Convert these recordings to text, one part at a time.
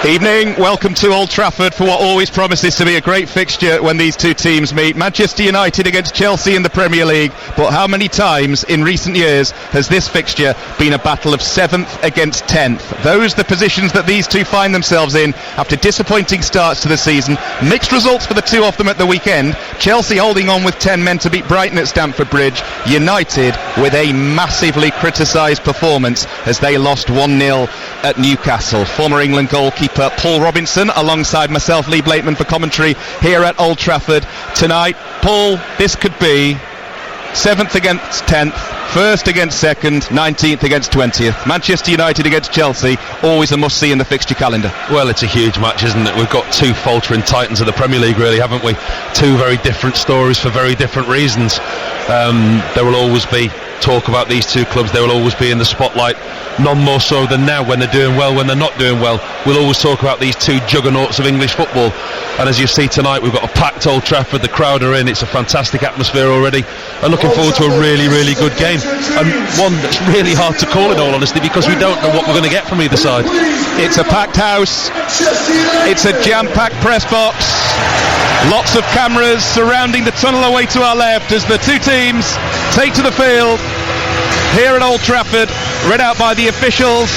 Evening, welcome to Old Trafford for what always promises to be a great fixture when these two teams meet. Manchester United against Chelsea in the Premier League, but how many times in recent years has this fixture been a battle of 7th against 10th? Those the positions that these two find themselves in after disappointing starts to the season. Mixed results for the two of them at the weekend. Chelsea holding on with 10 men to beat Brighton at Stamford Bridge. United with a massively criticised performance as they lost 1-0 at Newcastle. Former England goalkeeper Paul Robinson alongside myself, Lee Blakeman, for commentary here at Old Trafford tonight. Paul, this could be 7th against 10th, 1st against 2nd, 19th against 20th. Manchester United against Chelsea, always a must-see in the fixture calendar. Well, it's a huge match, isn't it? We've got two faltering titans of the Premier League, really, haven't we? Two very different stories for very different reasons. There will always be talk about these two clubs. They will always be in the spotlight, none more so than now when they're doing well, when they're not doing well. We'll always talk about these two juggernauts of English football, and as you see tonight, we've got a packed Old Trafford. The crowd are in. It's a fantastic atmosphere already, and looking forward to a really, really good game, and one that's really hard to call in all honesty, because we don't know what we're going to get from either side. It's a packed house, it's a jam-packed press box, lots of cameras surrounding the tunnel away to our left as the two teams take to the field here at Old Trafford, read out by the officials.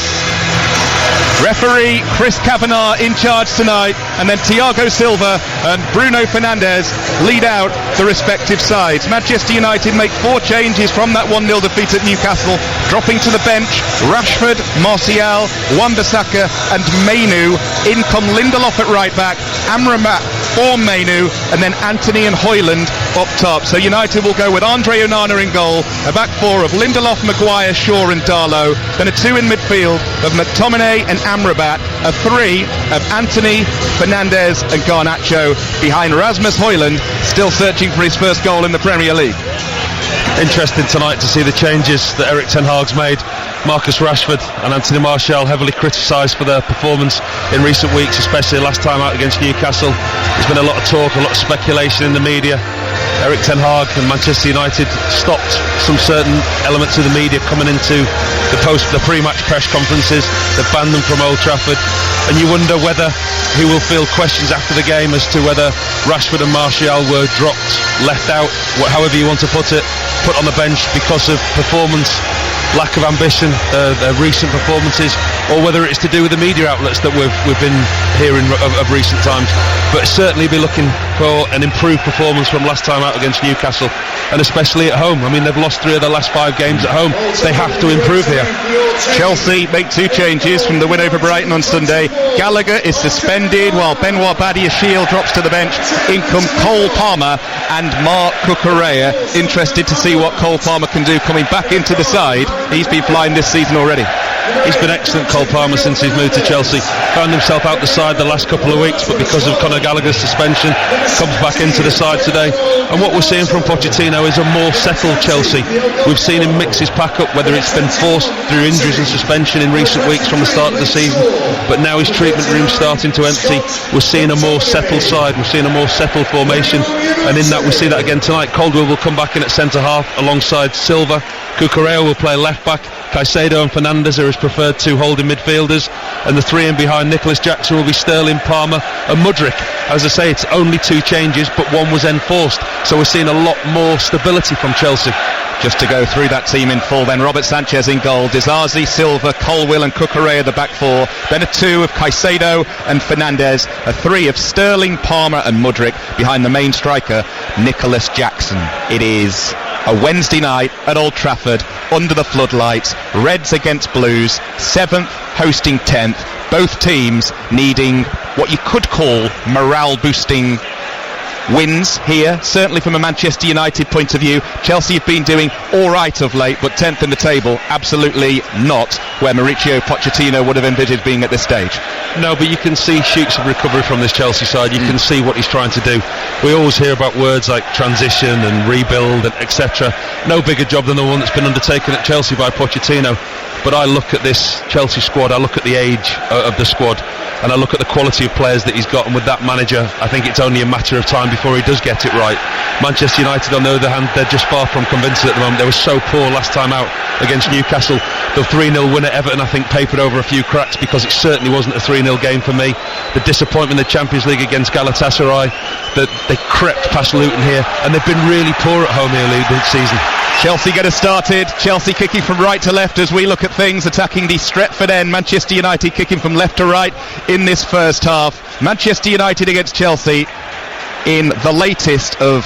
Referee Chris Kavanagh in charge tonight, and then Thiago Silva and Bruno Fernandes lead out the respective sides. Manchester United make 4 changes from that 1-0 defeat at Newcastle, dropping to the bench Rashford, Martial, Wan-Bissaka and Mainoo. In come Lindelof at right back, Amrabat for Mainoo, and then Anthony and Højlund up top. So United will go with Andre Onana in goal, a back 4 of Lindelof, Maguire, Shaw and Darlow, then a 2 in midfield of McTominay and Amrabat, a 3 of Anthony, Fernandes and Garnacho, behind Rasmus Højlund, still searching for his first goal in the Premier League. Interesting tonight to see the changes that Erik ten Hag's made. Marcus Rashford and Anthony Martial heavily criticised for their performance in recent weeks, especially last time out against Newcastle. There's been a lot of talk, a lot of speculation in the media. Erik ten Hag and Manchester United stopped some certain elements of the media coming into the pre-match press conferences. They've banned them from Old Trafford, and you wonder whether he will field questions after the game as to whether Rashford and Martial were dropped, left out, however you want to put it, put on the bench because of performance, lack of ambition, their recent performances, or whether it's to do with the media outlets that we've been hearing of recent times. But certainly be looking for an improved performance from last time out against Newcastle, and especially at home. I mean, they've lost 3 of their last 5 games at home, so they have to improve here. Chelsea make 2 changes from the win over Brighton on Sunday. Gallagher is suspended while Benoit Badiashile drops to the bench. In come Cole Palmer and Marc Cucurella. Interested to see what Cole Palmer can do coming back into the side. He's been flying this season already. He's been excellent, Cole Palmer, since he's moved to Chelsea. Found himself out the side the last couple of weeks, but because of Conor Gallagher's suspension, comes back into the side today. And what we're seeing from Pochettino is a more settled Chelsea. We've seen him mix his pack up, whether it's been forced through injuries and suspension in recent weeks from the start of the season, but now his treatment room's starting to empty. We're seeing a more settled side, we're seeing a more settled formation, and in that we see that again tonight. Caldwell will come back in at centre half alongside Silva. Cucurella will play left back. Caicedo and Fernandes are his preferred 2 holding midfielders, and the 3 in behind Nicholas Jackson will be Sterling, Palmer and Mudryk. As I say, it's only 2 changes, but one was enforced, so we're seeing a lot more stability from Chelsea. Just to go through that team in full then: Robert Sanchez in goal, Disasi, Silva, Colwill and Cucurella the back 4, then a 2 of Caicedo and Fernandes, a 3 of Sterling, Palmer and Mudryk, behind the main striker Nicholas Jackson. It is a Wednesday night at Old Trafford, under the floodlights, Reds against Blues, 7th hosting 10th, both teams needing what you could call morale boosting wins here, certainly from a Manchester United point of view. Chelsea have been doing alright of late, but 10th in the table, absolutely not where Mauricio Pochettino would have envisaged being at this stage. No, but you can see shoots of recovery from this Chelsea side. You can see what he's trying to do. We always hear about words like transition and rebuild and etc. No bigger job than the one that's been undertaken at Chelsea by Pochettino. But I look at this Chelsea squad, I look at the age of the squad, and I look at the quality of players that he's got, and with that manager I think it's only a matter of time before he does get it right. Manchester United, on the other hand, they're just far from convincing at the moment. They were so poor last time out against Newcastle, The 3-0 win at Everton, I think, papered over a few cracks because it certainly wasn't a 3-0 game for me. The disappointment in the Champions League against Galatasaray, that they crept past Luton here, and they've been really poor at home here this season. Chelsea get us started. Chelsea kicking from right to left as we look at things, attacking the Stretford end. Manchester United kicking from left to right in this first half. Manchester United against Chelsea in the latest of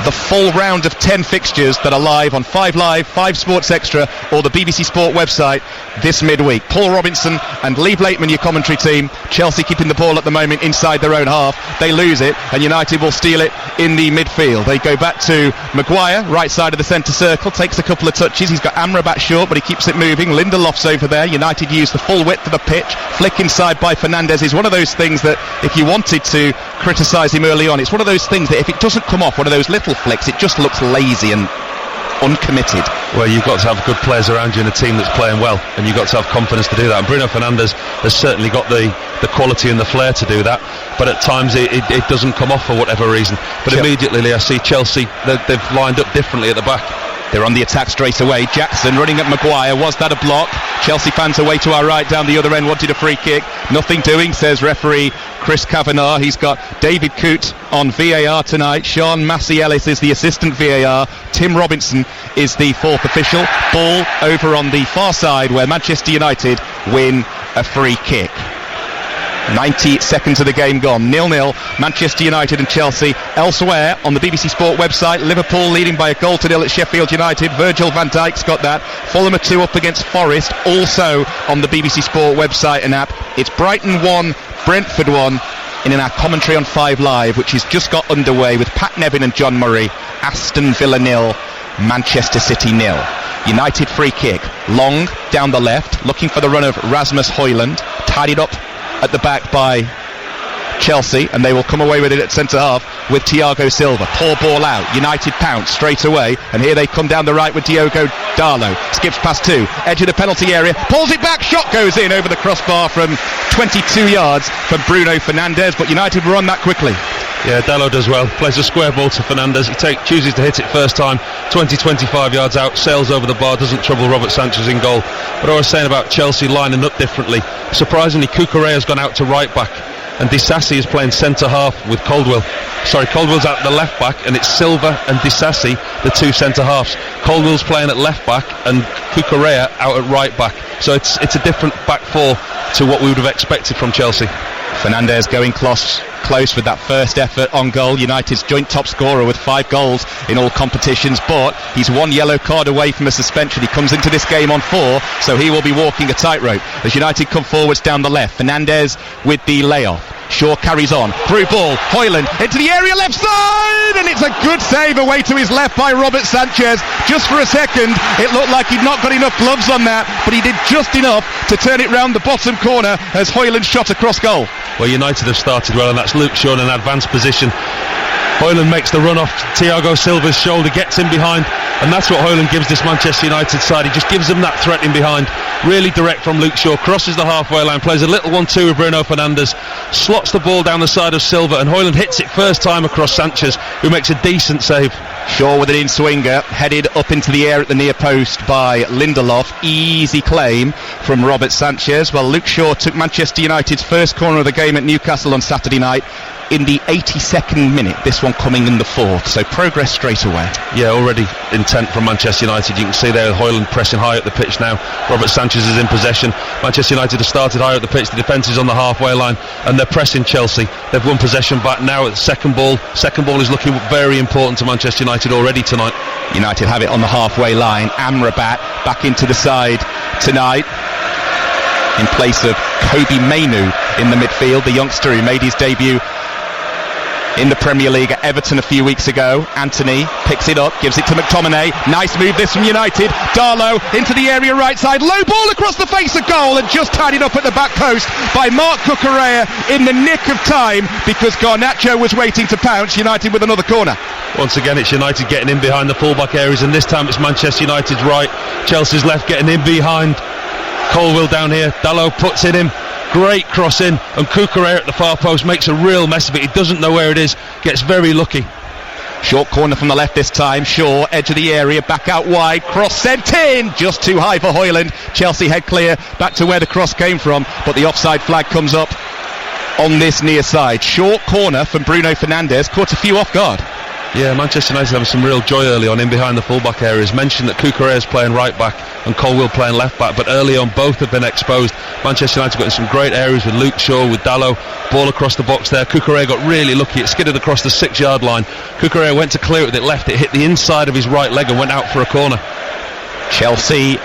the full round of 10 fixtures that are live on 5 Live, 5 Sports Extra or the BBC Sport website this midweek. Paul Robinson and Lee Blakeman, your commentary team. Chelsea keeping the ball at the moment inside their own half. They lose it and United will steal it in the midfield. They go back to Maguire, right side of the centre circle, takes a couple of touches. He's got Amrabat short, but he keeps it moving. Lindelof's over there. United use the full width of the pitch. Flick inside by Fernandes is one of those things that if you wanted to criticise him early on, it's one of those things that if it doesn't come off, one of those little flicks, it just looks lazy and uncommitted. Well, you've got to have good players around you in a team that's playing well, and you've got to have confidence to do that, and Bruno Fernandes has certainly got the quality and the flair to do that, but at times it doesn't come off for whatever reason. But immediately I see Chelsea, they've lined up differently at the back. They're on the attack straight away. Jackson running at Maguire. Was that a block? Chelsea fans away to our right down the other end, wanted a free kick. Nothing doing, says referee Chris Kavanagh. He's got David Coote on VAR tonight. Sean Massey-Ellis is the assistant VAR. Tim Robinson is the fourth official. Ball over on the far side where Manchester United win a free kick. 90 seconds of the game gone. 0-0 Manchester United and Chelsea. Elsewhere on the BBC Sport website, Liverpool leading by 1-0 at Sheffield United. Virgil van Dijk's got that. Fulham are 2 up against Forest, also on the BBC Sport website and app. It's Brighton 1, Brentford 1 in our commentary on 5 Live, which has just got underway with Pat Nevin and John Murray. Aston Villa 0, Manchester City 0. United free kick, long down the left, looking for the run of Rasmus Højlund, tidied up at the back by Chelsea, and they will come away with it at centre half with Thiago Silva. Poor ball out. United pounce straight away, and here they come down the right with Diogo Dalot. Skips past 2, edge of the penalty area, pulls it back, shot goes in over the crossbar from 22 yards from Bruno Fernandes, but United were on that quickly. Yeah, Dalot does well, plays a square ball to Fernandes, he chooses to hit it first time, 20-25 yards out, sails over the bar, doesn't trouble Robert Sanchez in goal. But I was saying about Chelsea lining up differently, surprisingly Cucurella's gone out to right back and Disasi is playing centre half with Caldwell. Caldwell's at the left back and it's Silva and Disasi, the 2 centre halves. Caldwell's playing at left back and Cucurella out at right back, so it's a different back 4 to what we would have expected from Chelsea. Fernandes going close with that first effort on goal. United's joint top scorer with 5 goals in all competitions, but he's 1 yellow card away from a suspension. He comes into this game on 4, so he will be walking a tightrope as United come forwards down the left. Fernandes with the layoff. Shaw carries on, through ball, Højlund into the area left side, and it's a good save away to his left by Robert Sanchez. Just for a second it looked like he'd not got enough gloves on that, but he did just enough to turn it round the bottom corner as Højlund shot across goal. Well, United have started well, and that's Luke Shaw in an advanced position. Højlund makes the run off Thiago Silva's shoulder, gets in behind, and that's what Højlund gives this Manchester United side. He just gives them that threat in behind, really direct from Luke Shaw, crosses the halfway line, plays a little 1-2 with Bruno Fernandes, slots the ball down the side of Silva, and Højlund hits it first time across Sanchez, who makes a decent save. Shaw with an in-swinger, headed up into the air at the near post by Lindelof. Easy claim from Robert Sanchez. Well, Luke Shaw took Manchester United's first corner of the game at Newcastle on Saturday night in the 82nd minute, this one coming in the 4th, so progress straight away. Yeah, already intent from Manchester United. You can see there Højlund pressing high up the pitch now. Robert Sanchez is in possession. Manchester United have started high up the pitch, the defence is on the halfway line and they're pressing Chelsea. They've won possession back now at the second ball is looking very important to Manchester United already tonight. United have it on the halfway line. Amrabat back into the side tonight in place of Kobbie Mainoo in the midfield, the youngster who made his debut in the Premier League at Everton a few weeks ago. Anthony picks it up, gives it to McTominay. Nice move this from United. Darlow into the area right side. Low ball across the face of goal and just tidied up at the back post by Marc Cucurella in the nick of time because Garnacho was waiting to pounce. United with another corner. Once again it's United getting in behind the fullback areas, and this time it's Manchester United's right, Chelsea's left, getting in behind. Colwill down here, Dalot puts it in. Great cross in, and Cucurella at the far post makes a real mess of it. He doesn't know where it is, gets very lucky. Short corner from the left this time. Shaw, edge of the area, back out wide, cross sent in, just too high for Højlund. Chelsea head clear, back to where the cross came from, but the offside flag comes up on this near side. Short corner from Bruno Fernandes, caught a few off guard. Yeah, Manchester United having some real joy early on in behind the fullback areas. Mentioned that Cucurella's playing right back and Colwill playing left back, but early on both have been exposed. Manchester United got in some great areas with Luke Shaw, with Dalot, ball across the box there. Cucurella got really lucky, it skidded across the 6-yard line. Cucurella went to clear it with it left, it hit the inside of his right leg and went out for a corner. Chelsea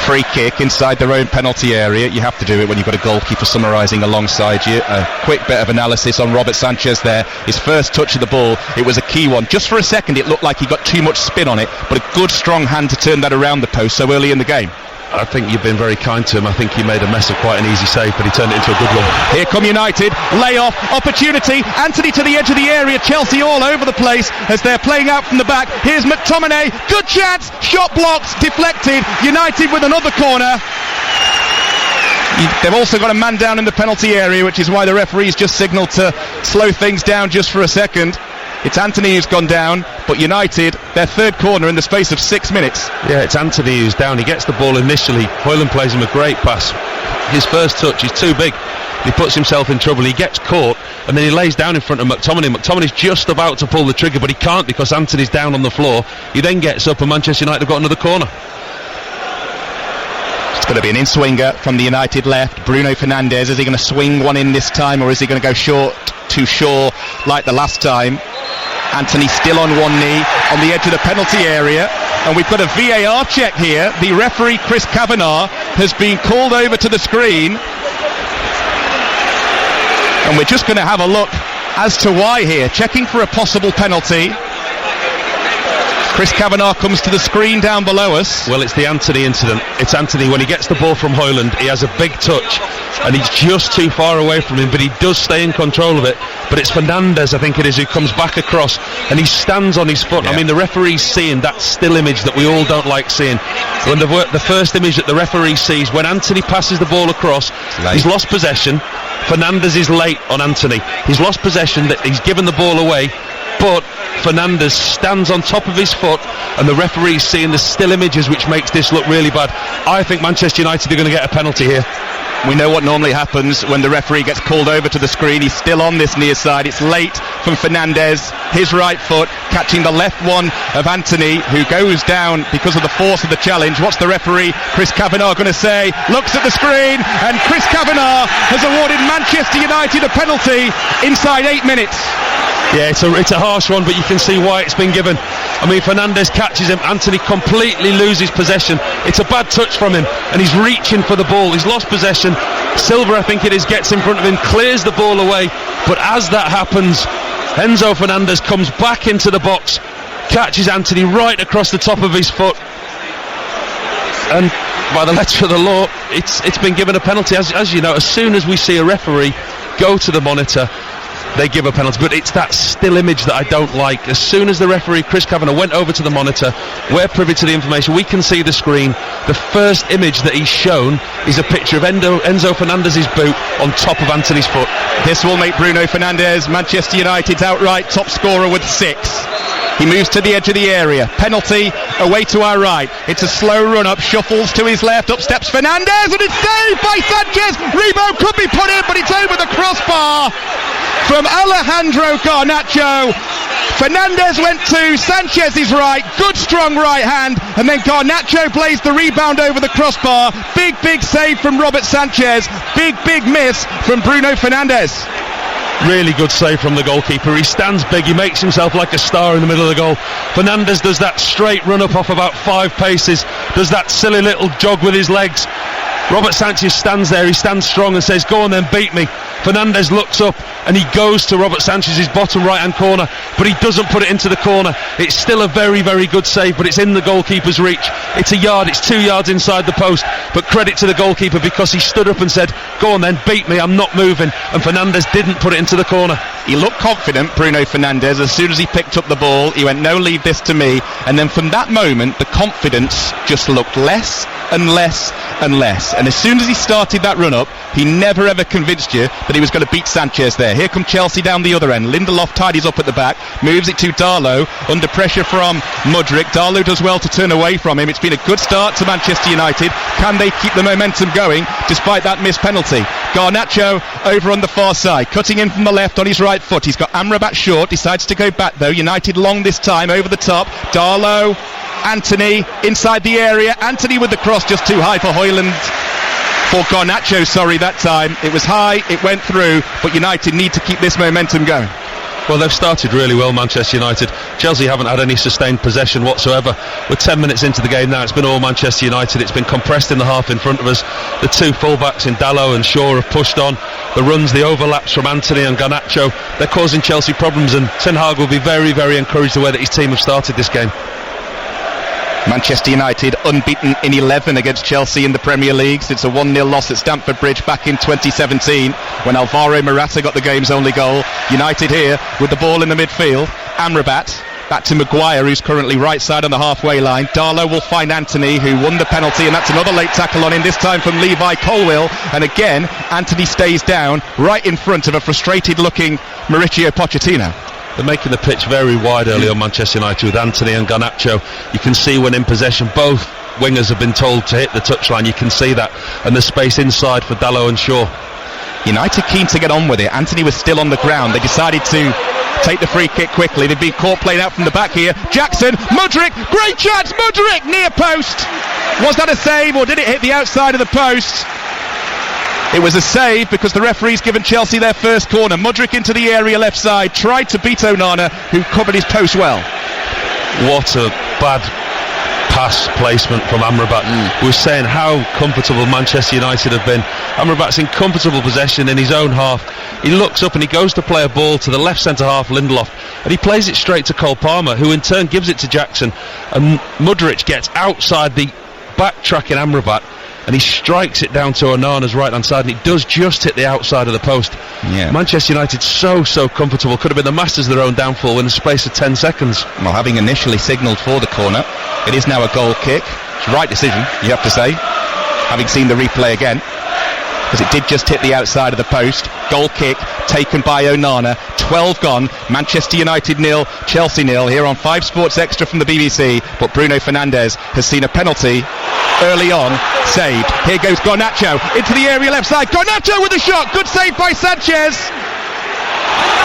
free kick inside their own penalty area. You have to do it when you've got a goalkeeper summarising alongside you. A quick bit of analysis on Robert Sanchez there. His first touch of the ball, it was a key one. Just for a second it looked like he got too much spin on it, but a good strong hand to turn that around the post so early in the game. I think you've been very kind to him. I think he made a mess of quite an easy save, but he turned it into a good one. Here come United, layoff, opportunity, Antony to the edge of the area, Chelsea all over the place as they're playing out from the back. Here's McTominay, good chance, shot blocked, deflected, United with another corner. They've also got a man down in the penalty area, which is why the referee's just signalled to slow things down just for a second. It's Antony who's gone down, but United, their third corner in the space of 6 minutes. Yeah, it's Antony who's down. He gets the ball initially. Højlund plays him a great pass. His first touch is too big. He puts himself in trouble. He gets caught, and then he lays down in front of McTominay. McTominay's just about to pull the trigger, but he can't because Antony's down on the floor. He then gets up, and Manchester United have got another corner. It's going to be an in-swinger from the United left. Bruno Fernandes, is he going to swing one in this time, or is he going to go short to Shaw like the last time? Antony still on one knee on the edge of the penalty area, and we've got a VAR check here. The referee Chris Kavanagh has been called over to the screen, and we're just going to have a look as to why here, checking for a possible penalty. Chris Kavanagh comes to the screen down below us. Well, it's the Antony incident. It's Antony, when he gets the ball from Højlund, he has a big touch and he's just too far away from him, but he does stay in control of it. But it's Fernandes, I think it is, who comes back across and he stands on his foot. Yeah. I mean, the referee's seeing that still image that we all don't like seeing. When the first image that the referee sees, when Antony passes the ball across, he's lost possession. Fernandes is late on Antony. He's lost possession, that he's given the ball away, but Fernandes stands on top of his foot and the referee's seeing the still images, which makes this look really bad. I think Manchester United are going to get a penalty here. We know what normally happens when the referee gets called over to the screen. He's still on this near side. It's late from Fernandes, his right foot catching the left one of Antony, who goes down because of the force of the challenge. What's the referee Chris Kavanagh going to say? Looks at the screen, and Chris Kavanagh has awarded Manchester United a penalty inside 8 minutes. Yeah, it's a harsh one, but you can see why it's been given. I mean, Fernandes catches him, Antony completely loses possession. It's a bad touch from him, and he's reaching for the ball. He's lost possession. Silva, I think it is, gets in front of him, clears the ball away, but as that happens, Enzo Fernandes comes back into the box, catches Antony right across the top of his foot, and by the letter of the law, it's been given a penalty. As you know, as soon as we see a referee go to the monitor, they give a penalty, but it's that still image that I don't like. As soon as the referee Chris Kavanagh went over to the monitor, we're privy to the information, we can see the screen. The first image that he's shown is a picture of Enzo Fernandez' boot on top of Antony's foot. This will make Bruno Fernandes Manchester United's outright top scorer with 6. He moves to the edge of the area. Penalty away to our right. It's a slow run up, shuffles to his left, up steps Fernandes, and it's saved by Sanchez. Rebo could be put in, but it's over the crossbar from Alejandro Garnacho. Fernandes went to Sanchez's right, good strong right hand, and then Garnacho plays the rebound over the crossbar. Big save from Robert Sanchez. Big miss from Bruno Fernandes. Really good save from the goalkeeper. He stands big, he makes himself like a star in the middle of the goal. Fernandes does that straight run up off about 5 paces, does that silly little jog with his legs. Robert Sanchez stands there, he stands strong and says, go on then, beat me. Fernandes looks up and he goes to Robert Sanchez's bottom right hand corner, but he doesn't put it into the corner. It's still a very good save, but it's in the goalkeeper's reach. It's a yard, it's 2 yards inside the post, but credit to the goalkeeper because he stood up and said, go on then, beat me, I'm not moving, and Fernandes didn't put it into the corner. He looked confident, Bruno Fernandes. As soon as he picked up the ball, he went, no, leave this to me. And then from that moment, the confidence just looked less and less and less. And as soon as he started that run-up, he never ever convinced you that he was going to beat Sanchez there. Here come Chelsea down the other end. Lindelof tidies up at the back, moves it to Darlow, under pressure from Mudryk. Darlow does well to turn away from him. It's been a good start to Manchester United. Can they keep the momentum going despite that missed penalty? Garnacho over on the far side, cutting in from the left on his right foot. He's got Amrabat short, decides to go back though. United long this time, over the top. Darlow, Antony inside the area. Antony with the cross, just too high for Højlund. For Garnacho, that time. It was high, it went through, but United need to keep this momentum going. Well, they've started really well, Manchester United. Chelsea haven't had any sustained possession whatsoever. We're 10 minutes into the game now. It's been all Manchester United. It's been compressed in the half in front of us. The two full-backs in Dalot and Shaw have pushed on. The runs, the overlaps from Antony and Garnacho, they're causing Chelsea problems, and Ten Hag will be very, very encouraged the way that his team have started this game. Manchester United unbeaten in 11 against Chelsea in the Premier League since a 1-0 loss at Stamford Bridge back in 2017 when Alvaro Morata got the game's only goal. United here with the ball in the midfield. Amrabat back to Maguire, who's currently right side on the halfway line. Darlow will find Antony, who won the penalty, and that's another late tackle on him, this time from Levi Colwill. And again, Antony stays down right in front of a frustrated looking Mauricio Pochettino. They're making the pitch very wide early on, Manchester United, with Antony and Garnacho. You can see when in possession, both wingers have been told to hit the touchline. You can see that. And there's space inside for Dalot and Shaw. United keen to get on with it. Antony was still on the ground. They decided to take the free kick quickly. They've been caught playing out from the back here. Jackson, Mudryk, great chance, Mudryk, near post. Was that a save, or did it hit the outside of the post? It was a save because the referee's given Chelsea their first corner. Mudryk into the area left side, tried to beat Onana, who covered his post well. What a bad pass placement from Amrabat. We're saying how comfortable Manchester United have been. Amrabat's in comfortable possession in his own half. He looks up and he goes to play a ball to the left centre half, Lindelof, and he plays it straight to Cole Palmer, who in turn gives it to Jackson, and Mudryk gets outside the backtracking Amrabat, and he strikes it down to Onana's right hand side, and it does just hit the outside of the post. Yeah. Manchester United so comfortable, could have been the masters of their own downfall in the space of 10 seconds. Well, having initially signalled for the corner, it is now a goal kick. It's the right decision, you have to say, having seen the replay again, because it did just hit the outside of the post. Goal kick taken by Onana. 12 gone. Manchester United 0, Chelsea 0 here on 5 Sports Extra from the BBC. But Bruno Fernandes has seen a penalty early on saved. Here goes Garnacho into the area left side. Garnacho with a shot. Good save by Sanchez.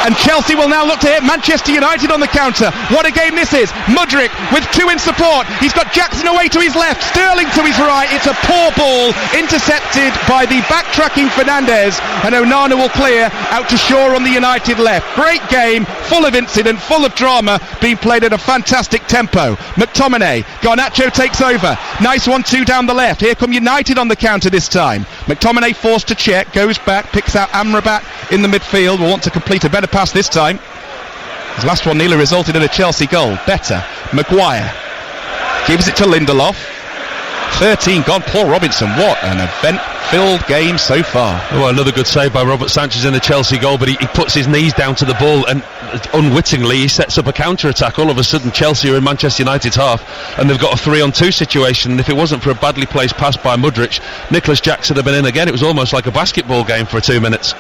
And Chelsea will now look to hit Manchester United on the counter. What a game this is. Mudryk with 2 in support. He's got Jackson away to his left, Sterling to his right. It's a poor ball intercepted by the backtracking Fernandes, and Onana will clear out to Shaw on the United left. Great game, full of incident, full of drama, being played at a fantastic tempo. McTominay, Garnacho takes over. Nice 1-2 down the left. Here come United on the counter this time. McTominay forced to check, goes back, picks out Amrabat in the midfield. Will want to complete a better pass this time. His last one nearly resulted in a Chelsea goal. Better. Maguire gives it to Lindelof. 13 gone. Paul Robinson, what an event-filled game so far. Oh, another good save by Robert Sanchez in the Chelsea goal, but he puts his knees down to the ball, and unwittingly he sets up a counter-attack. All of a sudden Chelsea are in Manchester United's half, and they've got a 3-on-2 situation, and if it wasn't for a badly placed pass by Mudryk, Nicholas Jackson had been in again. It was almost like a basketball game for 2 minutes.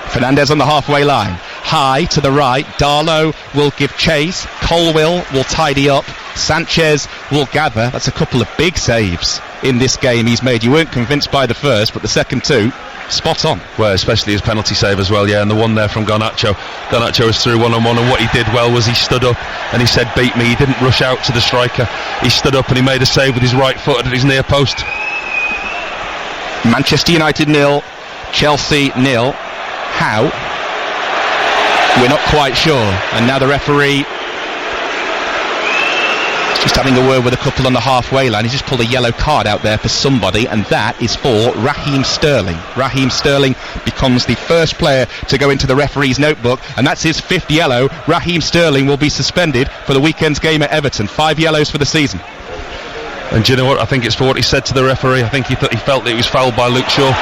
Fernandes on the halfway line, high to the right. Darlow will give chase. Colwill will tidy up. Sanchez will gather. That's a couple of big saves in this game he's made. You weren't convinced by the first, but the second 2, spot on. Well, especially his penalty save as well, yeah, and the one there from Garnacho. Garnacho was through one-on-one, and what he did well was he stood up and he said, beat me. He didn't rush out to the striker. He stood up and he made a save with his right foot at his near post. Manchester United 0, Chelsea 0. How? We're not quite sure. And now the referee just having a word with a couple on the halfway line. He's just pulled a yellow card out there for somebody, and that is for Raheem Sterling. Raheem Sterling becomes the first player to go into the referee's notebook, and that's his 5th yellow. Raheem Sterling will be suspended for the weekend's game at Everton. 5 yellows for the season. And do you know what? I think it's for what he said to the referee. I think he felt that he was fouled by Luke Shaw.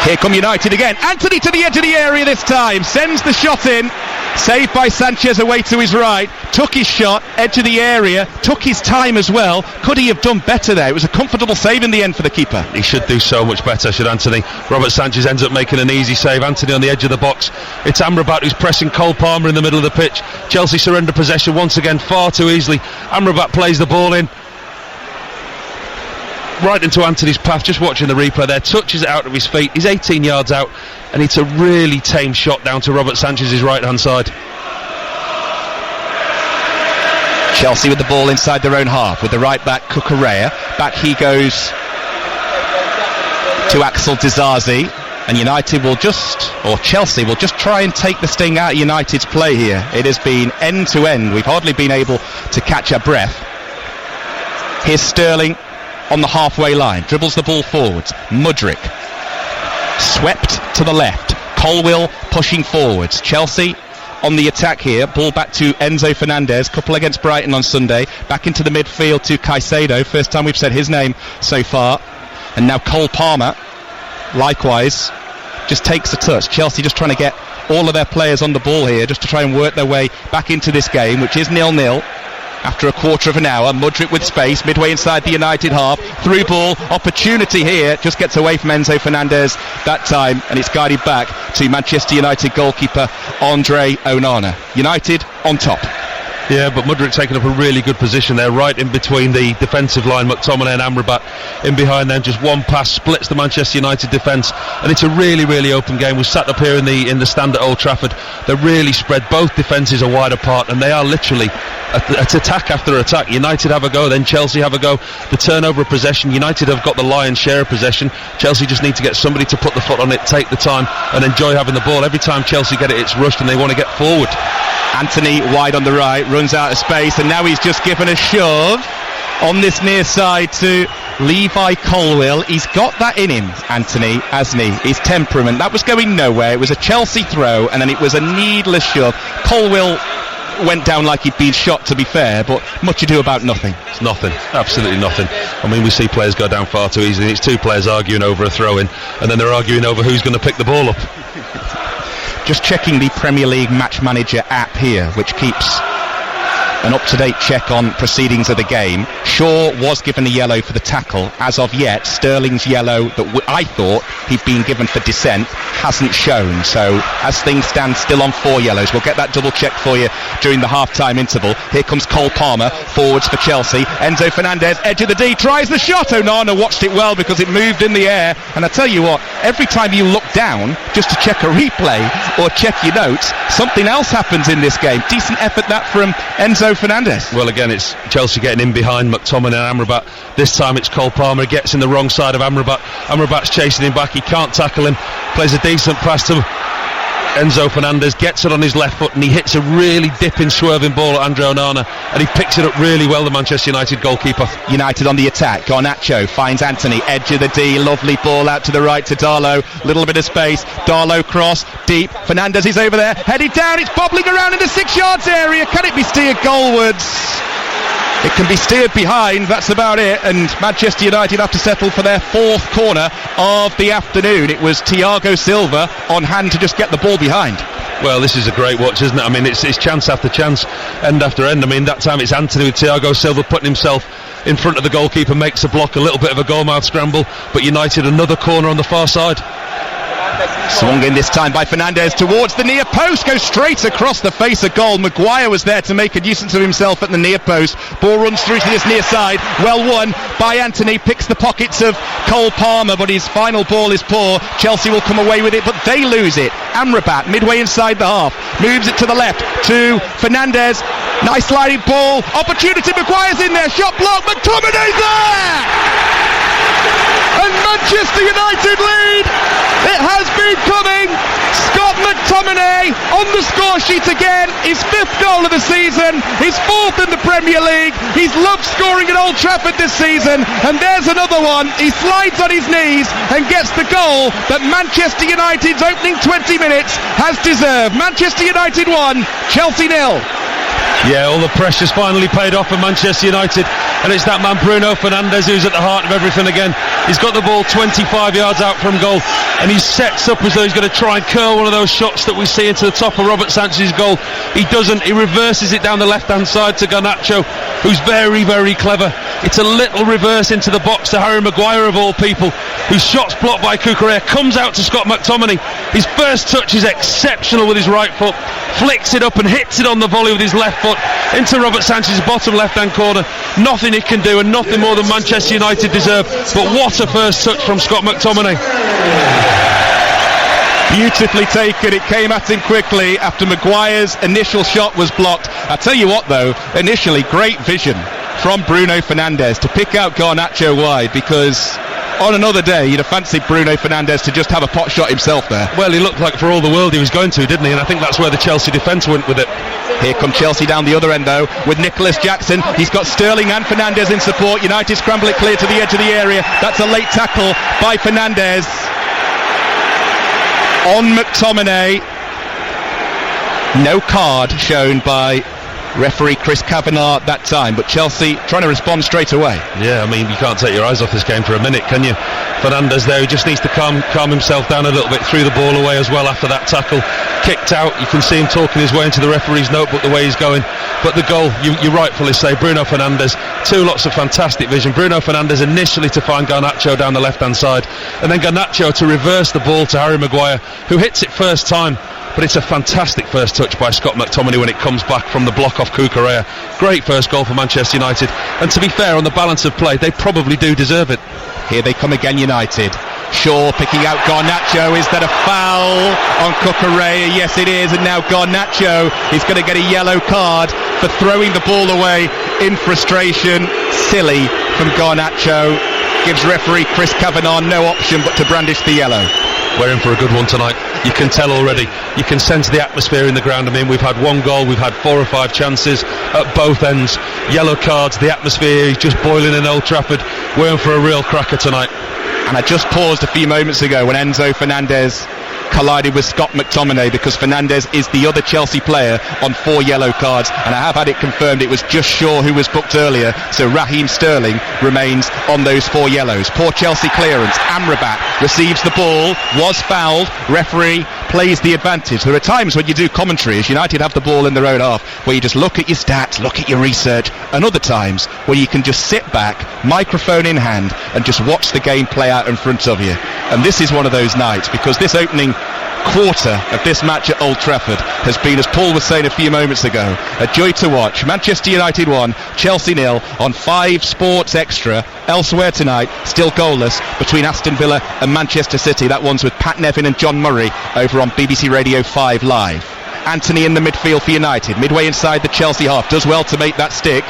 Here come United again. Anthony to the edge of the area this time. Sends the shot in. Saved by Sanchez away to his right. Took his shot, edge of the area. Took his time as well. Could he have done better there? It was a comfortable save in the end for the keeper. He should do so much better, should Anthony. Robert Sanchez ends up making an easy save. Anthony on the edge of the box. It's Amrabat who's pressing Cole Palmer in the middle of the pitch. Chelsea surrender possession once again far too easily. Amrabat plays the ball in. Right into Anthony's path, just watching the replay there, touches it out of his feet, he's 18 yards out, and it's a really tame shot down to Robert Sanchez's right hand side. Chelsea with the ball inside their own half, with the right back Cucurella. Back he goes to Axel Disasi, and Chelsea will just try and take the sting out of United's play here. It has been end to end, we've hardly been able to catch our breath. Here's Sterling on the halfway line, dribbles the ball forwards. Mudryk swept to the left. Colwill pushing forwards. Chelsea on the attack here. Ball back to Enzo Fernandez. Couple against Brighton on Sunday. Back into the midfield to Caicedo. First time we've said his name so far. And now Cole Palmer, likewise, just takes a touch. Chelsea just trying to get all of their players on the ball here, just to try and work their way back into this game, which is 0-0. After a quarter of an hour, Mudryk with space, midway inside the United half, through ball, opportunity here, just gets away from Enzo Fernandez that time, and it's guided back to Manchester United goalkeeper Andre Onana. United on top. Yeah, but Mudryk taking up a really good position there, right in between the defensive line, McTominay and Amrabat in behind them. Just one pass splits the Manchester United defence, and it's a really, really open game. We sat up here in the stand at Old Trafford. They're really spread. Both defences are wide apart, and they are literally at attack after attack. United have a go, then Chelsea have a go. The turnover of possession, United have got the lion's share of possession. Chelsea just need to get somebody to put the foot on it, take the time, and enjoy having the ball. Every time Chelsea get it, it's rushed, and they want to get forward. Anthony wide on the right, runs out of space, and now he's just given a shove on this near side to Levi Colwill. He's got that in him, Anthony, hasn't he? His temperament. That was going nowhere. It was a Chelsea throw, and then it was a needless shove. Colwill went down like he'd been shot, to be fair, but much ado about nothing. It's nothing, absolutely nothing. I mean, we see players go down far too easily. It's two players arguing over a throw-in, and then they're arguing over who's going to pick the ball up. Just checking the Premier League Match Manager app here, which keeps an up-to-date check on proceedings of the game. Shaw was given a yellow for the tackle. As of yet, Sterling's yellow that I thought he'd been given for dissent hasn't shown. So as things stand, still on 4 yellows. We'll get that double-checked for you during the half-time interval. Here comes Cole Palmer, forwards for Chelsea. Enzo Fernandez, edge of the D, tries the shot. Onana watched it well because it moved in the air. And I tell you what, every time you look down just to check a replay or check your notes, something else happens in this game. Decent effort that from Enzo Fernandez. Well, again, it's Chelsea getting in behind McTominay and Amrabat. This time it's Cole Palmer. He gets in the wrong side of Amrabat. Amrabat's chasing him back. He can't tackle him. Plays a decent pass to Enzo Fernandez, gets it on his left foot, and he hits a really dipping, swerving ball at Andre Onana, and he picks it up really well, the Manchester United goalkeeper. United on the attack. Garnacho finds Anthony, edge of the D, lovely ball out to the right to Darlow, little bit of space, Darlow cross, deep, Fernandez is over there, headed down, it's bobbling around in the 6 yards area. Can it be steered goalwards? It can be steered behind, that's about it, and Manchester United have to settle for their 4th corner of the afternoon. It was Thiago Silva on hand to just get the ball behind. Well, this is a great watch, isn't it? I mean, it's chance after chance, end after end. I mean, that time it's Anthony with Thiago Silva putting himself in front of the goalkeeper, makes a block, a little bit of a goal-mouth scramble, but United another corner on the far side. Swung in this time by Fernandez towards the near post, goes straight across the face of goal. Maguire was there to make a nuisance of himself at the near post. Ball runs through to this near side, well won by Anthony, picks the pockets of Cole Palmer, but his final ball is poor. Chelsea will come away with it, but they lose it. Amrabat, midway inside the half, moves it to the left to Fernandez. Nice sliding ball, opportunity, Maguire's in there, shot blocked, McTominay's there! And Manchester United lead. It has been coming. Scott McTominay on the score sheet again. His 5th goal of the season. His 4th in the Premier League. He's loved scoring at Old Trafford this season. And there's another one. He slides on his knees and gets the goal that Manchester United's opening 20 minutes has deserved. Manchester United 1, Chelsea 0. Yeah, all the pressure's finally paid off for Manchester United, and it's that man Bruno Fernandes who's at the heart of everything again. He's got the ball 25 yards out from goal, and he sets up as though he's going to try and curl one of those shots that we see into the top of Robert Sanchez's goal. He doesn't. He reverses it down the left-hand side to Garnacho, who's very, very clever. It's a little reverse into the box to Harry Maguire, of all people, whose shot's blocked by Cucurella, comes out to Scott McTominay. His first touch is exceptional with his right foot, flicks it up and hits it on the volley with his left foot into Robert Sanchez's bottom left-hand corner. Nothing he can do, and nothing more than Manchester United deserve. But what a first touch from Scott McTominay. Beautifully taken. It came at him quickly after Maguire's initial shot was blocked. I tell you what though, initially great vision from Bruno Fernandes to pick out Garnacho wide, because on another day you'd have fancied Bruno Fernandes to just have a pot shot himself there. Well, he looked like for all the world he was going to, didn't he? And I think that's where the Chelsea defence went with it. Here come Chelsea down the other end though, with Nicholas Jackson. He's got Sterling and Fernandes in support. United scramble it clear to the edge of the area. That's a late tackle by Fernandes on McTominay. No card shown by referee Chris Kavanagh that time, but Chelsea trying to respond straight away. Yeah, I mean, you can't take your eyes off this game for a minute, can you? Fernandes there, he just needs to calm himself down a little bit, threw the ball away as well after that tackle, kicked out. You can see him talking his way into the referee's notebook the way he's going. But the goal, you rightfully say, Bruno Fernandes, two lots of fantastic vision. Bruno Fernandes initially to find Garnacho down the left-hand side, and then Garnacho to reverse the ball to Harry Maguire, who hits it first time. But it's a fantastic first touch by Scott McTominay when it comes back from the block off Cucurella. Great first goal for Manchester United, and to be fair, on the balance of play, they probably do deserve it. Here they come again, United. Shaw picking out Garnacho. Is that a foul on Cucurella? Yes it is, and now Garnacho is going to get a yellow card for throwing the ball away in frustration. Silly from Garnacho. Gives referee Chris Kavanagh no option but to brandish the yellow. We're in for a good one tonight. You can tell already. You can sense the atmosphere in the ground. I mean, we've had one goal, we've had 4 or 5 chances at both ends. Yellow cards, the atmosphere is just boiling in Old Trafford. We're in for a real cracker tonight. And I just paused a few moments ago when Enzo Fernandez collided with Scott McTominay, because Fernandes is the other Chelsea player on 4 yellow cards, and I have had it confirmed it was just Shaw who was booked earlier, so Raheem Sterling remains on those 4 yellows. Poor Chelsea clearance. Amrabat receives the ball, was fouled, referee plays the advantage. There are times when you do commentary as United have the ball in their own half where you just look at your stats, look at your research, and other times where you can just sit back, microphone in hand, and just watch the game play out in front of you. And this is one of those nights, because this opening quarter of this match at Old Trafford has been, as Paul was saying a few moments ago, a joy to watch. Manchester United 1, Chelsea 0 on 5 Sports Extra. Elsewhere tonight, still goalless between Aston Villa and Manchester City. That one's with Pat Nevin and John Murray over on BBC Radio 5 Live. Anthony in the midfield for United, midway inside the Chelsea half, does well to make that stick.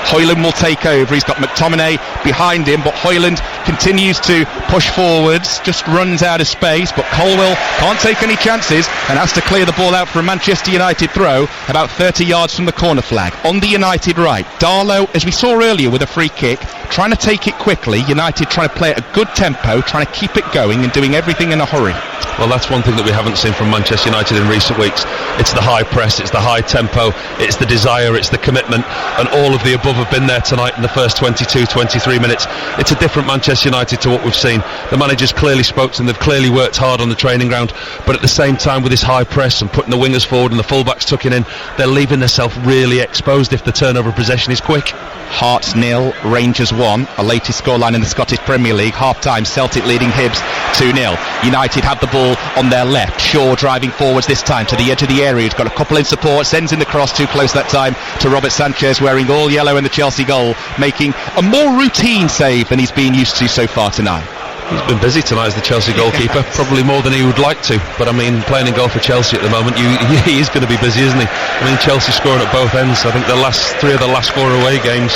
Højlund will take over. He's got McTominay behind him, but Højlund continues to push forwards, just runs out of space, but Colwill can't take any chances and has to clear the ball out for a Manchester United throw about 30 yards from the corner flag. On the United right, Darlow, as we saw earlier with a free kick, trying to take it quickly. United trying to play at a good tempo, trying to keep it going and doing everything in a hurry. Well, that's one thing that we haven't seen from Manchester United in recent weeks. It's the high press, it's the high tempo, it's the desire, it's the commitment, and all of the above have been there tonight in the first 22, 23 minutes. It's a different Manchester United to what we've seen. The manager's clearly spoke to them, they've clearly worked hard on the training ground, but at the same time with this high press and putting the wingers forward and the fullbacks tucking in, they're leaving themselves really exposed if the turnover of possession is quick. Hearts 0, Rangers 1, a latest scoreline in the Scottish Premier League. Half-time, Celtic leading Hibs 2-0. United have the ball on their left. Shaw driving forwards this time to the edge of the area. He's got a couple in support, sends in the cross too close that time to Robert Sanchez, wearing all yellow in the Chelsea goal, making a more routine save than he's been used to so far tonight. He's been busy tonight as the Chelsea goalkeeper, probably more than he would like to, but I mean, playing in goal for Chelsea at the moment, he is going to be busy, isn't he? I mean, Chelsea scoring at both ends. I think the last 3 of the last 4 away games,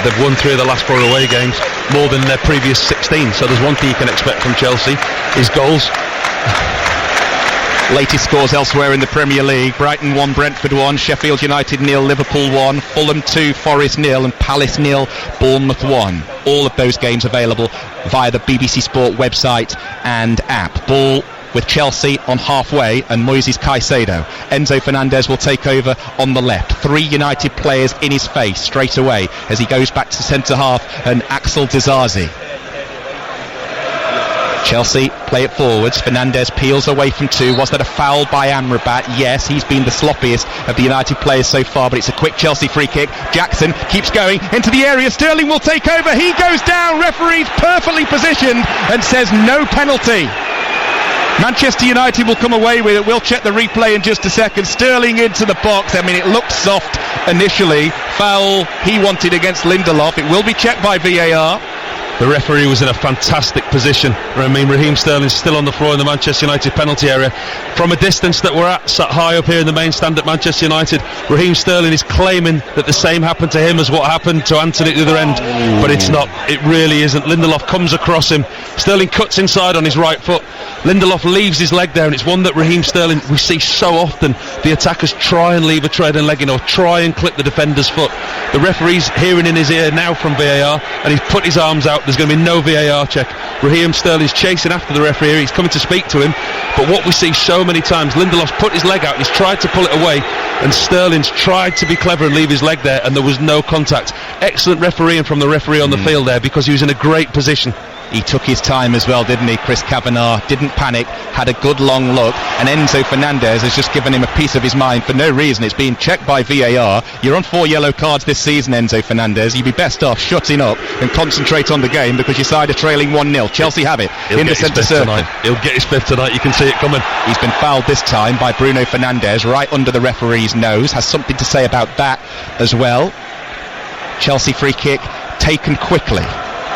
they've won 3 of the last 4 away games, more than their previous 16, so there's one thing you can expect from Chelsea, is goals. Latest scores elsewhere in the Premier League: Brighton 1, Brentford 1, Sheffield United 0, Liverpool 1, Fulham 2, Forest 0, and Palace 0, Bournemouth 1. All of those games available via the BBC Sport website and app. Ball with Chelsea on halfway and Moises Caicedo. Enzo Fernandez will take over on the left. 3 United players in his face straight away as he goes back to centre half, and Axel Disasi. Chelsea play it forwards. Fernandez peels away from 2. Was that a foul by Amrabat? Yes, he's been the sloppiest of the United players so far, but it's a quick Chelsea free kick. Jackson keeps going into the area. Sterling will take over. He goes down. Referee's perfectly positioned and says no penalty. Manchester United will come away with it. We'll check the replay in just a second. Sterling into the box. I mean, it looked soft initially. Foul he wanted against Lindelof. It will be checked by VAR. The referee was in a fantastic position. I mean, Raheem Sterling's still on the floor in the Manchester United penalty area. From a distance that we're at, sat high up here in the main stand at Manchester United, Raheem Sterling is claiming that the same happened to him as what happened to Anthony at the other end. But it's not. It really isn't. Lindelof comes across him. Sterling cuts inside on his right foot. Lindelof leaves his leg there, and it's one that Raheem Sterling, we see so often, the attackers try and leave a trailing leg in or try and clip the defender's foot. The referee's hearing in his ear now from VAR, and he's put his arms out. There's going to be no VAR check. Raheem Sterling's chasing after the referee. He's coming to speak to him, but what we see so many times, Lindelof's put his leg out, he's tried to pull it away, and Sterling's tried to be clever and leave his leg there, and there was no contact. Excellent refereeing from the referee on the field there, because he was in a great position. He took his time as well, didn't he? Chris Kavanagh didn't panic, had a good long look, and Enzo Fernandez has just given him a piece of his mind for no reason. It's being checked by VAR. You're on 4 yellow cards this season, Enzo Fernandez. You'd be best off shutting up and concentrate on the game, because your side are trailing 1-0. Chelsea have it in the centre circle. He'll get his fifth tonight. You can see it coming. He's been fouled this time by Bruno Fernandes right under the referee's nose. Has something to say about that as well. Chelsea free kick taken quickly.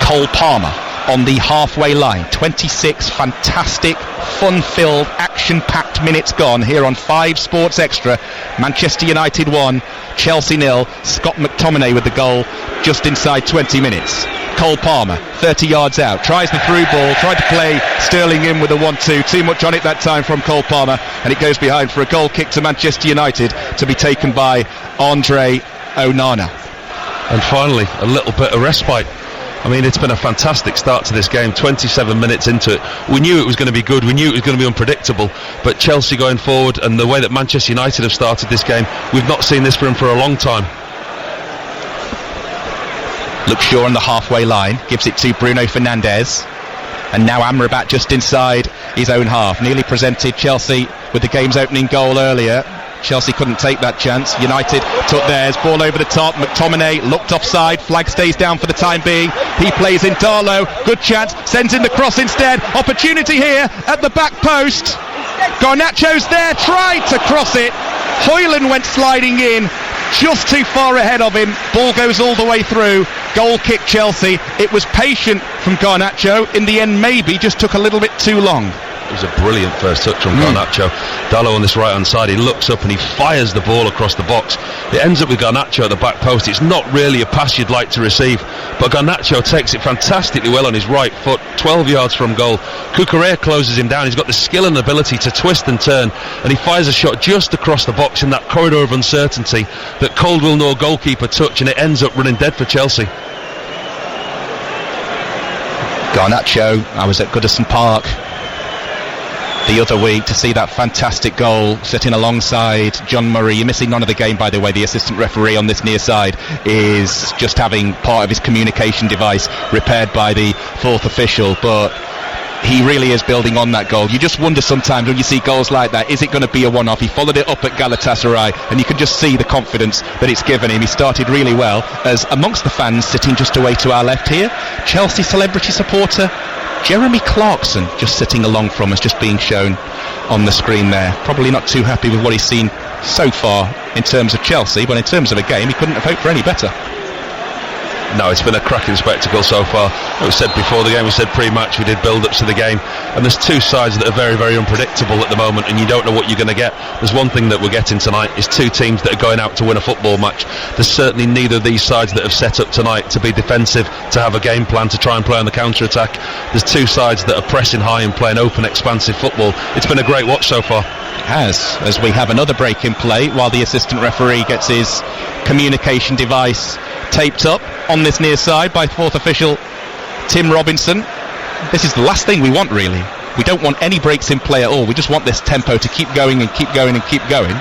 Cole Palmer on the halfway line. 26 fantastic, fun-filled, action-packed minutes gone here on 5 Sports Extra. Manchester United 1, Chelsea 0. Scott McTominay with the goal just inside 20 minutes. Cole Palmer, 30 yards out, tries the through ball, tried to play Sterling in with a 1-2. Too much on it that time from Cole Palmer, and it goes behind for a goal kick to Manchester United to be taken by Andre Onana. And finally, a little bit of respite. I mean, it's been a fantastic start to this game, 27 minutes into it. We knew it was going to be good, we knew it was going to be unpredictable, but Chelsea going forward and the way that Manchester United have started this game, we've not seen this from for a long time. Luke Shaw on the halfway line, gives it to Bruno Fernandes, and now Amrabat just inside his own half. Nearly presented Chelsea with the game's opening goal earlier. Chelsea couldn't take that chance. United took theirs. Ball over the top. McTominay looked offside. Flag stays down for the time being. He plays in Darlow. Good chance. Sends in the cross instead. Opportunity here at the back post. Garnacho's there. Tried to cross it. Højlund went sliding in. Just too far ahead of him. Ball goes all the way through. Goal kick Chelsea. It was patient from Garnacho. In the end, maybe just took a little bit too long. It was a brilliant first touch from Garnacho. Darlow on this right hand side, he looks up and he fires the ball across the box. It ends up with Garnacho at the back post. It's not really a pass you'd like to receive, but Garnacho takes it fantastically well on his right foot, 12 yards from goal. Cucurella closes him down. He's got the skill and ability to twist and turn, and he fires a shot just across the box in that corridor of uncertainty that Caldwell nor goalkeeper touch, and it ends up running dead for Chelsea. Garnacho, I was at Goodison Park the other week to see that fantastic goal sitting alongside John Murray. You're missing none of the game, by the way. The assistant referee on this near side is just having part of his communication device repaired by the 4th official, but he really is building on that goal. You just wonder sometimes when you see goals like that, is it going to be a one-off? He followed it up at Galatasaray, and you can just see the confidence that it's given him. He started really well, as amongst the fans sitting just away to our left here, Chelsea celebrity supporter Jeremy Clarkson just sitting along from us, just being shown on the screen there. Probably not too happy with what he's seen so far in terms of Chelsea, but in terms of a game, he couldn't have hoped for any better. No, it's been a cracking spectacle so far. We said before the game, we said pre-match, we did build-ups to the game, and there's 2 sides that are very, very unpredictable at the moment, and you don't know what you're going to get. There's one thing that we're getting tonight is 2 teams that are going out to win a football match. There's certainly neither of these sides that have set up tonight to be defensive, to have a game plan, to try and play on the counter-attack. There's 2 sides that are pressing high and playing open, expansive football. It's been a great watch so far. It has, as we have another break in play while the assistant referee gets his communication device taped up on this near side by 4th official Tim Robinson. This is the last thing we want, really. We don't want any breaks in play at all. We just want this tempo to keep going and keep going and keep going,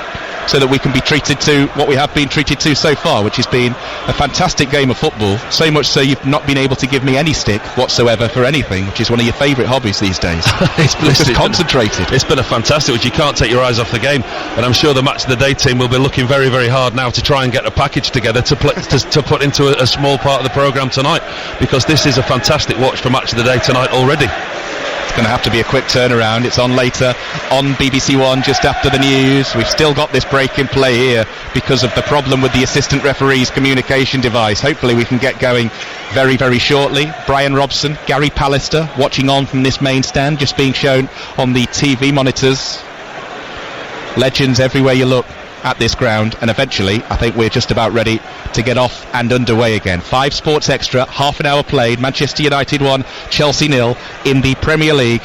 so that we can be treated to what we have been treated to so far, which has been a fantastic game of football. So much so you've not been able to give me any stick whatsoever for anything, which is one of your favourite hobbies these days. It's just concentrated. It's been a fantastic, which you can't take your eyes off the game. And I'm sure the Match of the Day team will be looking very, very hard now to try and get a package together to put into a small part of the programme tonight, because this is a fantastic watch for Match of the Day tonight already. It's going to have to be a quick turnaround. It's on later on BBC One just after the news. We've still got this break in play here because of the problem with the assistant referee's communication device. Hopefully we can get going very, very shortly. Brian Robson, Gary Pallister watching on from this main stand, just being shown on the TV monitors. Legends everywhere you look at this ground, and eventually I think we're just about ready to get off and underway again. 5 Sports Extra, half an hour played. Manchester United 1, Chelsea 0 in the Premier League.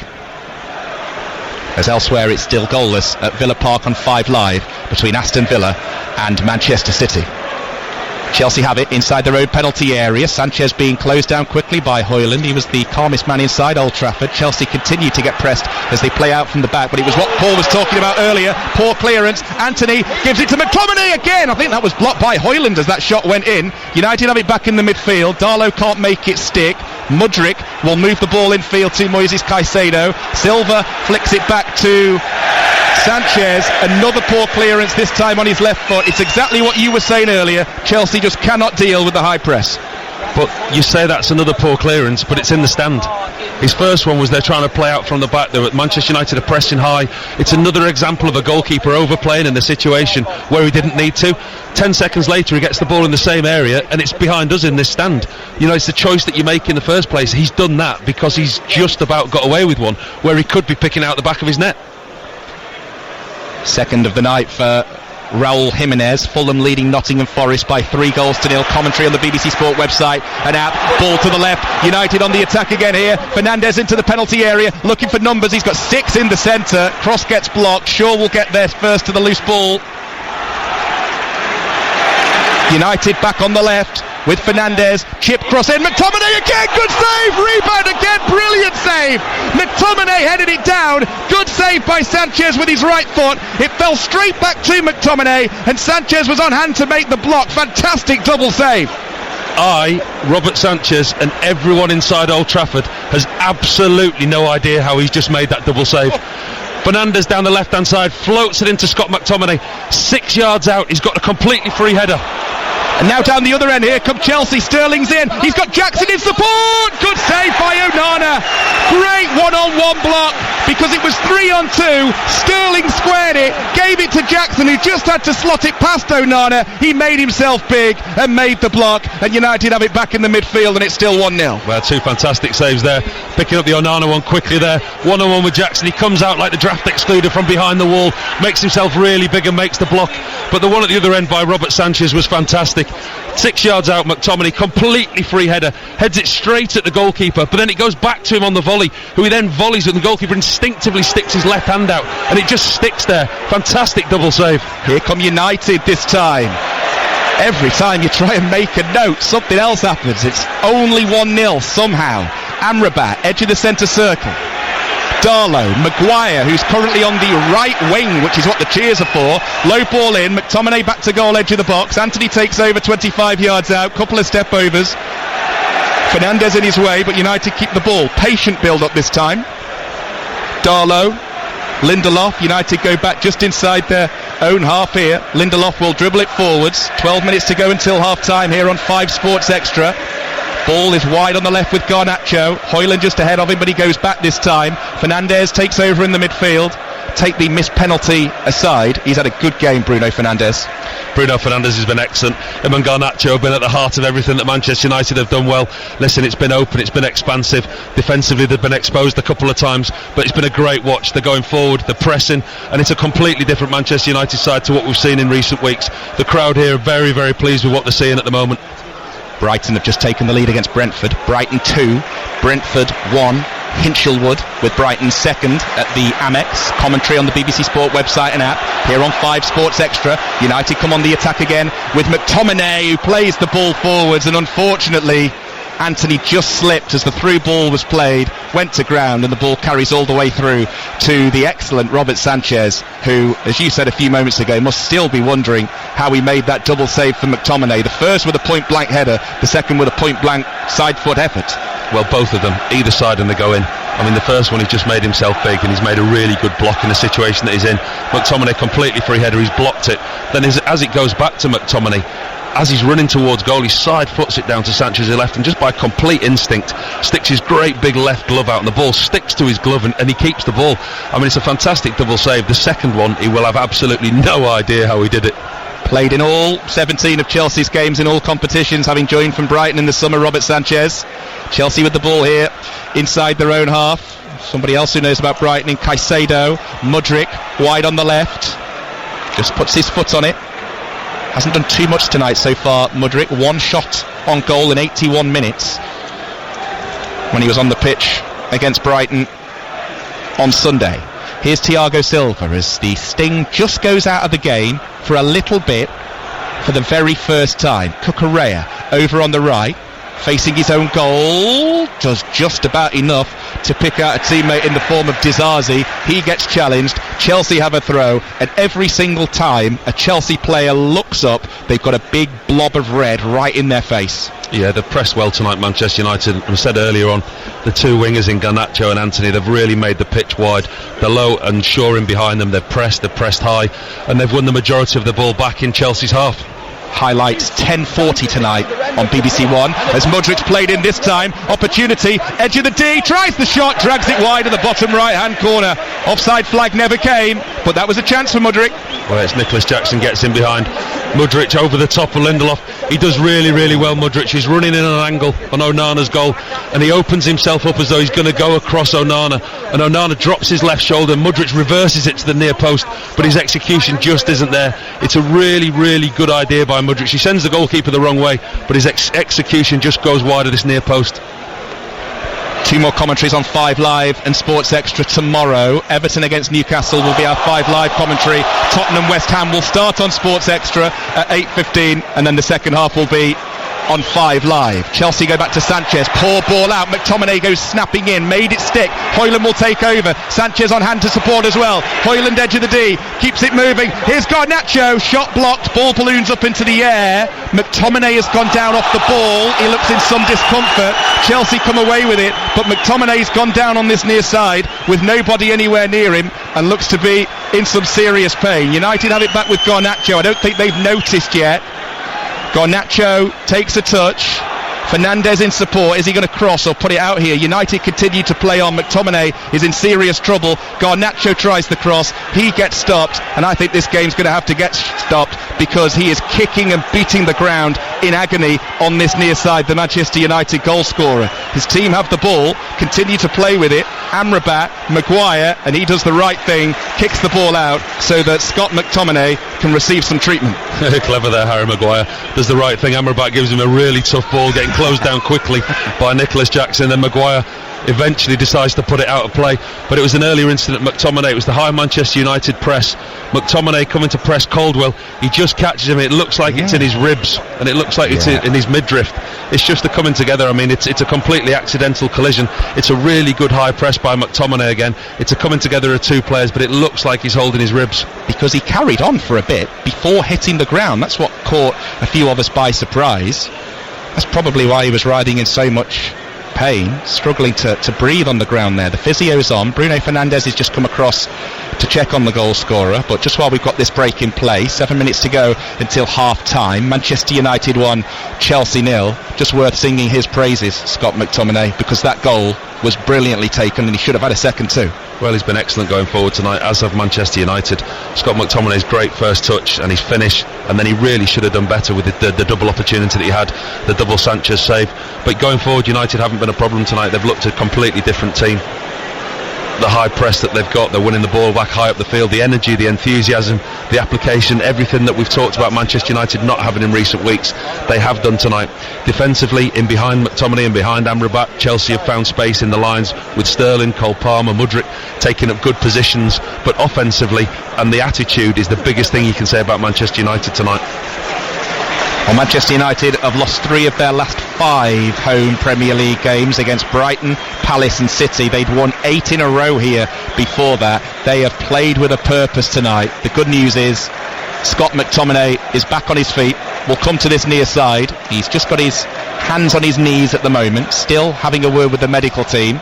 As elsewhere it's still goalless at Villa Park on 5 Live between Aston Villa and Manchester City. Chelsea have it inside their own penalty area. Sanchez being closed down quickly by Højlund. He was the calmest man inside Old Trafford. Chelsea continue to get pressed as they play out from the back, but it was what Paul was talking about earlier. Poor clearance. Anthony gives it to McTominay again. I think that was blocked by Højlund as that shot went in. United have it back in the midfield. Darlow can't make it stick. Mudryk will move the ball infield to Moises Caicedo. Silva flicks it back to Sanchez. Another poor clearance, this time on his left foot. It's exactly what you were saying earlier. Chelsea just cannot deal with the high press. But you say that's another poor clearance, but it's in the stand. His first one was they're trying to play out from the back. They were at Manchester United are pressing high. It's another example of a goalkeeper overplaying in the situation where he didn't need to. 10 seconds later he gets the ball in the same area and it's behind us in this stand. You know, it's the choice that you make in the first place. He's done that because he's just about got away with one where he could be picking out the back of his net. Second of the night for Raul Jimenez. Fulham leading Nottingham Forest by 3-0. Commentary on the BBC Sport website and app. Ball to the left. United on the attack again here. Fernandes into the penalty area looking for numbers. He's got 6 in the centre. Cross gets blocked. Shaw will get there first to the loose ball. United back on the left with Fernandes. Chip cross in. McTominay again. Good save. Rebound again. Brilliant save. McTominay headed it down. Good save by Sanchez with his right foot. It fell straight back to McTominay and Sanchez was on hand to make the block. Fantastic double save. Robert Sanchez and everyone inside Old Trafford has absolutely no idea how he's just made that double save. Fernandes down the left hand side floats it into Scott McTominay 6 yards out. He's got a completely free header. And now down the other end, here come Chelsea. Sterling's in. He's got Jackson in support. Good save by Onana. Great one-on-one block because it was 3-on-2. Sterling squared it, gave it to Jackson, who just had to slot it past Onana. He made himself big and made the block. And United have it back in the midfield, and it's still 1-0. Well, 2 fantastic saves there. Picking up the Onana one quickly there. One-on-one with Jackson. He comes out like the draft excluder from behind the wall. Makes himself really big and makes the block. But the one at the other end by Robert Sanchez was fantastic. 6 yards out, McTominay, completely free header, heads it straight at the goalkeeper, but then it goes back to him on the volley, who he then volleys, and the goalkeeper instinctively sticks his left hand out, and it just sticks there. Fantastic double save. Here come United this time. Every time you try and make a note, something else happens. It's only 1-0 somehow. Amrabat, edge of the centre circle. Darlow, Maguire, who's currently on the right wing, which is what the cheers are for. Low ball in, McTominay back to goal, edge of the box. Anthony takes over 25 yards out, couple of step overs. Fernandes in his way, but United keep the ball. Patient build up this time. Darlow, Lindelof. United go back just inside their own half here. Lindelof will dribble it forwards. 12 minutes to go until half time here on 5 Sports Extra. Ball is wide on the left with Garnacho. Højlund just ahead of him, but he goes back this time. Fernandes takes over in the midfield. Take the missed penalty aside, he's had a good game, Bruno Fernandes. Bruno Fernandes has been excellent. Him and Garnacho have been at the heart of everything that Manchester United have done well. Listen, it's been open, it's been expansive. Defensively they've been exposed a couple of times, but it's been a great watch. They're going forward, they're pressing, and it's a completely different Manchester United side to what we've seen in recent weeks. The crowd here are very, very pleased with what they're seeing at the moment. Brighton have just taken the lead against Brentford. Brighton 2, Brentford 1. Hinchelwood with Brighton second at the Amex. Commentary on the BBC Sport website and app. Here on 5 Sports Extra. United come on the attack again with McTominay, who plays the ball forwards, and unfortunately Antony just slipped as the through ball was played, went to ground, and the ball carries all the way through to the excellent Robert Sanchez, who, as you said a few moments ago, must still be wondering how he made that double save for McTominay. The first with a point-blank header, the second with a point-blank side-foot effort. Well, both of them, either side, and they go in. I mean, the first one, he's just made himself big, and he's made a really good block in the situation that he's in. McTominay completely free header, he's blocked it. Then as it goes back to McTominay, as he's running towards goal, he side foots it down to Sanchez's left, and just by complete instinct sticks his great big left glove out, and the ball sticks to his glove, and he keeps the ball. I mean, it's a fantastic double save. The second one, he will have absolutely no idea how he did it. Played in all 17 of Chelsea's games in all competitions, having joined from Brighton in the summer, Robert Sanchez. Chelsea with the ball here inside their own half. Somebody else who knows about Brighton in Caicedo. Mudryk wide on the left, just puts his foot on it. Hasn't done too much tonight so far, Mudryk. One shot on goal in 81 minutes when he was on the pitch against Brighton on Sunday. Here's Thiago Silva as the sting just goes out of the game for a little bit for the very first time. Cucurella over on the right, facing his own goal, does just about enough to pick out a teammate in the form of Disasi. He gets challenged, Chelsea have a throw, and every single time a Chelsea player looks up, they've got a big blob of red right in their face. Yeah, they've pressed well tonight, Manchester United. I said earlier on, the two wingers in Garnacho and Antony, they've really made the pitch wide. They're low and Shaw in behind them, they've pressed high, and they've won the majority of the ball back in Chelsea's half. Highlights 10:40 tonight on BBC One as Mudryk's played in this time. Opportunity, edge of the D, tries the shot, drags it wide in the bottom right hand corner. Offside flag never came, but that was a chance for Mudryk. Well, it's Nicholas Jackson gets in behind Mudryk over the top of Lindelof. He does really, really well, Mudryk. He's running in an angle on Onana's goal, and he opens himself up as though he's going to go across Onana, and Onana drops his left shoulder. Mudryk reverses it to the near post, but his execution just isn't there. It's a really, really good idea by Mudryk. He sends the goalkeeper the wrong way, but his execution just goes wide of this near post. Two more commentaries on 5 Live and Sports Extra tomorrow. Everton against Newcastle will be our 5 Live commentary. Tottenham West Ham will start on Sports Extra at 8:15, and then the second half will be on 5 Live. Chelsea go back to Sanchez, poor ball out, McTominay goes snapping in, made it stick, Højlund will take over, Sanchez on hand to support as well, Højlund edge of the D, keeps it moving, here's Garnacho, shot blocked, ball balloons up into the air, McTominay has gone down off the ball, he looks in some discomfort, Chelsea come away with it, but McTominay's gone down on this near side with nobody anywhere near him and looks to be in some serious pain. United have it back with Garnacho, I don't think they've noticed yet. Garnacho takes a touch, Fernandes in support, is he going to cross or put it out here? United continue to play on, McTominay is in serious trouble, Garnacho tries the cross, he gets stopped, and I think this game's going to have to get stopped because he is kicking and beating the ground in agony on this near side, the Manchester United goal scorer. His team have the ball, continue to play with it, Amrabat, Maguire, and he does the right thing, kicks the ball out so that Scott McTominay can receive some treatment. Clever there, Harry Maguire does the right thing. Amrabat gives him a really tough ball, getting closed down quickly by Nicholas Jackson, then Maguire eventually decides to put it out of play, but it was an earlier incident. McTominay, it was the high Manchester United press, McTominay coming to press Caldwell, he just catches him, it looks like it's in his ribs and it looks like it's in his midriff. It's just the coming together. I mean, it's a completely accidental collision. It's a really good high press by McTominay again. It's a coming together of two players, but it looks like he's holding his ribs because he carried on for a bit before hitting the ground. That's what caught a few of us by surprise. That's probably why he was riding in so much pain, struggling to breathe on the ground there. The physio's on. Bruno Fernandes has just come across to check on the goal scorer, but just while we've got this break in play, 7 minutes to go until half time, Manchester United 1, Chelsea 0. Just worth singing his praises, Scott McTominay, because that goal was brilliantly taken and he should have had a second too. Well, he's been excellent going forward tonight, as have Manchester United. Scott McTominay's great first touch and his finish, and then he really should have done better with the double opportunity that he had, the double Sanchez save. But going forward, United haven't been a problem tonight. They've looked a completely different team. The high press that they've got, they're winning the ball back high up the field, the energy, the enthusiasm, the application, everything that we've talked about Manchester United not having in recent weeks, they have done tonight. Defensively, in behind McTominay and behind Amrabat, Chelsea have found space in the lines with Sterling, Cole Palmer, Mudryk taking up good positions, but offensively, and the attitude is the biggest thing you can say about Manchester United tonight. Well, Manchester United have lost 3 of their last 5 home Premier League games against Brighton, Palace and City. They'd won 8 in a row here before that. They have played with a purpose tonight. The good news is Scott McTominay is back on his feet. We'll come to this near side. He's just got his hands on his knees at the moment, still having a word with the medical team.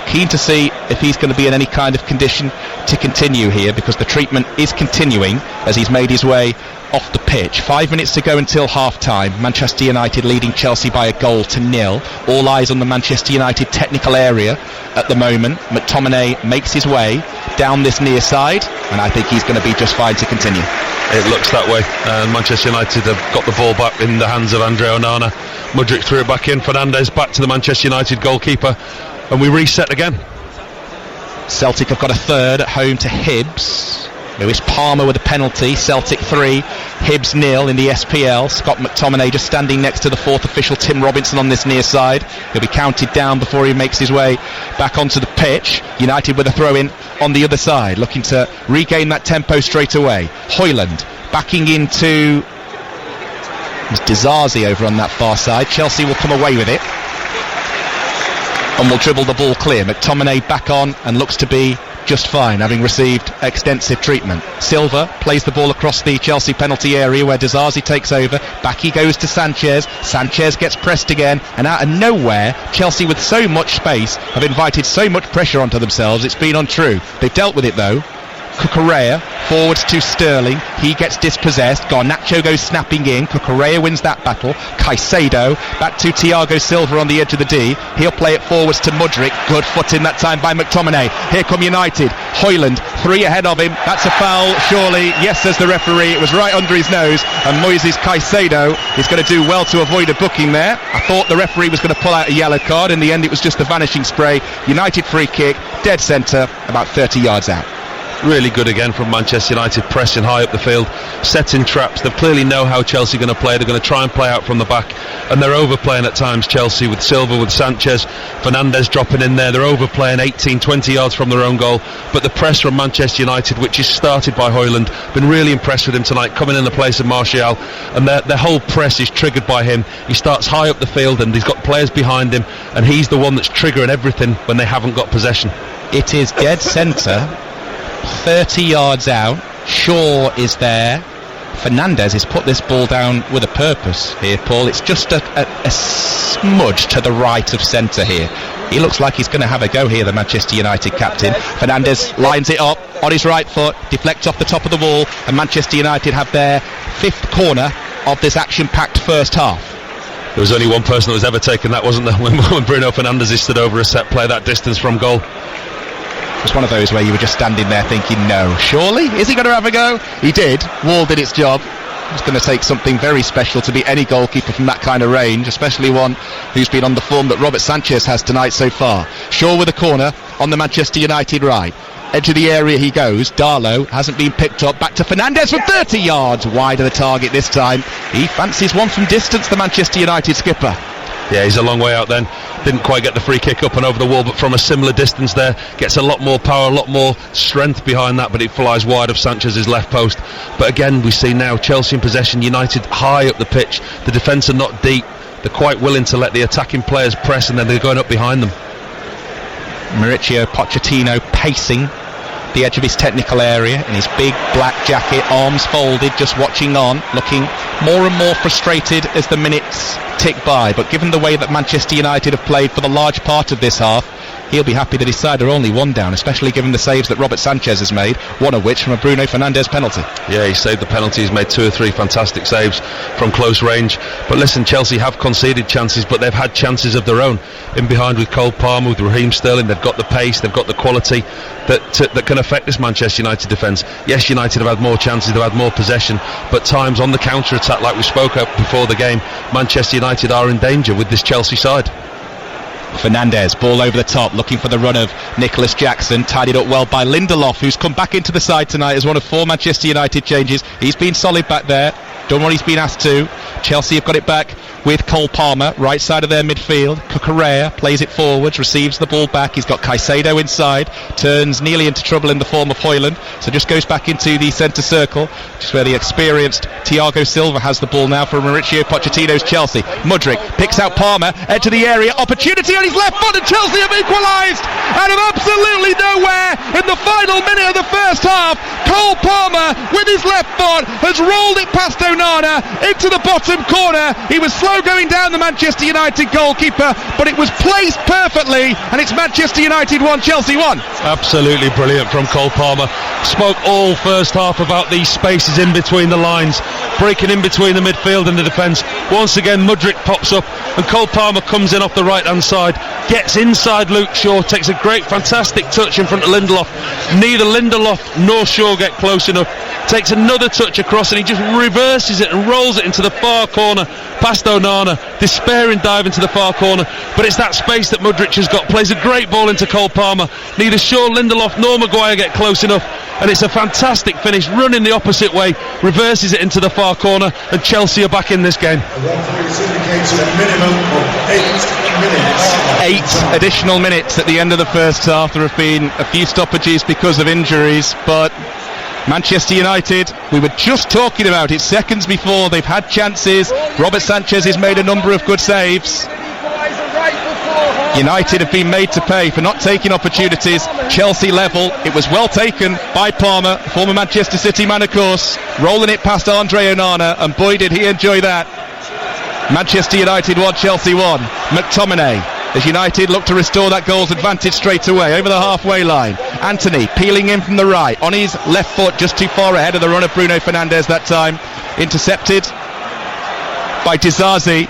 Keen to see if he's going to be in any kind of condition to continue here, because the treatment is continuing as he's made his way off the pitch. 5 minutes to go until half-time. Manchester United leading Chelsea by 1-0. All eyes on the Manchester United technical area at the moment. McTominay makes his way down this near side, and I think he's going to be just fine to continue. It looks that way. Manchester United have got the ball back in the hands of Andre Onana. Mudryk threw it back in. Fernandes back to the Manchester United goalkeeper, and we reset again. Celtic have got a third at home to Hibs. Lewis Palmer with a penalty. Celtic 3, Hibs 0 in the SPL. Scott McTominay just standing next to the fourth official, Tim Robinson, on this near side. He'll be counted down before he makes his way back onto the pitch. United with a throw-in on the other side, looking to regain that tempo straight away. Højlund backing into Disasi over on that far side. Chelsea will come away with it and will dribble the ball clear. McTominay back on and looks to be just fine, having received extensive treatment. Silva plays the ball across the Chelsea penalty area where Disasi takes over. Back he goes to Sanchez. Sanchez gets pressed again, and out of nowhere, Chelsea, with so much space, have invited so much pressure onto themselves, it's been untrue. They've dealt with it though. Cucurella forwards to Sterling. He gets dispossessed. Garnacho goes snapping in. Cucurella wins that battle. Caicedo back to Thiago Silva on the edge of the D. He'll play it forwards to Mudryk. Good foot in that time by McTominay. Here come United. Højlund 3 ahead of him. That's a foul, surely. Yes, says the referee. It was right under his nose, and Moises Caicedo is going to do well to avoid a booking there. I thought the referee was going to pull out a yellow card. In the end, it was just a vanishing spray. United free kick, dead centre, about 30 yards out. Really good again from Manchester United, pressing high up the field, setting traps. They clearly know how Chelsea are going to play. They're going to try and play out from the back, and they're overplaying at times, Chelsea, with Silva, with Sanchez, Fernandes dropping in there. They're overplaying 18-20 yards from their own goal, but the press from Manchester United, which is started by Højlund, been really impressed with him tonight, coming in the place of Martial, and their whole press is triggered by him. He starts high up the field and he's got players behind him, and he's the one that's triggering everything when they haven't got possession. It is dead centre, 30 yards out. Shaw is there. Fernandes has put this ball down with a purpose here, Paul. It's just a smudge to the right of centre here. He looks like he's going to have a go here, the Manchester United captain. Fernandes lines it up on his right foot, deflects off the top of the wall, and Manchester United have their 5th corner of this action-packed first half. There was only one person that was ever taken that, wasn't there, when Bruno Fernandes stood over a set play that distance from goal. It was one of those where you were just standing there thinking, no, surely? Is he going to have a go? He did. Wall did its job. It's going to take something very special to beat any goalkeeper from that kind of range, especially one who's been on the form that Robert Sanchez has tonight so far. Shaw with a corner on the Manchester United right. Edge of the area he goes. Darlow hasn't been picked up. Back to Fernandes from 30 yards. Wide of the target this time. He fancies one from distance, the Manchester United skipper. Yeah, he's a long way out then. Didn't quite get the free kick up and over the wall, but from a similar distance there. Gets a lot more power, a lot more strength behind that, but it flies wide of Sanchez's left post. But again, we see now Chelsea in possession, United high up the pitch. The defence are not deep. They're quite willing to let the attacking players press, and then they're going up behind them. Mauricio Pochettino pacing the edge of his technical area in his big black jacket, arms folded, just watching on, looking more and more frustrated as the minutes tick by. But given the way that Manchester United have played for the large part of this half, he'll be happy that his side are only 1 down, especially given the saves that Robert Sanchez has made, one of which from a Bruno Fernandes penalty. Yeah, he saved the penalty. He's made 2 or 3 fantastic saves from close range. But listen, Chelsea have conceded chances, but they've had chances of their own. In behind with Cole Palmer, with Raheem Sterling, they've got the pace, they've got the quality that can affect this Manchester United defence. Yes, United have had more chances, they've had more possession, but times on the counter-attack, like we spoke of before the game, Manchester United are in danger with this Chelsea side. Fernandes, ball over the top, looking for the run of Nicholas Jackson, tidied up well by Lindelof, who's come back into the side tonight as one of 4 Manchester United changes. He's been solid back there. done what he's been asked to. Chelsea have got it back with Cole Palmer, right side of their midfield. Cucurella plays it forwards, receives the ball back. He's got Caicedo inside, turns nearly into trouble in the form of Højlund, so just goes back into the centre circle, just where the experienced Thiago Silva has the ball now for Mauricio Pochettino's Chelsea. Mudryk picks out Palmer, into the area, opportunity on his left foot, and Chelsea have equalised out of absolutely nowhere in the final minute of the first half. Cole Palmer with his left foot has rolled it past Onana into the bottom corner. He was slow going down the Manchester United goalkeeper, but it was placed perfectly, and it's Manchester United 1, Chelsea 1. Absolutely brilliant from Cole Palmer. Spoke all first half about these spaces in between the lines, breaking in between the midfield and the defence. Once again Mudryk pops up and Cole Palmer comes in off the right hand side, gets inside Luke Shaw, takes a great fantastic touch in front of Lindelof. Neither Lindelof nor Shaw get close enough, takes another touch across and he just reverses it and rolls it into the far corner past Onana. Despairing dive into the far corner, but it's that space that Mudryk has got. Plays a great ball into Cole Palmer. Neither Shaw, Lindelof nor Maguire get close enough, and it's a fantastic finish, running the opposite way, reverses it into the far corner, and Chelsea are back in this game. Eight additional minutes at the end of the first half. There have been a few stoppages because of injuries, but Manchester United, we were just talking about it seconds before, they've had chances. Robert Sanchez has made a number of good saves. United have been made to pay for not taking opportunities. Chelsea level. It was well taken by Palmer, former Manchester City man of course, rolling it past Andre Onana, and boy did he enjoy that. Manchester United 1, Chelsea 1. McTominay, as United look to restore that goals advantage straight away over the halfway line. Anthony peeling in from the right, on his left foot, just too far ahead of the run of Bruno Fernandes that time. Intercepted by Disasi.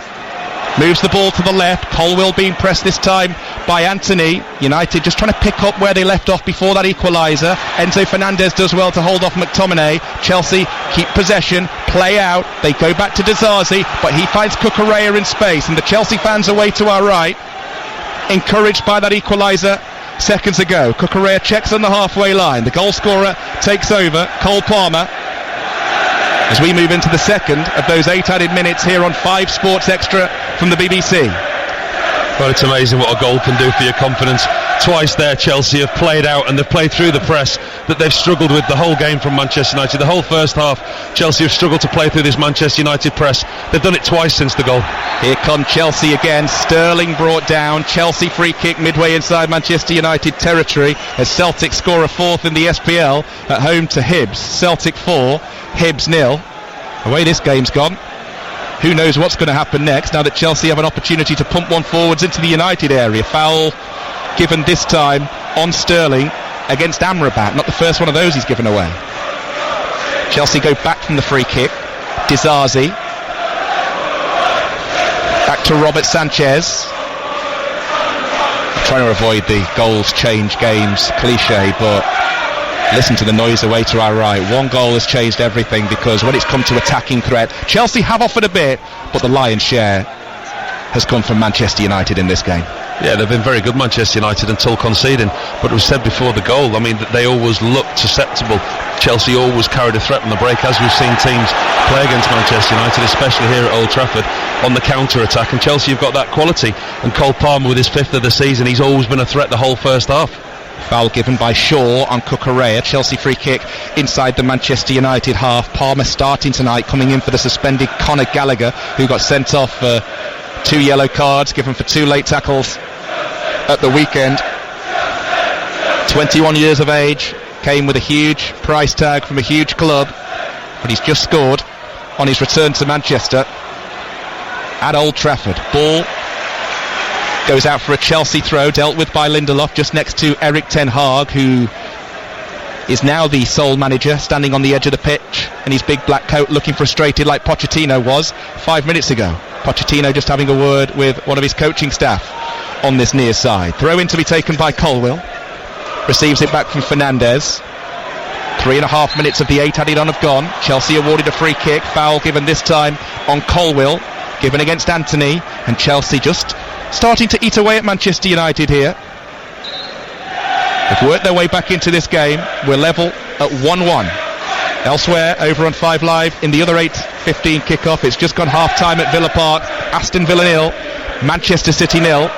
Moves the ball to the left. Colwill being pressed this time by Anthony. United just trying to pick up where they left off before that equaliser. Enzo Fernandez does well to hold off McTominay. Chelsea keep possession, play out. They go back to Disasi, but he finds Cucurella in space, and the Chelsea fans away to our right, encouraged by that equaliser seconds ago. Cucurella checks on the halfway line. The goal scorer takes over, Cole Palmer, as we move into the second of those 8 added minutes here on 5 Sports Extra from the BBC. Well, it's amazing what a goal can do for your confidence. Twice there Chelsea have played out and they've played through the press that they've struggled with the whole game from Manchester United. The whole first half Chelsea have struggled to play through this Manchester United press. They've done it twice since the goal. Here come Chelsea again. Sterling brought down. Chelsea free kick midway inside Manchester United territory as Celtic score a fourth in the SPL at home to Hibs. Celtic 4, Hibs 0. Away this game's gone. Who knows what's going to happen next now that Chelsea have an opportunity to pump one forwards into the United area. Foul given this time on Sterling against Amrabat. Not the first one of those he's given away. Chelsea go back from the free kick. Disasi. Back to Robert Sanchez. I'm trying to avoid the goals change games cliche, but listen to the noise away to our right. One goal has changed everything, because when it's come to attacking threat, Chelsea have offered a bit, but the lion's share has come from Manchester United in this game. Yeah, they've been very good, Manchester United, until conceding. But it was said before the goal, I mean, that they always looked susceptible. Chelsea always carried a threat on the break, as we've seen teams play against Manchester United, especially here at Old Trafford, on the counter-attack. And Chelsea have got that quality. And Cole Palmer, with his 5th of the season, he's always been a threat the whole first half. Foul given by Shaw on Cucurella. Chelsea free kick inside the Manchester United half. Palmer starting tonight, coming in for the suspended Conor Gallagher, who got sent off for 2 yellow cards given for 2 late tackles at the weekend. 21 years of age, came with a huge price tag from a huge club, but he's just scored on his return to Manchester at Old Trafford. Ball goes out for a Chelsea throw, dealt with by Lindelof just next to Erik ten Hag, who is now the sole manager, standing on the edge of the pitch in his big black coat, looking frustrated like Pochettino was 5 minutes ago. Pochettino just having a word with one of his coaching staff on this near side. Throw in to be taken by Colwill. Receives it back from Fernandes. 3.5 minutes of the 8 added on have gone. Chelsea awarded a free kick. Foul given this time on Colwill, given against Anthony, and Chelsea just starting to eat away at Manchester United here. They've worked their way back into this game. We're level at 1-1. Elsewhere, over on 5 Live, in the other 8 8:15 kick-off. It's just gone half-time at Villa Park. Aston Villa 0, Manchester City 0.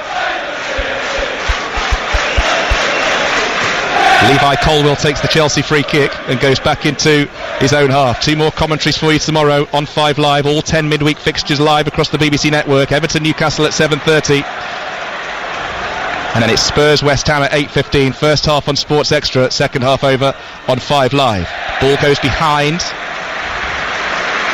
Levi Colwill takes the Chelsea free kick and goes back into his own half. 2 more commentaries for you tomorrow on 5 Live. All 10 midweek fixtures live across the BBC network. Everton Newcastle at 7:30. And then it's Spurs West Ham at 8:15. First half on Sports Extra, second half over on 5 Live. Ball goes behind.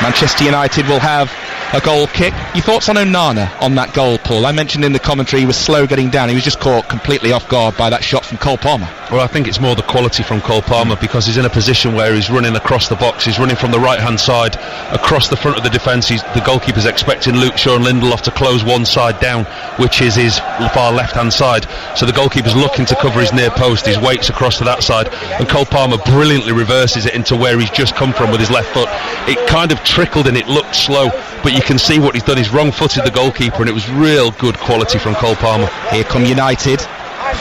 Manchester United will have a goal kick. Your thoughts on Onana on that goal, Paul? I mentioned in the commentary he was slow getting down. He was just caught completely off guard by that shot from Cole Palmer. Well, I think it's more the quality from Cole Palmer, because he's in a position where he's running across the box. He's running from the right-hand side across the front of the defence. The goalkeeper's expecting Luke Shaw and Lindelof to close one side down, which is his far left-hand side. So the goalkeeper's looking to cover his near post. His weight's across to that side, and Cole Palmer brilliantly reverses it into where he's just come from with his left foot. It kind of trickled and it looked slow, but you can see what he's done. He's wrong-footed the goalkeeper, and it was real good quality from Cole Palmer. Here come United.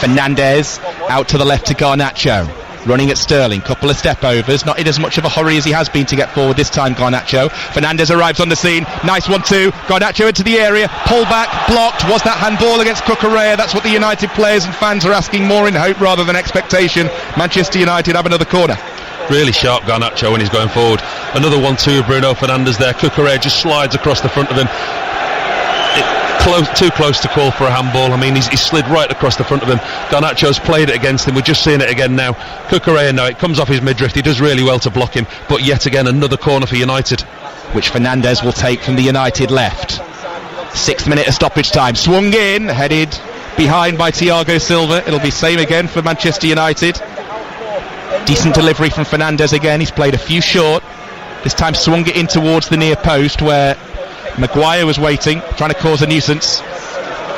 Fernandes out to the left to Garnacho, running at Sterling, couple of step overs, not in as much of a hurry as he has been to get forward this time, Garnacho. Fernandes arrives on the scene, nice 1-2, Garnacho into the area, pull back, blocked. Was that handball against Cucurella? That's what the United players and fans are asking, more in hope rather than expectation. Manchester United have another corner. Really sharp Garnacho when he's going forward. Another 1-2 of Bruno Fernandes there. Cucurella just slides across the front of him. Too close to call for a handball. I mean, he's slid right across the front of him. Garnacho's played it against him. We're just seeing it again now. Cucurella, no, it comes off his midriff. He does really well to block him, but yet again another corner for United, which Fernandes will take from the United left. 6th minute of stoppage time. Swung in, headed behind by Thiago Silva. It'll be same again for Manchester United. Decent delivery from Fernandes again. He's played a few short. This time swung it in towards the near post where Maguire was waiting, trying to cause a nuisance.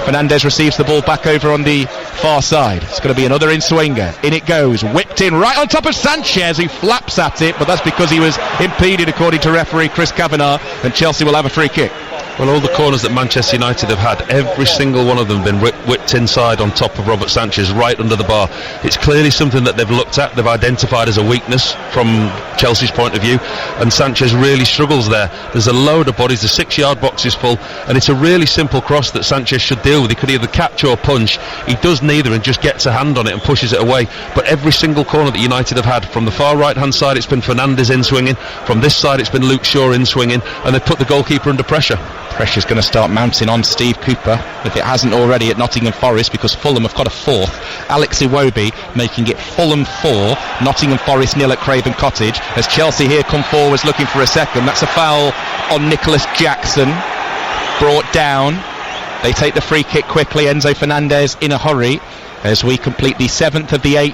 Fernandes receives the ball back over on the far side. It's going to be another in-swinger. In it goes, whipped in right on top of Sanchez, who flaps at it, but that's because he was impeded according to referee Chris Kavanagh, and Chelsea will have a free kick. Well, all the corners that Manchester United have had, every single one of them been whipped inside on top of Robert Sanchez, right under the bar. It's clearly something that they've looked at, they've identified as a weakness from Chelsea's point of view, and Sanchez really struggles there. There's a load of bodies, the 6-yard box is full, and it's a really simple cross that Sanchez should deal with. He could either catch or punch. He does neither and just gets a hand on it and pushes it away. But every single corner that United have had, from the far right-hand side it's been Fernandes in swinging, from this side it's been Luke Shaw in swinging, and they've put the goalkeeper under pressure. Pressure's going to start mounting on Steve Cooper, if it hasn't already, at Nottingham Forest, because Fulham have got a 4th. Alex Iwobi making it Fulham 4, Nottingham Forest 0 at Craven Cottage, as Chelsea here come forwards looking for a second. That's a foul on Nicholas Jackson, brought down. They take the free kick quickly. Enzo Fernandez in a hurry as we complete the 7th of the 8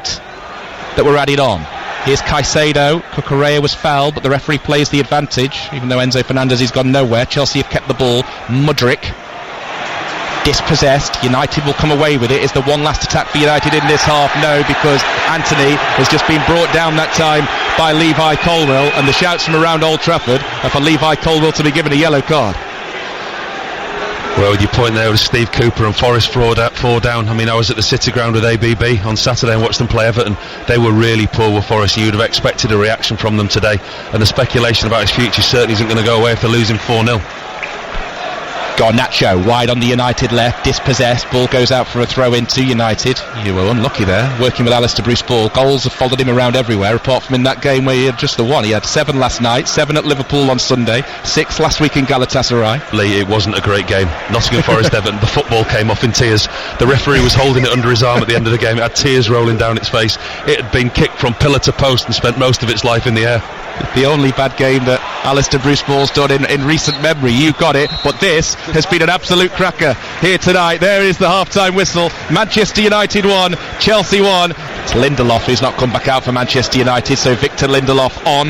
that were added on. Here's Caicedo. Cucurella was fouled, but the referee plays the advantage, even though Enzo Fernandez has gone nowhere. Chelsea have kept the ball. Mudryk dispossessed. United will come away with it. Is the one last attack for United in this half? No, because Anthony has just been brought down that time by Levi Colwill, and the shouts from around Old Trafford are for Levi Colwill to be given a yellow card. Well, your point there was Steve Cooper and Forest 4 down. I mean, I was at the City Ground with ABB on Saturday and watched them play Everton. They were really poor with Forest. You would have expected a reaction from them today, and the speculation about his future certainly isn't going to go away if they're losing 4-0. Garnacho wide on the United left, dispossessed, ball goes out for a throw in to United. You were unlucky there, working with Alistair Bruce Ball. Goals have followed him around everywhere, apart from in that game where he had just the one. He had 7 last night, 7 at Liverpool on Sunday, 6 last week in Galatasaray. Lee, it wasn't a great game. Nottingham Forest Everton, the football came off in tears. The referee was holding it under his arm at the end of the game. It had tears rolling down its face. It had been kicked from pillar to post and spent most of its life in the air. The only bad game that Alistair Bruce Ball's done in recent memory. You got it, but this has been an absolute cracker here tonight. There is the half-time whistle. Manchester United 1, Chelsea 1. It's Lindelof who's not come back out for Manchester United, so Victor Lindelof on,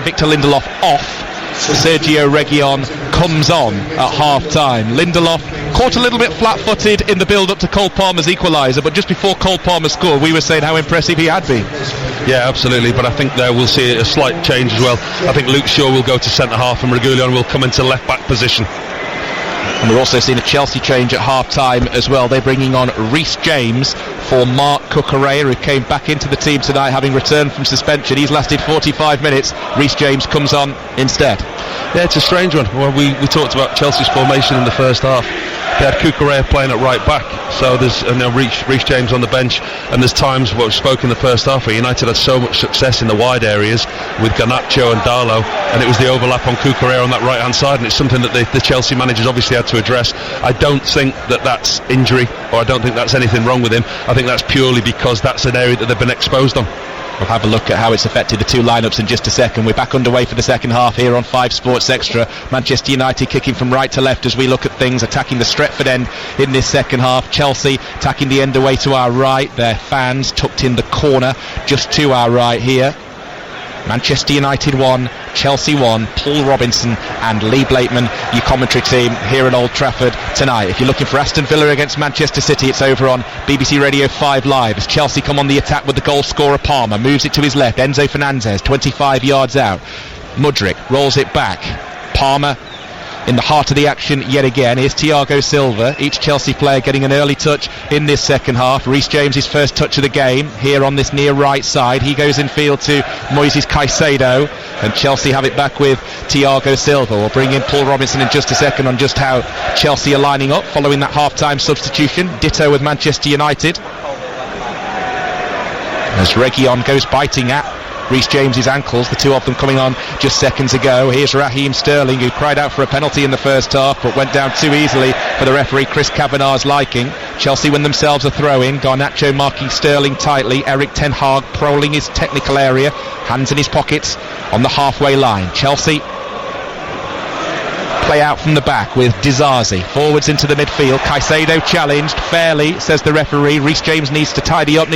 Victor Lindelof off. Sergio Reguilon comes on at half-time. Lindelof caught a little bit flat-footed in the build-up to Cole Palmer's equaliser, but just before Cole Palmer scored, we were saying how impressive he had been. Yeah, absolutely, but I think there we'll see a slight change as well. I think Luke Shaw will go to centre-half and Reguilon will come into left-back position. And we've also seen a Chelsea change at half-time as well. They're bringing on Reece James for Marc Cucurella, who came back into the team tonight having returned from suspension. He's lasted 45 minutes. Reece James comes on instead. Yeah, it's a strange one. Well, we talked about Chelsea's formation in the first half. They had Cucurella playing at right back, so there's Reece James on the bench, and there's times what we spoke in the first half where United had so much success in the wide areas with Garnacho and Darlow, and it was the overlap on Cucurella on that right hand side, and it's something that the Chelsea managers obviously had to address. I don't think that's injury, or I don't think that's anything wrong with him. I think that's purely because that's an area that they've been exposed on. We'll have a look at how it's affected the two lineups in just a second. We're back underway for the second half here on 5 Sports Extra. Manchester United kicking from right to left as we look at things, attacking the Stretford end in this second half. Chelsea attacking the end away to our right. Their fans tucked in the corner just to our right here. Manchester United 1, Chelsea 1, Paul Robinson and Lee Blakeman, your commentary team here at Old Trafford tonight. If you're looking for Aston Villa against Manchester City, it's over on BBC Radio 5 Live as Chelsea come on the attack with the goal scorer Palmer, moves it to his left, Enzo Fernandez 25 yards out, Mudryk rolls it back, Palmer in the heart of the action yet again. Here's Thiago Silva, each Chelsea player getting an early touch in this second half. Reece James, his first touch of the game here on this near right side. He goes in field to Moises Caicedo, and Chelsea have it back with Thiago Silva. We'll bring in Paul Robinson in just a second on just how Chelsea are lining up following that half-time substitution. Ditto with Manchester United as Reguilon goes biting at Reece James's ankles, the two of them coming on just seconds ago. Here's Raheem Sterling, who cried out for a penalty in the first half but went down too easily for the referee Chris Kavanagh's liking. Chelsea win themselves a throw-in. Garnacho marking Sterling tightly. Eric Ten Hag prowling his technical area, hands in his pockets on the halfway line. Chelsea play out from the back with Disasi forwards into the midfield. Caicedo challenged fairly, says the referee. Reece James needs to tidy up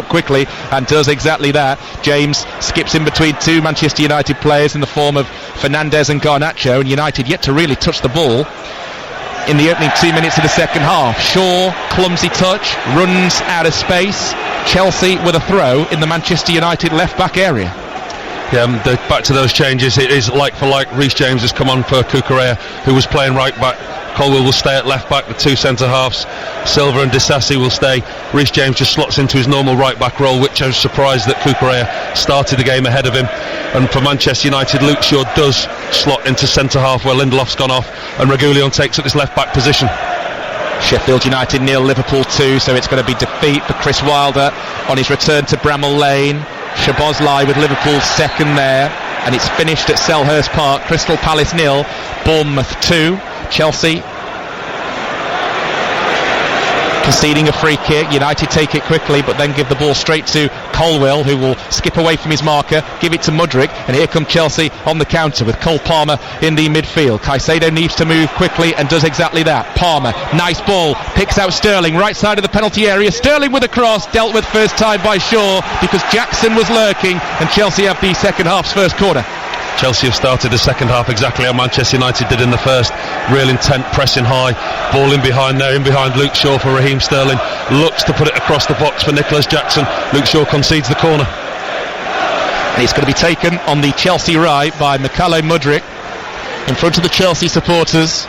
quickly, and does exactly that. James skips in between two Manchester United players in the form of Fernandez and Garnacho, and United yet to really touch the ball in the opening 2 minutes of the second half. Shaw, clumsy touch, runs out of space. Chelsea with a throw in the Manchester United left back area. Yeah, back to those changes. It is like for like. Reece James has come on for Cucurella, who was playing right back. Colwill will stay at left back, the two centre halves. Silva and Disasi will stay. Reece James just slots into his normal right back role, which I was surprised that Cucurella started the game ahead of him. And for Manchester United, Luke Shaw does slot into centre half where Lindelof's gone off, and Reguilon takes up this left back position. Sheffield United 0, Liverpool 2, so it's going to be defeat for Chris Wilder on his return to Bramall Lane. Szoboszlai with Liverpool's second there, and it's finished at Selhurst Park. Crystal Palace 0, Bournemouth 2. Chelsea conceding a free kick. United take it quickly but then give the ball straight to Colwill, who will skip away from his marker, give it to Mudryk, and here come Chelsea on the counter with Cole Palmer in the midfield. Caicedo needs to move quickly and does exactly that. Palmer, nice ball, picks out Sterling, right side of the penalty area. Sterling with a cross, dealt with first time by Shaw because Jackson was lurking, and Chelsea have the second half's first corner. Chelsea have started the second half exactly how Manchester United did in the first. Real intent, pressing high, ball in behind there, in behind Luke Shaw for Raheem Sterling. Looks to put it across the box for Nicholas Jackson. Luke Shaw concedes the corner. And it's going to be taken on the Chelsea right by Mykhailo Mudryk in front of the Chelsea supporters,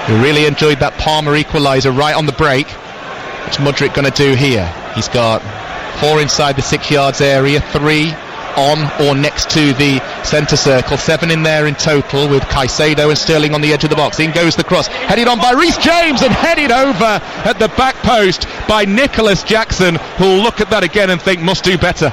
who really enjoyed that Palmer equaliser right on the break. What's Mudryk going to do here? He's got 4 inside the 6 yards area, 3 on or next to the centre circle, 7 in there in total, with Caicedo and Sterling on the edge of the box. In goes the cross, headed on by Reece James and headed over at the back post by Nicholas Jackson, who'll look at that again and think must do better.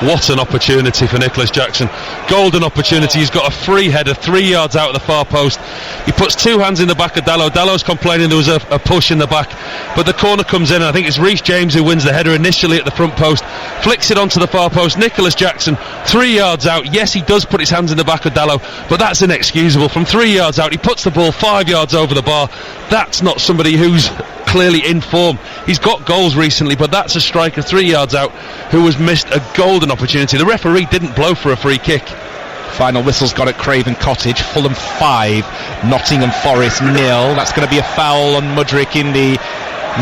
What an opportunity for Nicholas Jackson. Golden opportunity. He's got a free header 3 yards out of the far post. He puts 2 hands in the back of Dalot. Dalot's complaining there was a push in the back, but the corner comes in, and I think it's Reece James who wins the header initially at the front post, flicks it onto the far post. Nicholas Jackson 3 yards out. Yes, he does put his hands in the back of Dalot, but that's inexcusable. From 3 yards out, he puts the ball 5 yards over the bar. That's not somebody who's clearly in form. He's got goals recently, but that's a striker 3 yards out who has missed a golden opportunity. The referee didn't blow for a free kick. Final whistle's got at Craven Cottage. Fulham 5, Nottingham Forest 0. That's going to be a foul on Mudryk in the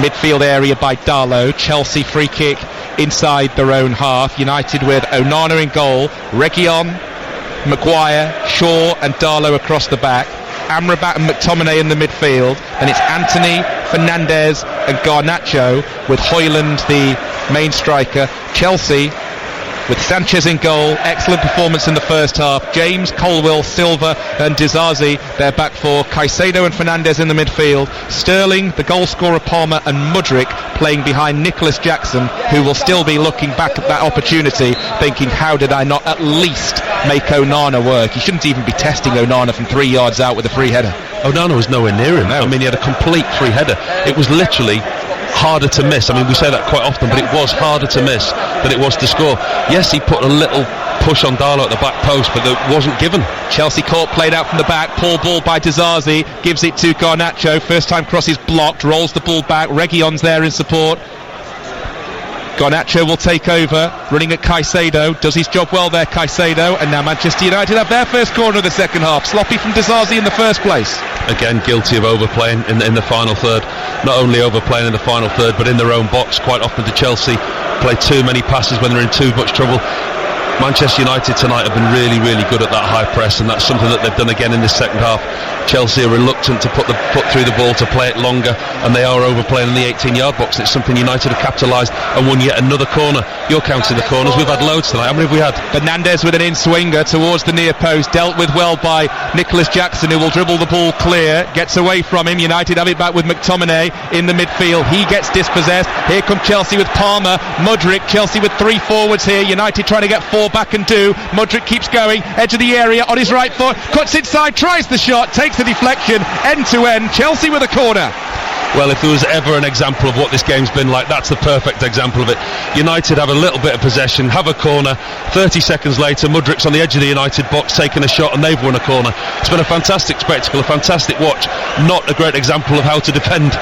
midfield area by Darlow. Chelsea free kick inside their own half. United with Onana in goal, Reguilon, Maguire, Shaw and Darlow across the back. Amrabat and McTominay in the midfield. Then it's Anthony, Fernandes and Garnacho, with Højlund the main striker. Chelsea with Sanchez in goal. Excellent performance in the first half. James, Colwill, Silva and Disasi, they're back four. Caicedo and Fernandes in the midfield. Sterling, the goal scorer Palmer and Mudryk playing behind Nicholas Jackson, who will still be looking back at that opportunity thinking, how did I not at least make Onana work? He shouldn't even be testing Onana from 3 yards out with a free header. Onana was nowhere near him. I mean, he had a complete free header. It was literally harder to miss. I mean, we say that quite often, but it was harder to miss than it was to score. Yes, he put a little push on Darlow at the back post, but it wasn't given. Chelsea court played out from the back. Poor ball by Disasi, gives it to Garnacho. First time cross is blocked, rolls the ball back. Reguilon's there in support. Garnacho will take over, running at Caicedo, does his job well there, Caicedo, and now Manchester United have their first corner of the second half. Sloppy from Disasi in the first place. Again, guilty of overplaying in the final third. Not only overplaying in the final third, but in their own box. Quite often to Chelsea play too many passes when they're in too much trouble. Manchester United tonight have been really, really good at that high press, and that's something that they've done again in this second half. Chelsea are reluctant to put the foot through the ball, to play it longer, and they are overplaying in the 18-yard box. It's something United have capitalised and won yet another corner. You're counting the corners. We've had loads tonight. How many have we had? Fernandes with an in-swinger towards the near post, dealt with well by Nicholas Jackson, who will dribble the ball clear, gets away from him. United have it back with McTominay in the midfield. He gets dispossessed. Here come Chelsea with Palmer, Mudryk. Chelsea with three forwards here. United trying to get four back and do. Mudryk keeps going, edge of the area on his right foot, cuts inside, tries the shot, takes the deflection, end to end. Chelsea with a corner. Well, if there was ever an example of what this game's been like, that's the perfect example of it. United have a little bit of possession, have a corner. 30 seconds later, Mudryk's on the edge of the United box taking a shot, and they've won a corner. It's been a fantastic spectacle, a fantastic watch. Not a great example of how to defend.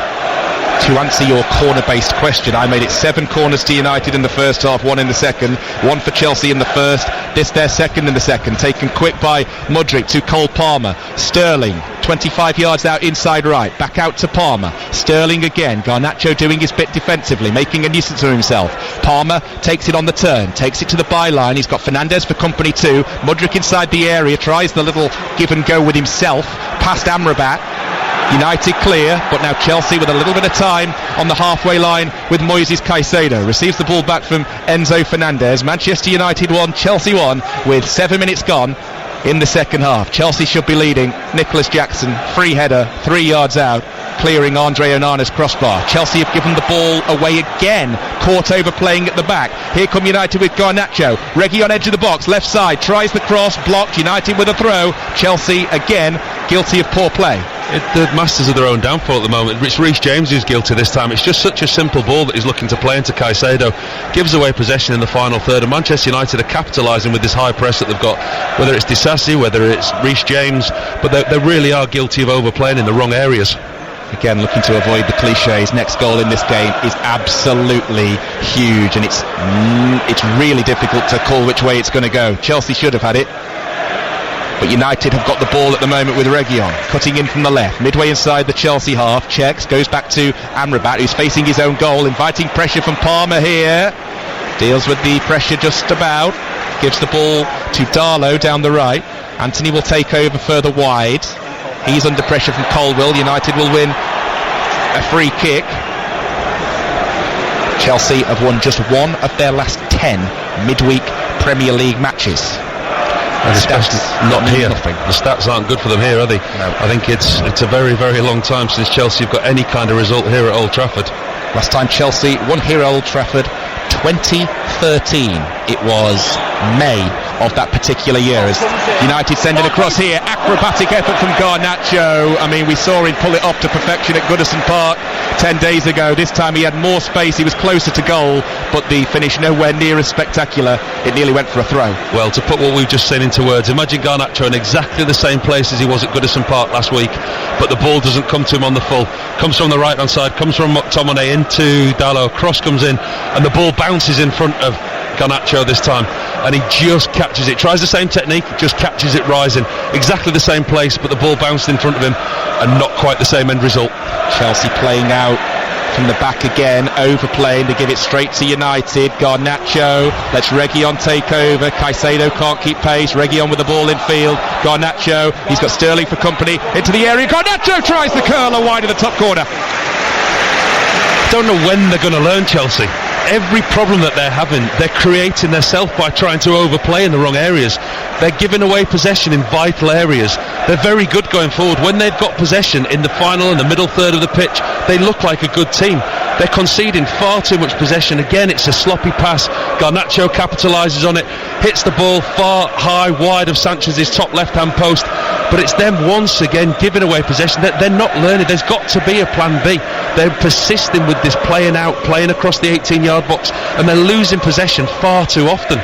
To answer your corner-based question, I made it 7 corners to United in the first half, 1 in the second, 1 for Chelsea in the first, this their second in the second, taken quick by Mudryk to Cole Palmer. Sterling, 25 yards out inside right, back out to Palmer. Sterling again, Garnacho doing his bit defensively, making a nuisance of himself. Palmer takes it on the turn, takes it to the byline. He's got Fernandes for company too. Mudryk inside the area, tries the little give and go with himself, past Amrabat. United clear, but now Chelsea with a little bit of time on the halfway line with Moises Caicedo. Receives the ball back from Enzo Fernandez. Manchester United 1, Chelsea 1, with 7 minutes gone in the second half. Chelsea should be leading. Nicholas Jackson, free header, 3 yards out, clearing Andre Onana's crossbar. Chelsea have given the ball away again. Court overplaying at the back. Here come United with Garnacho. Reguilon on edge of the box, left side, tries the cross, blocked. United with a throw. Chelsea again guilty of poor play. The masters of their own downfall at the moment. It's Reece James who's guilty this time. It's just such a simple ball that he's looking to play into Caicedo. Gives away possession in the final third, and Manchester United are capitalising with this high press that they've got, whether it's Disasi, whether it's Reece James, but they really are guilty of overplaying in the wrong areas. Again, looking to avoid the cliches. Next goal in this game is absolutely huge, and it's really difficult to call which way it's going to go. Chelsea should have had it, but United have got the ball at the moment with Reguilon cutting in from the left, midway inside the Chelsea half, checks, goes back to Amrabat, who's facing his own goal, inviting pressure from Palmer here, deals with the pressure just about, gives the ball to Darlow down the right. Anthony will take over further wide. He's under pressure from Colwill. United will win a free kick. Chelsea have won just 1 of their last 10 midweek Premier League matches. And the stats not here. Nothing. The stats aren't good for them here, are they? No. I think it's a very, very long time since Chelsea have got any kind of result here at Old Trafford. Last time Chelsea won here at Old Trafford, 2013. It was May of that particular year, as United sending across here. Acrobatic effort from Garnacho. I mean, we saw him pull it off to perfection at Goodison Park 10 days ago. This time he had more space, he was closer to goal, but the finish nowhere near as spectacular. It nearly went for a throw. Well, to put what we've just seen into words, imagine Garnacho in exactly the same place as he was at Goodison Park last week, but the ball doesn't come to him on the full. Comes from the right hand side, comes from McTominay into Darlow, cross comes in, and the ball bounces in front of Garnacho this time, and he just catches it, tries the same technique, just catches it rising, exactly the same place, but the ball bounced in front of him, and not quite the same end result. Chelsea playing out from the back again, overplaying to give it straight to United. Garnacho lets Reguilon take over. Caicedo can't keep pace. Reguilon with the ball in field. Garnacho, he's got Sterling for company, into the area. Garnacho tries the curler wide of the top corner. Don't know when they're going to learn, Chelsea. Every problem that they're having, they're creating themselves by trying to overplay in the wrong areas. They're giving away possession in vital areas. They're very good going forward. When they've got possession in the final and the middle third of the pitch, they look like a good team. They're conceding far too much possession. Again, it's a sloppy pass. Garnacho capitalises on it, hits the ball far, high, wide of Sanchez's top left-hand post. But it's them once again giving away possession. They're not learning. There's got to be a plan B. They're persisting with this playing out, playing across the 18-yard box, and they're losing possession far too often.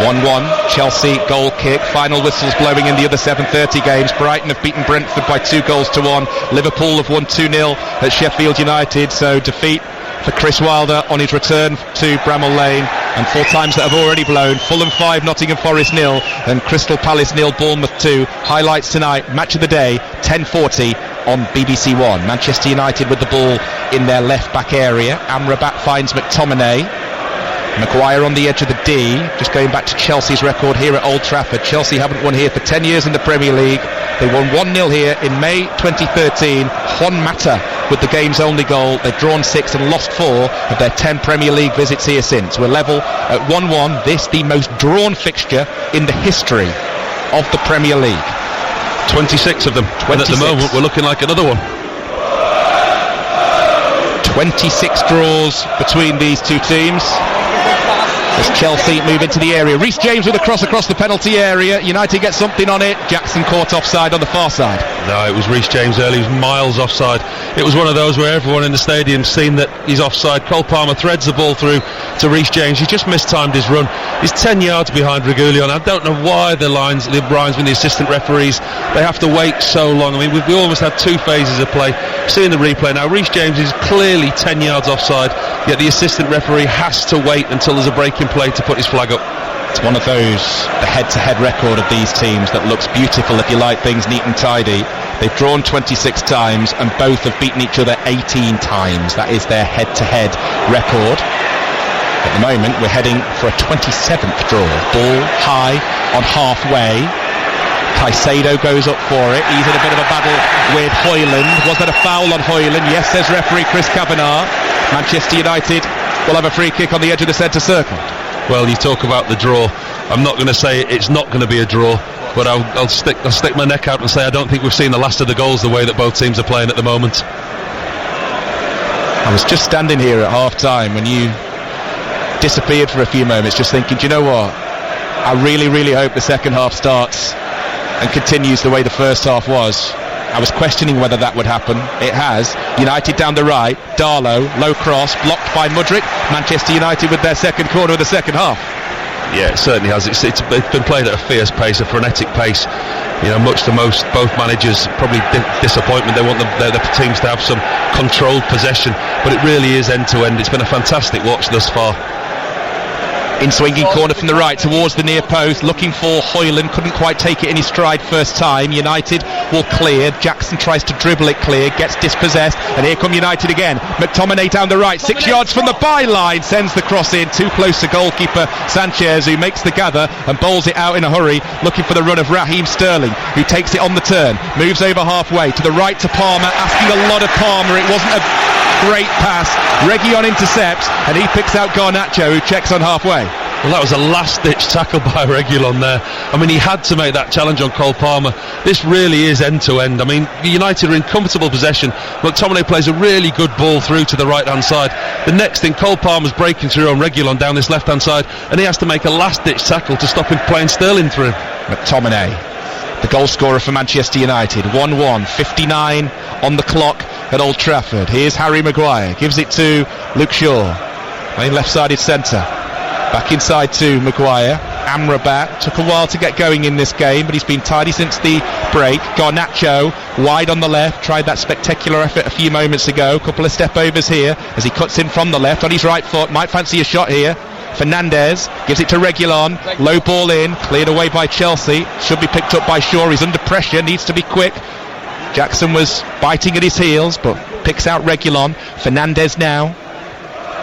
1-1, Chelsea goal kick, final whistles blowing in the other 7:30 games. Brighton have beaten Brentford by 2-1. Liverpool have won 2-0 at Sheffield United, so defeat for Chris Wilder on his return to Bramall Lane, and 4 times that have already blown. Fulham 5, Nottingham Forest 0, and Crystal Palace 0, Bournemouth 2. Highlights tonight, match of the day, 10:40 on BBC One. Manchester United with the ball in their left back area. Amrabat finds McTominay. Maguire on the edge of the D. Just going back to Chelsea's record here at Old Trafford. Chelsea haven't won here for 10 years in the Premier League. They won 1-0 here in May 2013. Juan Mata with the game's only goal. They've drawn 6 and lost 4 of their 10 Premier League visits here since. We're level at 1-1. This the most drawn fixture in the history of the Premier League. 26 of them. 26. And at the moment we're looking like another one. 26 draws between these two teams. As Chelsea move into the area. Reece James with a cross across the penalty area. United get something on it. Jackson caught offside on the far side. No, it was Reece James early. He was miles offside. It was one of those where everyone in the stadium seen that he's offside. Cole Palmer threads the ball through to Reece James. He just mistimed his run. He's 10 yards behind Reguilon. I don't know why the lines with the assistant referees, they have to wait so long. I mean, we almost had 2 phases of play. Seeing the replay now, Reece James is clearly 10 yards offside, yet the assistant referee has to wait until there's a break in play to put his flag up. It's one of those, the head-to-head record of these teams that looks beautiful if you like things neat and tidy. They've drawn 26 times and both have beaten each other 18 times. That is their head-to-head record. At the moment we're heading for a 27th draw. Ball high on halfway. Caicedo goes up for it. He's in a bit of a battle with Højlund. Was that a foul on Højlund? Yes, says referee Chris Kavanagh. Manchester United will have a free kick on the edge of the centre circle. Well, you talk about the draw. I'm not going to say it's not going to be a draw, but I'll stick my neck out and say I don't think we've seen the last of the goals the way that both teams are playing at the moment. I was just standing here at half time when you disappeared for a few moments, just thinking, do you know what? I really, really hope the second half starts and continues the way the first half was. I was questioning whether that would happen. It has. United down the right. Darlow, low cross, blocked by Mudryk. Manchester United with their second quarter of the second half. Yeah, it certainly has. It's been played at a fierce pace, a frenetic pace. You know, much to both managers probably disappointment. They want the teams to have some controlled possession, but it really is end to end. It's been a fantastic watch thus far. In swinging corner from the right towards the near post, looking for Højlund, couldn't quite take it in his stride first time. United will clear. Jackson tries to dribble it clear, gets dispossessed, and here come United again. McTominay down the right, 6 yards from the byline, sends the cross in, too close to goalkeeper Sanchez, who makes the gather and bowls it out in a hurry, looking for the run of Raheem Sterling, who takes it on the turn, moves over halfway to the right to Palmer, asking a lot of Palmer. It wasn't a great pass. Reguilon intercepts, and he picks out Garnacho, who checks on halfway. Well, that was a last-ditch tackle by Reguilon there. I mean, he had to make that challenge on Cole Palmer. This really is end-to-end. I mean, United are in comfortable possession. McTominay plays a really good ball through to the right-hand side. The next thing, Cole Palmer's breaking through on Reguilon down this left-hand side, and he has to make a last-ditch tackle to stop him playing Sterling through. McTominay, the goal scorer for Manchester United. 1-1, 59 on the clock at Old Trafford. Here's Harry Maguire, gives it to Luke Shaw, playing left-sided centre. Back inside to Maguire. Amrabat took a while to get going in this game, but he's been tidy since the break. Garnacho wide on the left, tried that spectacular effort a few moments ago. Couple of step overs here as he cuts in from the left on his right foot, might fancy a shot here. Fernandes gives it to Reguilon, low ball in, cleared away by Chelsea, should be picked up by Shaw. He's under pressure, needs to be quick. Jackson was biting at his heels, but picks out Reguilon. Fernandez now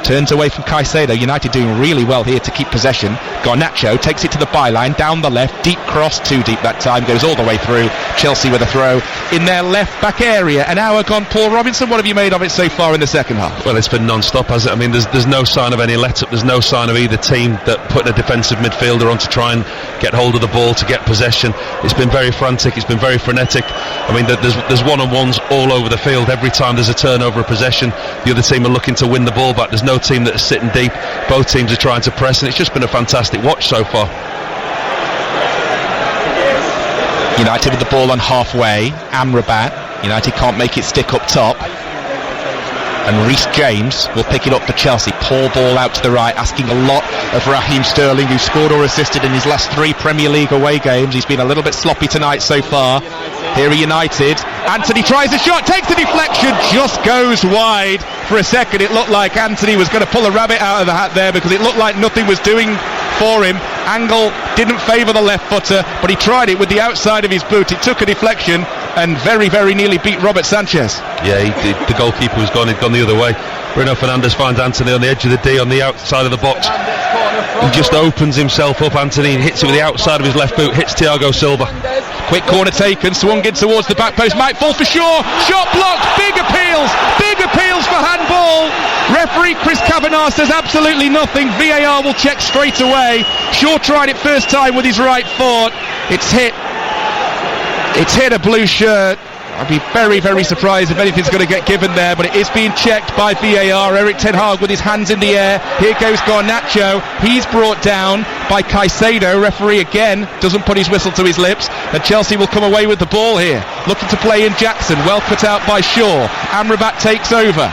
turns away from Caicedo. United doing really well here to keep possession. Garnacho takes it to the byline, down the left, deep cross, too deep that time, goes all the way through. Chelsea with a throw in their left back area. An hour gone. Paul Robinson, what have you made of it so far in the second half? Well, it's been non-stop, hasn't it? I mean, there's no sign of any let-up. There's no sign of either team that put a defensive midfielder on to try and get hold of the ball to get possession. It's been very frantic. It's been very frenetic. I mean, there's one-on-ones all over the field. Every time there's a turnover of possession, the other team are looking to win the ball back. There's no team that is sitting deep. Both teams are trying to press, and it's just been a fantastic watch so far. United with the ball on halfway. Amrabat. United can't make it stick up top. And Reece James will pick it up for Chelsea. Poor ball out to the right, asking a lot of Raheem Sterling, who scored or assisted in his last 3 Premier League away games. He's been a little bit sloppy tonight so far. Here are United. Anthony tries a shot, takes the deflection, just goes wide. For a second it looked like Anthony was going to pull a rabbit out of the hat there, because it looked like nothing was doing for him. Angle didn't favour the left footer, but he tried it with the outside of his boot. It took a deflection and very, very nearly beat Robert Sanchez. Yeah, the goalkeeper was gone. He'd gone the other way. Bruno Fernandes finds Anthony on the edge of the D on the outside of the box. He just opens himself up, Anthony, and hits it with the outside of his left boot, hits Thiago Silva. Quick corner taken, swung in towards the back post, might fall for Shaw, shot blocked, big appeals for handball. Referee Chris Kavanagh says absolutely nothing. VAR will check straight away. Shaw tried it first time with his right foot. It's hit a blue shirt. I'd be very, very surprised if anything's going to get given there, but it is being checked by VAR. Erik ten Hag with his hands in the air. Here goes Garnacho. He's brought down by Caicedo. Referee again doesn't put his whistle to his lips, and Chelsea will come away with the ball here. Looking to play in Jackson. Well cut out by Shaw. Amrabat takes over.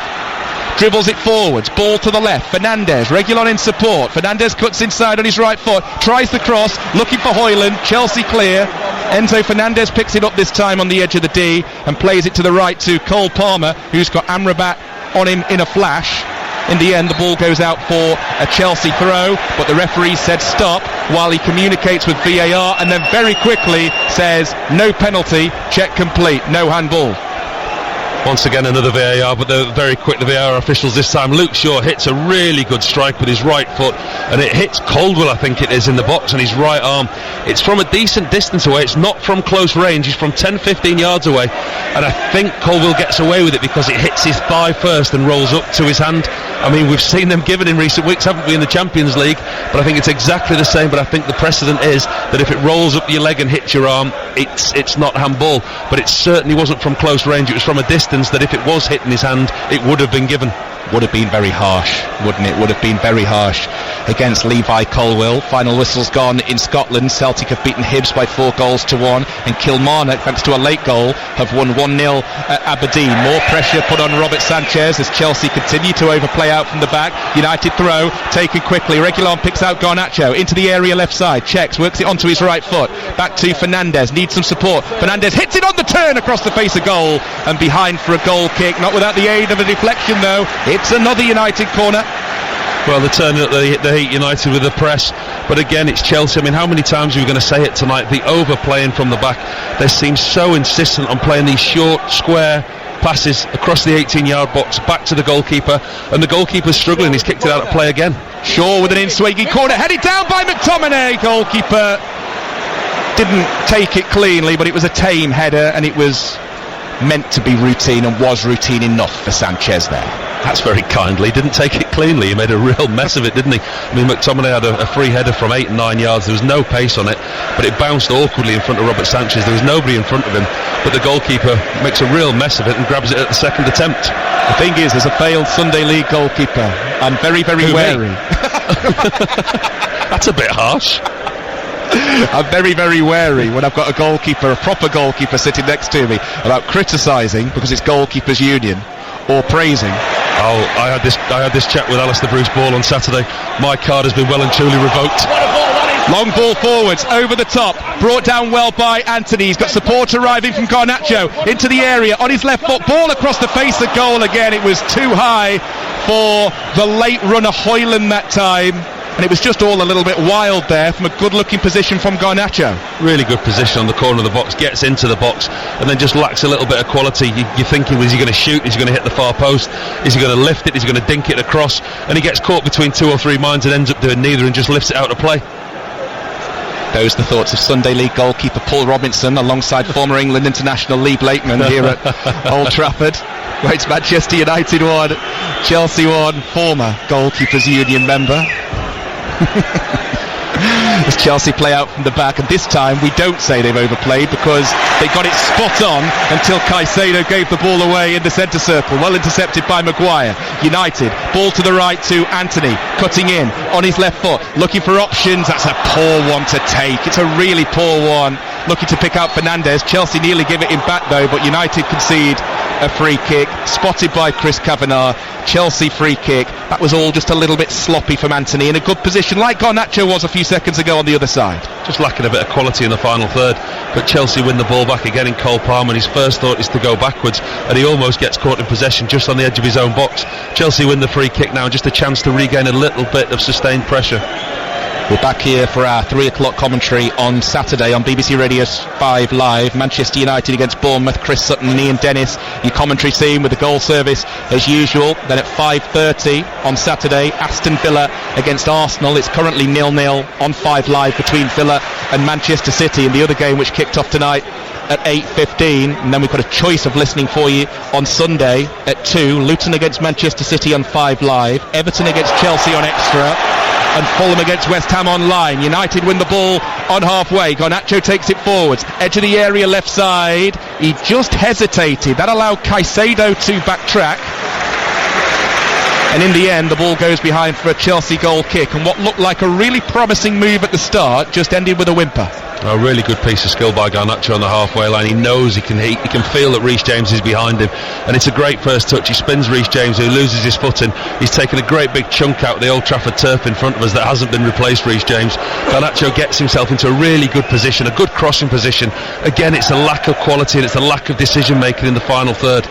Dribbles it forwards, ball to the left. Fernandez, Reguilon in support. Fernandez cuts inside on his right foot, tries the cross, looking for Højlund. Chelsea clear. Enzo Fernandez picks it up this time on the edge of the D and plays it to the right to Cole Palmer, who's got Amrabat on him in a flash. In the end, the ball goes out for a Chelsea throw, but the referee said stop while he communicates with VAR, and then very quickly says no penalty, check complete, no handball. Once again another VAR, but they're very quick, the VAR officials this time. Luke Shaw hits a really good strike with his right foot, and it hits Caldwell, I think it is, in the box on his right arm. It's from a decent distance away, it's not from close range, he's from 10-15 yards away, and I think Caldwell gets away with it because it hits his thigh first and rolls up to his hand. I mean, we've seen them given in recent weeks, haven't we, in the Champions League, but I think it's exactly the same. But I think the precedent is that if it rolls up your leg and hits your arm, it's not handball. But it certainly wasn't from close range, it was from a distance that if it was hitting his hand, it would have been given. Would have been very harsh, wouldn't it? Would have been very harsh against Levi Colwill. Final whistle's gone in Scotland. Celtic have beaten Hibs by 4-1, and Kilmarnock, thanks to a late goal, have won 1-0 at Aberdeen. More pressure put on Robert Sanchez as Chelsea continue to overplay out from the back. United throw taken quickly. Reguilon picks out Garnacho into the area left side, checks, works it onto his right foot, back to Fernandez, needs some support. Fernandez hits it on the turn across the face of goal and behind for a goal kick, not without the aid of a deflection though. It's another United corner. Well, they're turning up the heat, United, with the press, but again it's Chelsea. I mean, how many times are we going to say it tonight? The overplaying from the back. They seem so insistent on playing these short, square passes across the 18-yard box back to the goalkeeper, and the goalkeeper's struggling. He's kicked it out of play again. Shaw with an in-swinging corner, headed down by McTominay. Goalkeeper didn't take it cleanly, but it was a tame header, and it was meant to be routine, and was routine enough for Sanchez there. That's very kindly. Didn't take it cleanly. He made a real mess of it, didn't he? I mean, McTominay had a free header from 8 and 9 yards. There was no pace on it, but it bounced awkwardly in front of Robert Sanchez. There was nobody in front of him, but the goalkeeper makes a real mess of it and grabs it at the second attempt. The thing is, as a failed Sunday League goalkeeper, I'm very, very wary. That's a bit harsh. I'm very, very wary when I've got a goalkeeper, a proper goalkeeper sitting next to me, about criticising because it's goalkeepers' union, or praising. Oh, I had this chat with Alistair Bruce Ball on Saturday. My card has been well and truly revoked. Long ball forwards, over the top, brought down well by Anthony. He's got support arriving from Garnacho into the area on his left foot, ball across the face of goal again. It was too high for the late runner Højlund that time. and it was just all a little bit wild there from a good-looking position from Garnacho. Really good position on the corner of the box, gets into the box, and then just lacks a little bit of quality. You're thinking, is he going to shoot? Is he going to hit the far post? Is he going to lift it? Is he going to dink it across? And he gets caught between 2 or 3 minds and ends up doing neither and just lifts it out of play. Those are the thoughts of Sunday League goalkeeper Paul Robinson alongside former England international Lee Blakeman here at Old Trafford. Where it's Manchester United 1, Chelsea 1, former Goalkeepers Union member. As Chelsea play out from the back, and this time we don't say they've overplayed because they got it spot on until Caicedo gave the ball away in the centre circle, well intercepted by Maguire. United, ball to the right to Anthony, cutting in on his left foot, looking for options. That's a poor one to take, it's a really poor one, looking to pick out Fernandes. Chelsea nearly give it him back though, but United concede a free kick, spotted by Chris Kavanagh. Chelsea free kick. That was all just a little bit sloppy from Anthony, in a good position like Garnacho was a few seconds ago on the other side. Just lacking a bit of quality in the final third, but Chelsea win the ball back again in Cole Palmer, and his first thought is to go backwards, and he almost gets caught in possession just on the edge of his own box. Chelsea win the free kick now, just a chance to regain a little bit of sustained pressure. We're back here for our 3 o'clock commentary on Saturday on BBC Radio 5 Live. Manchester United against Bournemouth. Chris Sutton and Ian Dennis, your commentary team with the goal service as usual. Then at 5:30 on Saturday, Aston Villa against Arsenal. It's currently 0-0 on 5 Live between Villa and Manchester City, and the other game which kicked off tonight at 8:15. And then we've got a choice of listening for you on Sunday at 2. Luton against Manchester City on 5 Live. Everton against Chelsea on Extra. And Fulham against West Ham online. United win the ball on halfway. Garnacho takes it forwards. Edge of the area left side. He just hesitated. That allowed Caicedo to backtrack. And in the end, the ball goes behind for a Chelsea goal kick. And what looked like a really promising move at the start just ended with a whimper. A really good piece of skill by Garnacho on the halfway line. He knows he can feel that Reece James is behind him, and it's a great first touch. He spins Reece James, who loses his footing. He's taken a great big chunk out of the Old Trafford turf in front of us that hasn't been replaced. Reece James. Garnacho gets himself into a really good position, a good crossing position. Again, it's a lack of quality and it's a lack of decision making in the final third.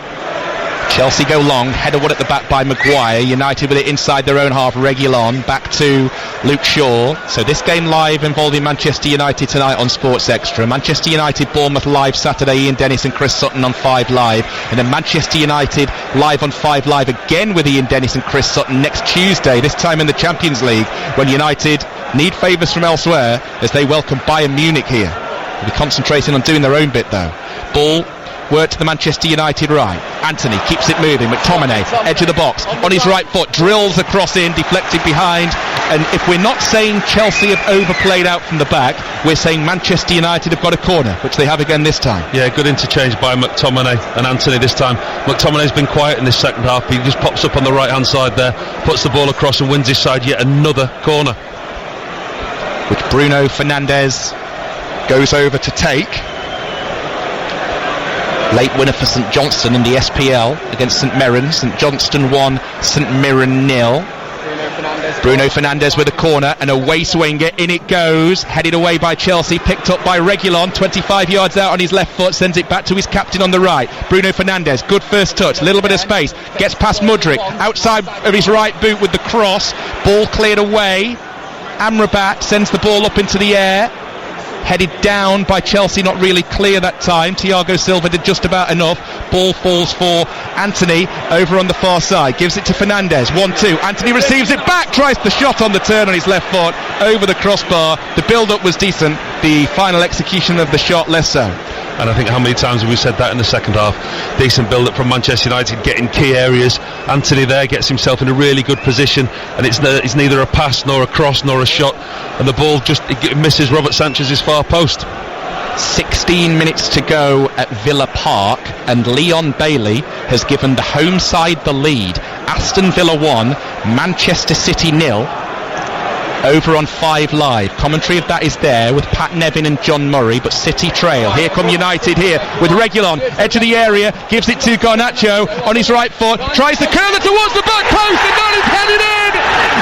Chelsea go long, header one at the back by Maguire. United with it inside their own half. Reguilon back to Luke Shaw. So this game live involving Manchester United tonight on Sports Extra. Manchester United Bournemouth live Saturday, Ian Dennis and Chris Sutton on 5 Live, and then Manchester United live on 5 Live again with Ian Dennis and Chris Sutton next Tuesday, this time in the Champions League, when United need favours from elsewhere as they welcome Bayern Munich here. They'll be concentrating on doing their own bit though. Ball work to the Manchester United right. Anthony keeps it moving. McTominay, edge of the box, on his right foot, drills a cross in, deflected behind. And if we're not saying Chelsea have overplayed out from the back, we're saying Manchester United have got a corner, which they have again this time. Yeah, good interchange by McTominay and Anthony this time. McTominay's been quiet in this second half. He just pops up on the right hand side there, puts the ball across and wins his side yet another corner, which Bruno Fernandes goes over to take. Late winner for St Johnstone in the SPL against St Mirren. St Johnstone 1, St Mirren 0. Bruno Fernandes with a corner and a waste winger. In it goes, headed away by Chelsea, picked up by Reguilon, 25 yards out on his left foot, sends it back to his captain on the right. Bruno Fernandes, good first touch, little bit of space, gets past Mudryk, outside of his right boot with the cross, ball cleared away. Amrabat sends the ball up into the air, headed down by Chelsea, not really clear that time. Thiago Silva did just about enough. Ball falls for Anthony over on the far side, gives it to Fernandes, 1-2, Anthony receives it back, tries the shot on the turn on his left foot, over the crossbar. The build-up was decent, the final execution of the shot less so. And I think how many times have we said that in the second half? Decent build-up from Manchester United, getting key areas. Anthony there gets himself in a really good position, and it's neither a pass nor a cross nor a shot, and the ball just misses Robert Sanchez's far post. 16 minutes to go at Villa Park, and Leon Bailey has given the home side the lead. Aston Villa 1, Manchester City 0. Over on 5 Live. Commentary of that is there with Pat Nevin and John Murray, but City trail. Here come United here with Reguilon, edge of the area, gives it to Garnacho on his right foot, tries to curl it towards the back post, and that is headed in!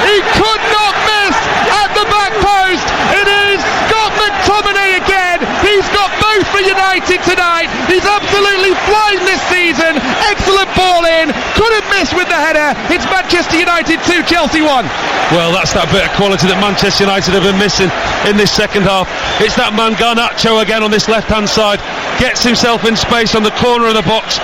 He could not miss at the back post! It is Scott McTominay again! He's got both for United tonight! He's absolutely flying this season. Excellent ball in, couldn't miss with the header. It's Manchester United 2, Chelsea 1. Well, that's that bit of quality that Manchester United have been missing in this second half. It's that man Garnacho again on this left-hand side, gets himself in space on the corner of the box,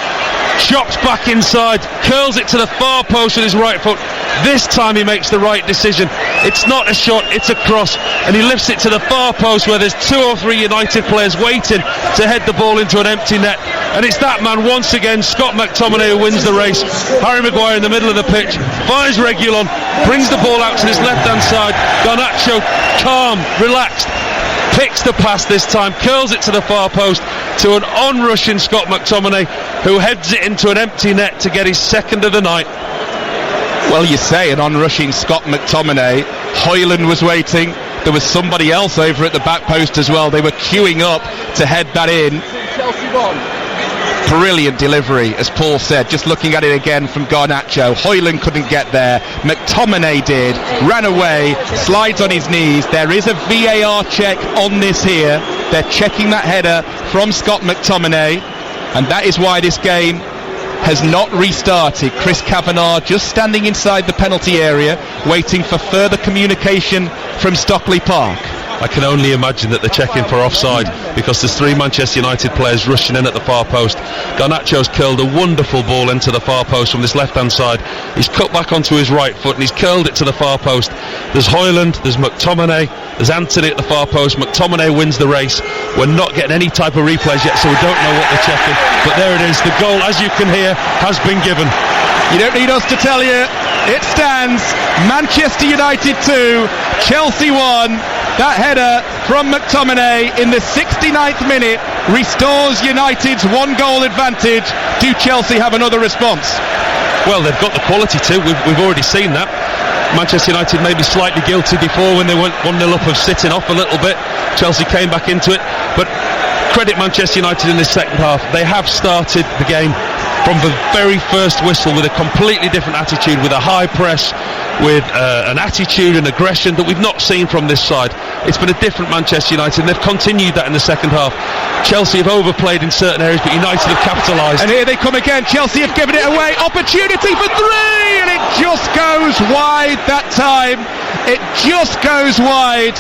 chops back inside, curls it to the far post with his right foot. This time he makes the right decision. It's not a shot, it's a cross, and he lifts it to the far post where there's 2 or 3 United players waiting to head the ball into an empty net. And it's that man once again, Scott McTominay, who wins the race. Harry Maguire in the middle of the pitch finds Reguilon, brings the ball out to his left-hand side. Garnacho, calm, relaxed, picks the pass this time, curls it to the far post to an on-rushing Scott McTominay, who heads it into an empty net to get his second of the night. Well, you say an on-rushing Scott McTominay. Højlund was waiting. There was somebody else over at the back post as well. They were queuing up to head that in. Brilliant delivery, as Paul said. Just looking at it again from Garnacho. Højlund couldn't get there. McTominay did. Ran away. Slides on his knees. There is a VAR check on this here. They're checking that header from Scott McTominay. And that is why this game has not restarted. Chris Kavanagh just standing inside the penalty area, waiting for further communication from Stockley Park. I can only imagine that they're checking for offside, because there's 3 Manchester United players rushing in at the far post. Garnacho's curled a wonderful ball into the far post from this left-hand side. He's cut back onto his right foot and he's curled it to the far post. There's Højlund, there's McTominay, there's Antony at the far post. McTominay wins the race. We're not getting any type of replays yet, so we don't know what they're checking. But there it is. The goal, as you can hear, has been given. You don't need us to tell you. It stands. Manchester United 2, Chelsea 1. That header from McTominay in the 69th minute restores United's 1-goal advantage. Do Chelsea have another response? Well, they've got the quality too. We've already seen that. Manchester United may be slightly guilty before when they went 1-0 up of sitting off a little bit. Chelsea came back into it. But credit Manchester United in this second half. They have started the game from the very first whistle with a completely different attitude, with a high press, with an attitude and aggression that we've not seen from this side. It's been a different Manchester United, and they've continued that in the second half. Chelsea have overplayed in certain areas, but United have capitalised. And here they come again. Chelsea have given it away. Opportunity for 3, and it just goes wide that time. It just goes wide.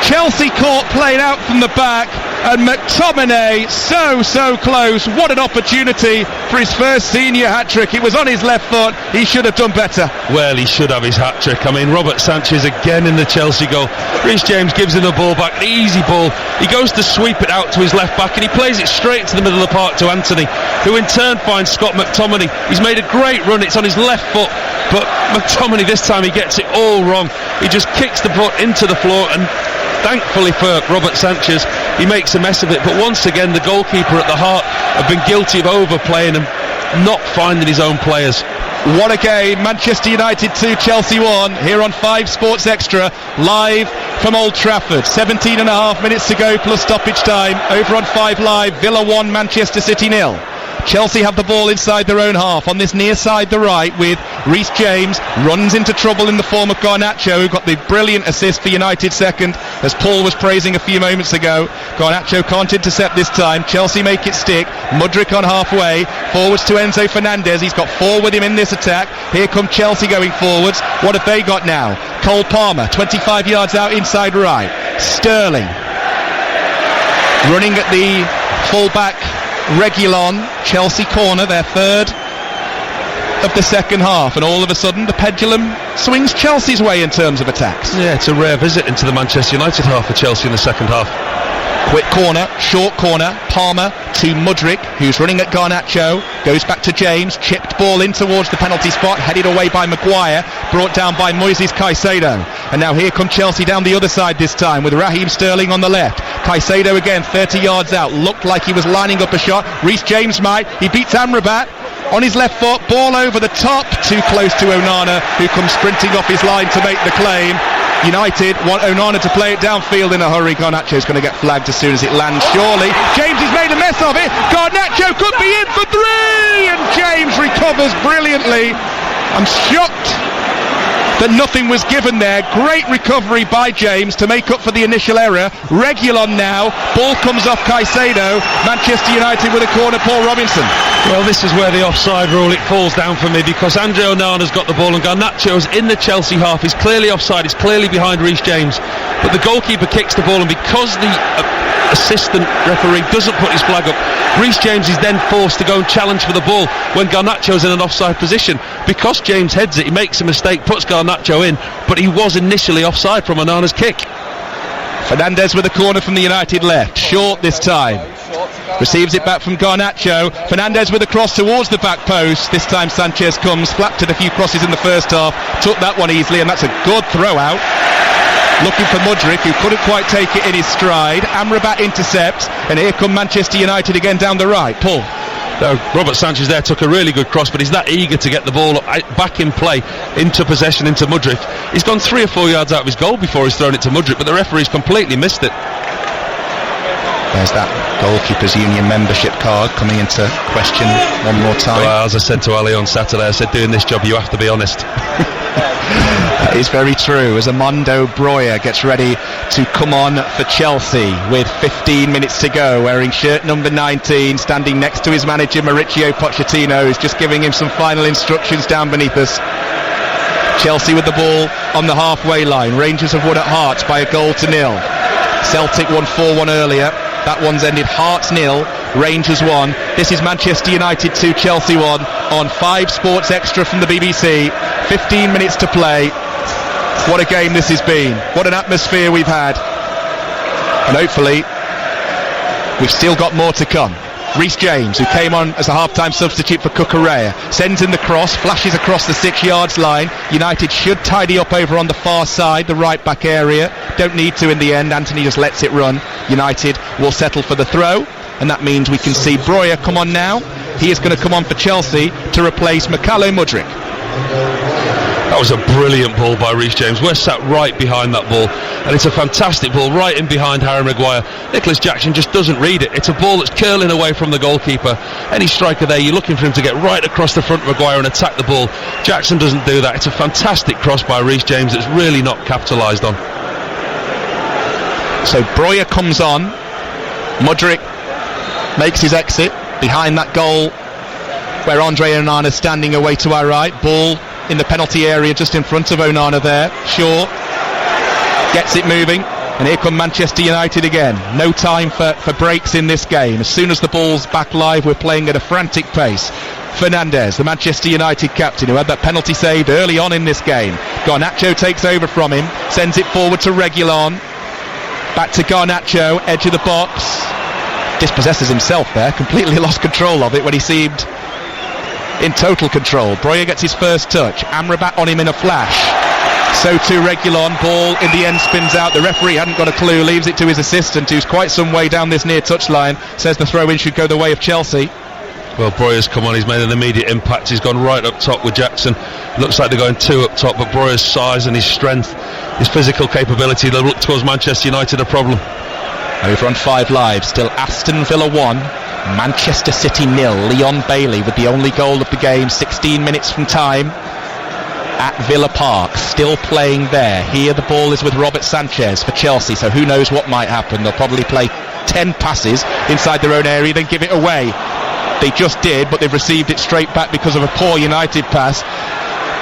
Chelsea caught played out from the back, and McTominay so close. What an opportunity for his first senior hat-trick. It was on his left foot. He should have done better. Well, he should have his hat-trick. I mean, Robert Sanchez again in the Chelsea goal. Reece James gives him the ball back, an easy ball. He goes to sweep it out to his left back, and he plays it straight into the middle of the park to Antony, who in turn finds Scott McTominay. He's made a great run. It's on his left foot, but McTominay this time, he gets it all wrong. He just kicks the ball into the floor, and thankfully for Robert Sanchez, he makes a mess of it. But once again, the goalkeeper at the heart have been guilty of overplaying and not finding his own players. What a game. Manchester United 2, Chelsea 1, here on 5 Sports Extra, live from Old Trafford. 17 and a half minutes to go plus stoppage time. Over on 5 Live, Villa 1, Manchester City 0. Chelsea have the ball inside their own half on this near side, the right, with Reece James runs into trouble in the form of Garnacho, who got the brilliant assist for United second, as Paul was praising a few moments ago. Garnacho can't intercept this time. Chelsea make it stick. Mudryk on halfway, forwards to Enzo Fernandez. He's got 4 with him in this attack. Here come Chelsea going forwards. What have they got now? Cole Palmer, 25 yards out inside right. Sterling running at the full-back Reguilon. Chelsea corner, their third of the second half, and all of a sudden the pendulum swings Chelsea's way in terms of attacks. Yeah, it's a rare visit into the Manchester United half for Chelsea in the second half. Quick corner, short corner, Palmer to Mudryk, who's running at Garnacho, goes back to James, chipped ball in towards the penalty spot, headed away by Maguire, brought down by Moises Caicedo. And now here come Chelsea down the other side this time with Raheem Sterling on the left. Caicedo again 30 yards out, looked like he was lining up a shot. Reece James might, he beats Amrabat on his left foot, ball over the top, too close to Onana, who comes sprinting off his line to make the claim. United want Onana to play it downfield in a hurry. Garnacho's going to get flagged as soon as it lands, surely. James has made a mess of it. Garnacho could be in for 3, and James recovers brilliantly. I'm shocked that nothing was given there. Great recovery by James to make up for the initial error. Reguilon now, ball comes off Caicedo. Manchester United with a corner, Paul Robinson. Well, this is where the offside rule, it falls down for me, because Andre Onana's got the ball and Garnacho's in the Chelsea half. He's clearly offside, he's clearly behind Reece James, but the goalkeeper kicks the ball, and because the assistant referee doesn't put his flag up, Reece James is then forced to go and challenge for the ball when Garnacho's in an offside position. Because James heads it, he makes a mistake, puts Garnacho in, but he was initially offside from Onana's kick. Fernandes with a corner from the United left, short this time, receives it back from Garnacho. Fernandes with a cross towards the back post. This time Sanchez comes, flapped at a few crosses in the first half, took that one easily, and that's a good throw out. Looking for Mudryk, who couldn't quite take it in his stride. Amrabat intercepts, and here come Manchester United again down the right. Paul. Robert Sanchez there took a really good cross, but he's that eager to get the ball back in play, into possession, into Mudryk. He's gone 3 or 4 yards out of his goal before he's thrown it to Mudryk, but the referee's completely missed it. There's that Goalkeepers Union membership card coming into question one more time. Well, as I said to Ali on Saturday, I said, doing this job you have to be honest. That is very true, as Armando Broja gets ready to come on for Chelsea with 15 minutes to go, wearing shirt number 19, standing next to his manager Mauricio Pochettino, who's just giving him some final instructions down beneath us. Chelsea with the ball on the halfway line. Rangers have won at Hearts by a 0-0. Celtic won 4-1 earlier. That one's ended Hearts 0, Rangers 1. This is Manchester United 2, Chelsea 1 on 5 Sports Extra from the BBC. 15 minutes to play. What a game this has been. What an atmosphere we've had. And hopefully we've still got more to come. Reece James, who came on as a half-time substitute for Cucurella, sends in the cross, flashes across the 6 yards line. United should tidy up over on the far side, the right back area. Don't need to in the end. Anthony just lets it run. United will settle for the throw, and that means we can see Broja come on now. He is going to come on for Chelsea to replace Mykhailo Mudryk. That was a brilliant ball by Reece James. We're sat right behind that ball, and it's a fantastic ball right in behind Harry Maguire. Nicholas Jackson just doesn't read it. It's a ball that's curling away from the goalkeeper. Any striker there, you're looking for him to get right across the front of Maguire and attack the ball. Jackson doesn't do that. It's a fantastic cross by Reece James that's really not capitalised on. So Broja comes on. Mudryk makes his exit behind that goal where Andre Onana is standing away to our right. Ball in the penalty area just in front of Onana there. Shaw gets it moving, and here come Manchester United again. No time for breaks in this game. As soon as the ball's back live, we're playing at a frantic pace. Fernandes, the Manchester United captain, who had that penalty saved early on in this game. Garnacho takes over from him, sends it forward to Reguilon. Back to Garnacho, edge of the box. Dispossesses himself there, completely lost control of it when he seemed in total control. Broja gets his first touch. Amrabat on him in a flash. So too Reguilon. Ball in the end spins out. The referee hadn't got a clue, leaves it to his assistant, who's quite some way down this near touchline. Says the throw-in should go the way of Chelsea. Well, Broja's come on, he's made an immediate impact. He's gone right up top with Jackson. Looks like they're going 2 up top, but Broja's size and his strength, his physical capability, they'll look towards Manchester United a problem. Over on 5 Live, still Aston Villa 1, Manchester City 0. Leon Bailey with the only goal of the game, 16 minutes from time at Villa Park, still playing there. Here the ball is with Robert Sanchez for Chelsea, so who knows what might happen. They'll probably play 10 passes inside their own area, then give it away. They just did, but they've received it straight back because of a poor United pass.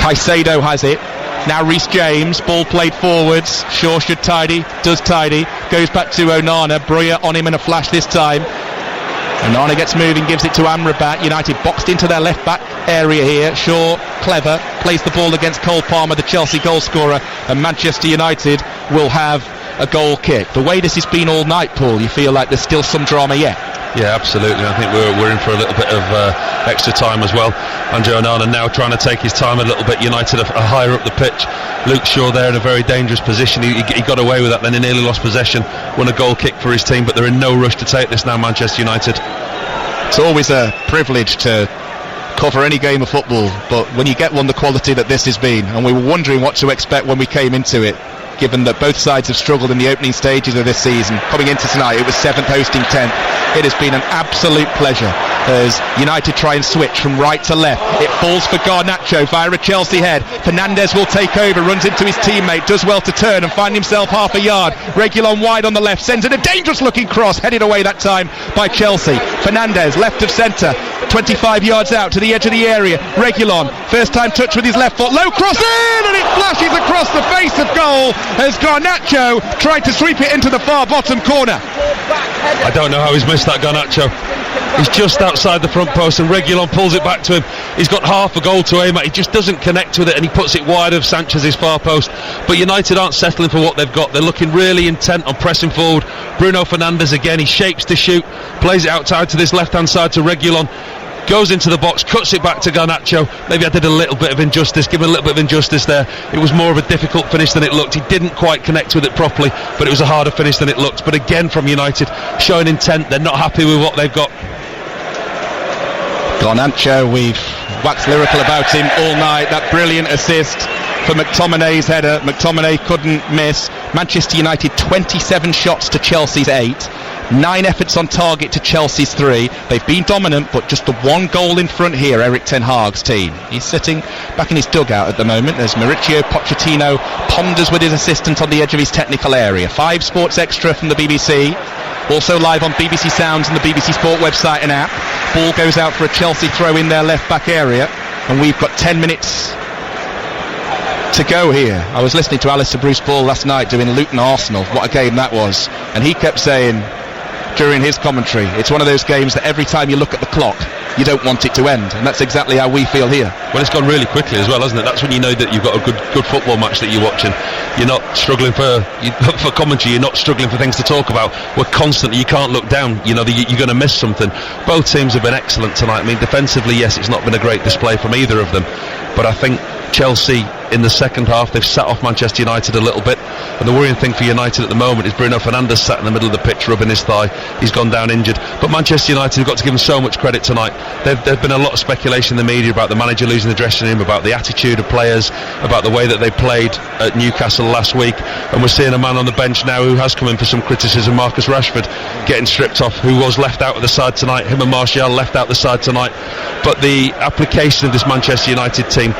Caicedo has it. Now Reece James, ball played forwards. Shaw should tidy, does tidy. Goes back to Onana. Broja on him in a flash this time. Onana gets moving, gives it to Amrabat. United boxed into their left back area here. Shaw, clever, plays the ball against Cole Palmer, the Chelsea goal scorer, and Manchester United will have a goal kick. The way this has been all night, Paul, you feel like there's still some drama yet? Yeah, absolutely. I think we're in for a little bit of extra time as well. Andre Onana now trying to take his time a little bit. United are higher up the pitch. Luke Shaw there in a very dangerous position. He got away with that, then he nearly lost possession. Won a goal kick for his team, but they're in no rush to take this now, Manchester United. It's always a privilege to cover any game of football, but when you get one the quality that this has been, and we were wondering what to expect when we came into it, given that both sides have struggled in the opening stages of this season. Coming into tonight, it was 7th hosting 10th. It has been an absolute pleasure as United try and switch from right to left. It falls for Garnacho via a Chelsea head. Fernandez will take over, runs into his teammate, does well to turn and find himself half a yard. Reguilon wide on the left, sends in a dangerous looking cross, headed away that time by Chelsea. Fernandez left of centre, 25 yards out to the edge of the area. Reguilon, first time touch with his left foot, low cross in, and it flashes across the face of goal as Garnacho tried to sweep it into the far bottom corner. I don't know how he's missed that, Garnacho. He's just outside the front post and Reguilon pulls it back to him. He's got half a goal to aim at. He just doesn't connect with it and he puts it wide of Sanchez's far post. But United aren't settling for what they've got. They're looking really intent on pressing forward. Bruno Fernandes again, he shapes to shoot, plays it outside to this left hand side to Reguilon, goes into the box, cuts it back to Garnacho. Maybe I did a little bit of injustice, give him a little bit of injustice there. It was more of a difficult finish than it looked. He didn't quite connect with it properly, but it was a harder finish than it looked. But again from United, showing intent. They're not happy with what they've got. Garnacho, we've waxed lyrical about him all night. That brilliant assist for McTominay's header. McTominay couldn't miss. Manchester United 27 shots to Chelsea's 8. 9 efforts on target to Chelsea's 3. They've been dominant, but just the one goal in front here, Erik ten Hag's team. He's sitting back in his dugout at the moment as Mauricio Pochettino ponders with his assistant on the edge of his technical area. 5 Sports Extra from the BBC. Also live on BBC Sounds and the BBC Sport website and app. Ball goes out for a Chelsea throw in their left back area, and we've got 10 minutes to go here. I was listening to Alistair Bruce Ball last night doing Luton Arsenal. What a game that was. And he kept saying during his commentary, it's one of those games that every time you look at the clock, you don't want it to end, and that's exactly how we feel here. Well, it's gone really quickly as well, hasn't it? That's when you know that you've got a good football match that you're watching. You're not struggling for commentary, you're not struggling for things to talk about. We're constantly, you can't look down, you know, you're going to miss something. Both teams have been excellent tonight. I mean, defensively, yes, it's not been a great display from either of them, but I think Chelsea in the second half, they've sat off Manchester United a little bit, and the worrying thing for United at the moment is Bruno Fernandes sat in the middle of the pitch rubbing his thigh. He's gone down injured, but Manchester United have got to give him so much credit tonight. There's been a lot of speculation in the media about the manager losing the dressing room, about the attitude of players, about the way that they played at Newcastle last week, and we're seeing a man on the bench now who has come in for some criticism, Marcus Rashford, getting stripped off, who was left out of the side tonight. Him and Martial left out the side tonight, but the application of this Manchester United team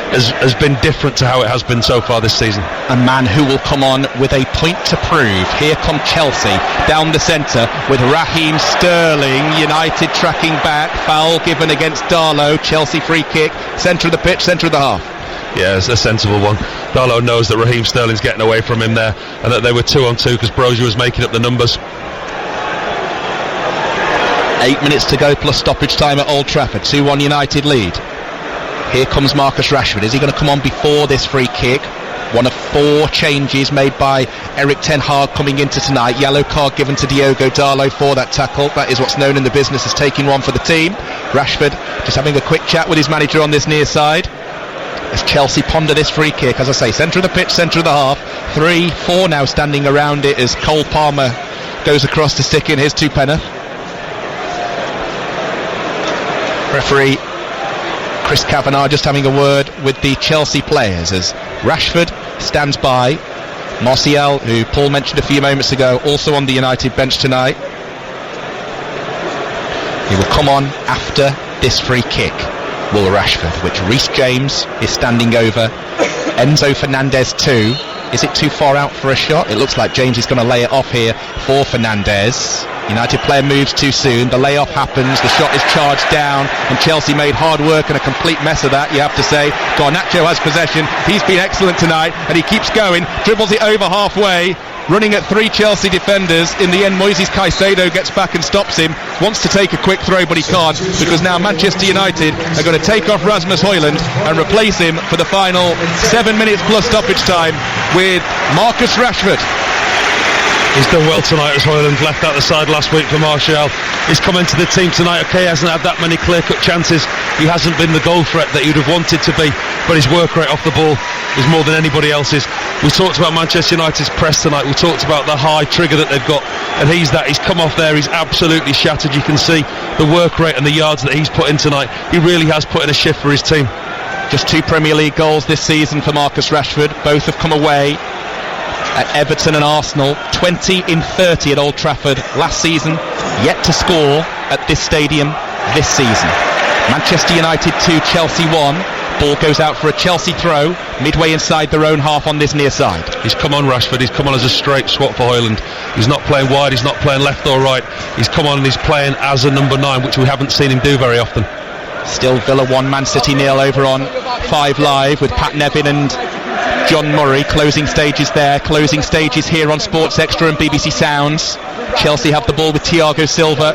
has been different to how it has been so far this season. A man who will come on with a point to prove. Here come Chelsea down the centre with Raheem Sterling. United tracking back, foul given against Darlow. Chelsea free kick, centre of the pitch, centre of the half. Yeah, it's a sensible one. Darlow knows that Raheem Sterling's getting away from him there, and that they were 2-on-2 because Brozier was making up the numbers. 8 minutes to go plus stoppage time at Old Trafford. 2-1 United lead. Here comes Marcus Rashford. Is he going to come on before this free kick? One of 4 changes made by Erik ten Hag coming into tonight. Yellow card given to Diogo Darlow for that tackle. That is what's known in the business as taking one for the team. Rashford just having a quick chat with his manager on this near side as Chelsea ponder this free kick. As I say, centre of the pitch, centre of the half. 3-4 now standing around it as Cole Palmer goes across to stick in his 2-penner. Referee Chris Kavanagh just having a word with the Chelsea players as Rashford stands by. Martial, who Paul mentioned a few moments ago, also on the United bench tonight. He will come on after this free kick, will Rashford, which Reece James is standing over. Enzo Fernandez too. Is it too far out for a shot? It looks like James is going to lay it off here for Fernandez. United player moves too soon, the layoff happens, the shot is charged down, and Chelsea made hard work and a complete mess of that, you have to say. Garnacho has possession, he's been excellent tonight, and he keeps going, dribbles it over halfway, running at 3 Chelsea defenders. In the end, Moises Caicedo gets back and stops him, wants to take a quick throw but he can't, because now Manchester United are going to take off Rasmus Højlund and replace him for the final 7 minutes plus stoppage time with Marcus Rashford. He's done well tonight as Højlund left out the side last week for Martial. He's come into the team tonight. Okay, he hasn't had that many clear-cut chances. He hasn't been the goal threat that you'd have wanted to be, but his work rate off the ball is more than anybody else's. We talked about Manchester United's press tonight. We talked about the high trigger that they've got, and he's come off there. He's absolutely shattered. You can see the work rate and the yards that he's put in tonight. He really has put in a shift for his team. Just 2 Premier League goals this season for Marcus Rashford. Both have come away at Everton and Arsenal. 20 in 30 at Old Trafford last season, yet to score at this stadium this season. Manchester United 2, Chelsea 1. Ball goes out for a Chelsea throw, midway inside their own half on this near side. He's come on, Rashford. He's come on as a straight swap for Højlund. He's not playing wide, he's not playing left or right. He's come on and he's playing as a number 9, which we haven't seen him do very often. Still Villa 1, Man City 0 over on 5 Live with Pat Nevin and John Murray. Closing stages there, closing stages here on Sports Extra and BBC Sounds. Chelsea have the ball with Thiago Silva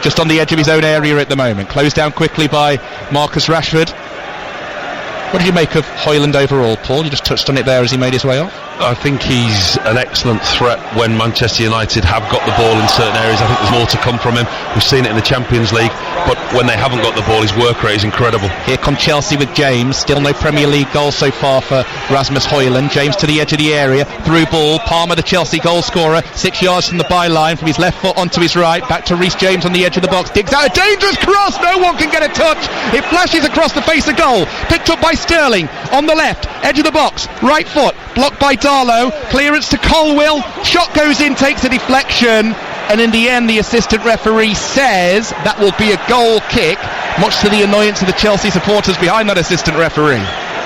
just on the edge of his own area at the moment. Closed down quickly by Marcus Rashford. What did you make of Højlund overall, Paul? You just touched on it there as he made his way off. I think he's an excellent threat when Manchester United have got the ball in certain areas. I think there's more to come from him. We've seen it in the Champions League, but when they haven't got the ball, his work rate is incredible. Here come Chelsea with James. Still no Premier League goal so far for Rasmus Højlund. James to the edge of the area. Through ball. Palmer, the Chelsea goal scorer, 6 yards from the byline, from his left foot onto his right. Back to Reece James on the edge of the box. Digs out a dangerous cross. No one can get a touch. It flashes across the face of goal. Picked up by Sterling on the left edge of the box. Right foot. Blocked by Darlow. Clearance to Colwill. Shot goes in, takes a deflection. And in the end, the assistant referee says that will be a goal kick, much to the annoyance of the Chelsea supporters behind that assistant referee.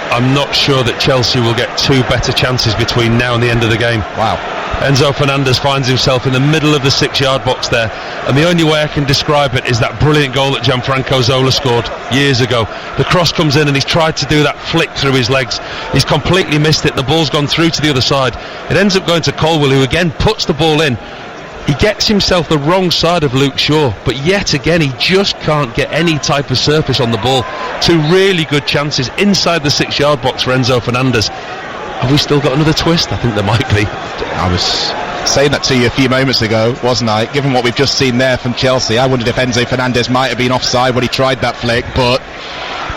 I'm not sure that Chelsea will get 2 better chances between now and the end of the game. Wow. Enzo Fernandez finds himself in the middle of the 6-yard box there, and the only way I can describe it is that brilliant goal that Gianfranco Zola scored years ago. The cross comes in and he's tried to do that flick through his legs. He's completely missed it. The ball's gone through to the other side. It ends up going to Colwill, who again puts the ball in. He gets himself the wrong side of Luke Shaw, but yet again he just can't get any type of surface on the ball. 2 really good chances inside the 6-yard box for Enzo Fernandez. Have we still got another twist? I think there might be. I was saying that to you a few moments ago, wasn't I? Given what we've just seen there from Chelsea, I wondered if Enzo Fernandez might have been offside when he tried that flick, but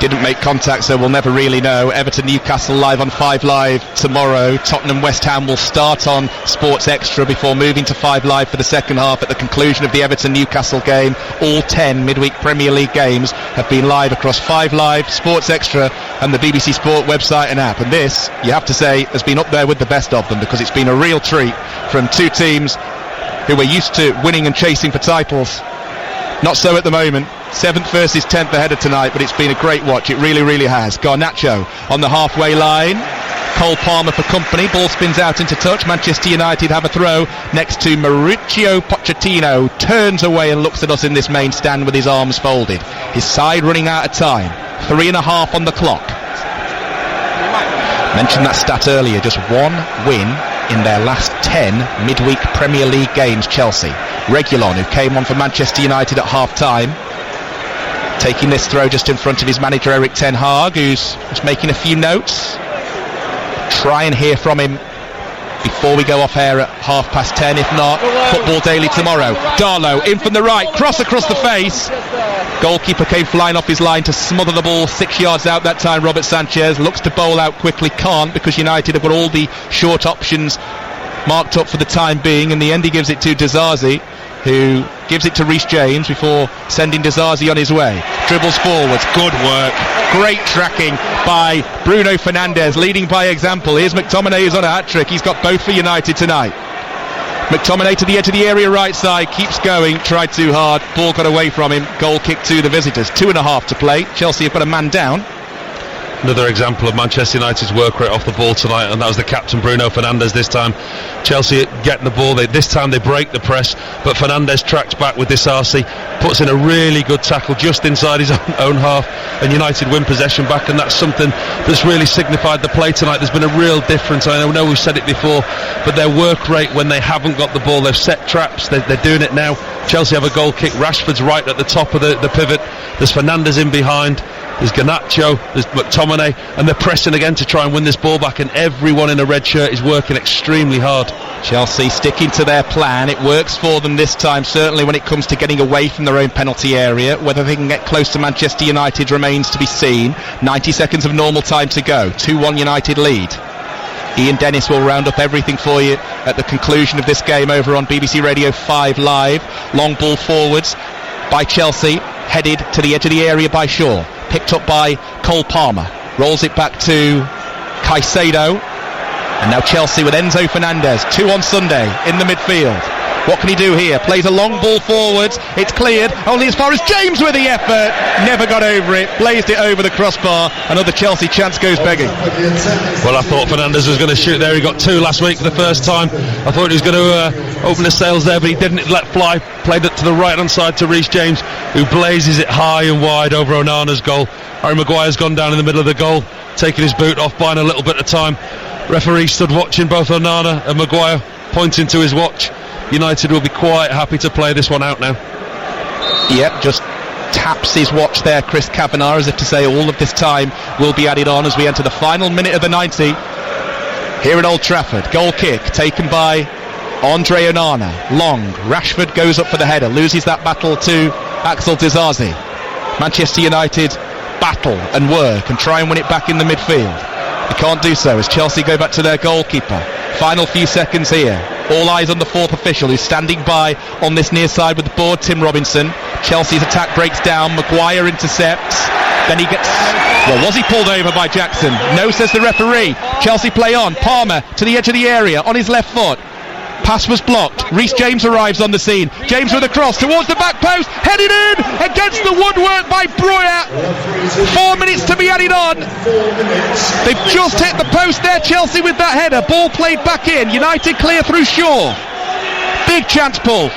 didn't make contact, so we'll never really know. Everton Newcastle live on 5 Live tomorrow. Tottenham West Ham will start on Sports Extra before moving to 5 Live for the second half at the conclusion of the Everton Newcastle game. All 10 midweek Premier League games have been live across 5 Live, Sports Extra and the BBC Sport website and app. And this, you have to say, has been up there with the best of them, because it's been a real treat from 2 teams who were used to winning and chasing for titles. Not so at the moment. 7th versus 10th ahead of tonight, but it's been a great watch. It really, really has. Garnacho on the halfway line. Cole Palmer for company. Ball spins out into touch. Manchester United have a throw next to Mauricio Pochettino. Turns away and looks at us in this main stand with his arms folded. His side running out of time. 3.5 on the clock. Mentioned that stat earlier. Just 1 win in their last 10 midweek Premier League games, Chelsea. Reguilon, who came on for Manchester United at half-time, taking this throw just in front of his manager Erik ten Hag, who's just making a few notes. Try and hear from him before we go off air at 10:30. If not, Football Daily tomorrow. Darlow in from the right, cross across the face. Goalkeeper came flying off his line to smother the ball 6 yards out that time. Robert Sanchez looks to bowl out quickly, can't, because United have got all the short options marked up for the time being. In the end, he gives it to Disasi, who gives it to Reece James before sending Disasi on his way. Dribbles forwards, good work, great tracking by Bruno Fernandes, leading by example. Here's McTominay, who's on a hat-trick. He's got both for United tonight. McTominay to the edge of the area right side, keeps going, tried too hard, ball got away from him, goal kick to the visitors. 2.5 to play. Chelsea have got a man down. Another example of Manchester United's work rate off the ball tonight, and that was the captain Bruno Fernandes this time. Chelsea getting the ball, this time they break the press, but Fernandes tracks back with Disasi, puts in a really good tackle just inside his own half, and United win possession back, and that's something that's really signified the play tonight. There's been a real difference. I know we've said it before, but their work rate when they haven't got the ball, they've set traps, they're doing it now. Chelsea have a goal kick, Rashford's right at the top of the pivot, there's Fernandes in behind, there's Garnacho, there's McTominay, and they're pressing again to try and win this ball back, and everyone in a red shirt is working extremely hard. Chelsea sticking to their plan. It works for them this time, certainly when it comes to getting away from their own penalty area. Whether they can get close to Manchester United remains to be seen. 90 seconds of normal time to go. 2-1 United lead. Ian Dennis will round up everything for you at the conclusion of this game over on BBC Radio 5 Live. Long ball forwards by Chelsea, headed to the edge of the area by Shaw. Picked up by Cole Palmer. Rolls it back to Caicedo. And now Chelsea with Enzo Fernandez. 2 on Sunday in the midfield. What can he do here? Plays a long ball forwards. It's cleared only as far as James with the effort. Never got over it. Blazed it over the crossbar. Another Chelsea chance goes begging. Well, I thought Fernandes was going to shoot there. He got 2 last week for the first time. I thought he was going to open the sails there, but he didn't. Let fly. Played it to the right hand side to Reece James, who blazes it high and wide over Onana's goal. Harry Maguire's gone down in the middle of the goal, taking his boot off, buying a little bit of time. Referee stood watching both Onana and Maguire, pointing to his watch. United will be quite happy to play this one out now. Yep, just taps his watch there, Chris Kavanagh, as if to say all of this time will be added on as we enter the final minute of the 90 here at Old Trafford. Goal kick taken by Andre Onana. Long. Rashford goes up for the header, loses that battle to Axel Disasi. Manchester United battle and work and try and win it back in the midfield. They can't do so as Chelsea go back to their goalkeeper. Final few seconds here. All eyes on the fourth official who's standing by on this near side with the board, Tim Robinson. Chelsea's attack breaks down. Maguire intercepts. Then he gets... Well, was he pulled over by Jackson? No, says the referee. Chelsea play on. Palmer to the edge of the area on his left foot. Pass was blocked. Reece James arrives on the scene. James with a cross towards the back post. Headed in against the woodwork by Breuer. 4 minutes to be added on. They've just hit the post there, Chelsea, with that header. Ball played back in. United clear through Shaw. Big chance, Paul.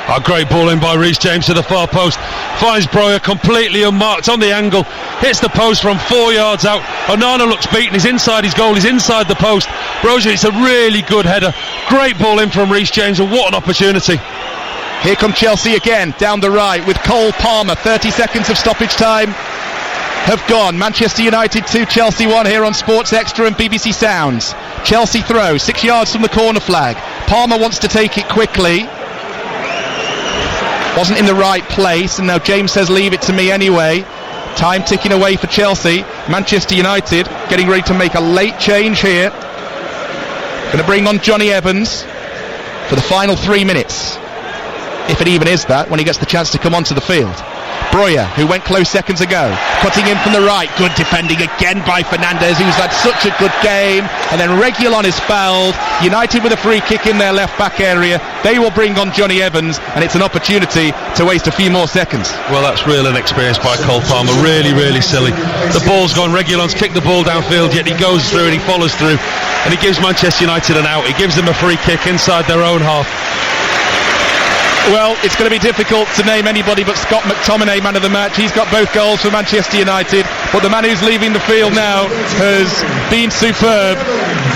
A great ball in by Reece James to the far post. Finds Breuer completely unmarked on the angle. Hits the post from 4 yards out. Onana looks beaten. He's inside his goal. He's inside the post. Brozier, it's a really good header. Great ball in from Reece James, and what an opportunity. Here come Chelsea again, down the right with Cole Palmer. 30 seconds of stoppage time have gone. Manchester United 2, Chelsea 1 here on Sports Extra and BBC Sounds. Chelsea throw, 6 yards from the corner flag. Palmer wants to take it quickly. Wasn't in the right place, and now James says leave it to me anyway. Time ticking away for Chelsea. Manchester United getting ready to make a late change here. Going to bring on Johnny Evans for the final 3 minutes, if it even is that, when he gets the chance to come onto the field. Breuer, who went close seconds ago, cutting in from the right. Good defending again by Fernandes, who's had such a good game. And then Reguilon is fouled. United with a free kick in their left back area. They will bring on Johnny Evans, and it's an opportunity to waste a few more seconds. Well, that's real inexperience by Cole Palmer. Really, really silly. The ball's gone. Reguilon's kicked the ball downfield, yet he goes through and he follows through. And he gives Manchester United an out. He gives them a free kick inside their own half. Well, it's going to be difficult to name anybody but Scott McTominay man of the match. He's got both goals for Manchester United, but the man who's leaving the field now has been superb.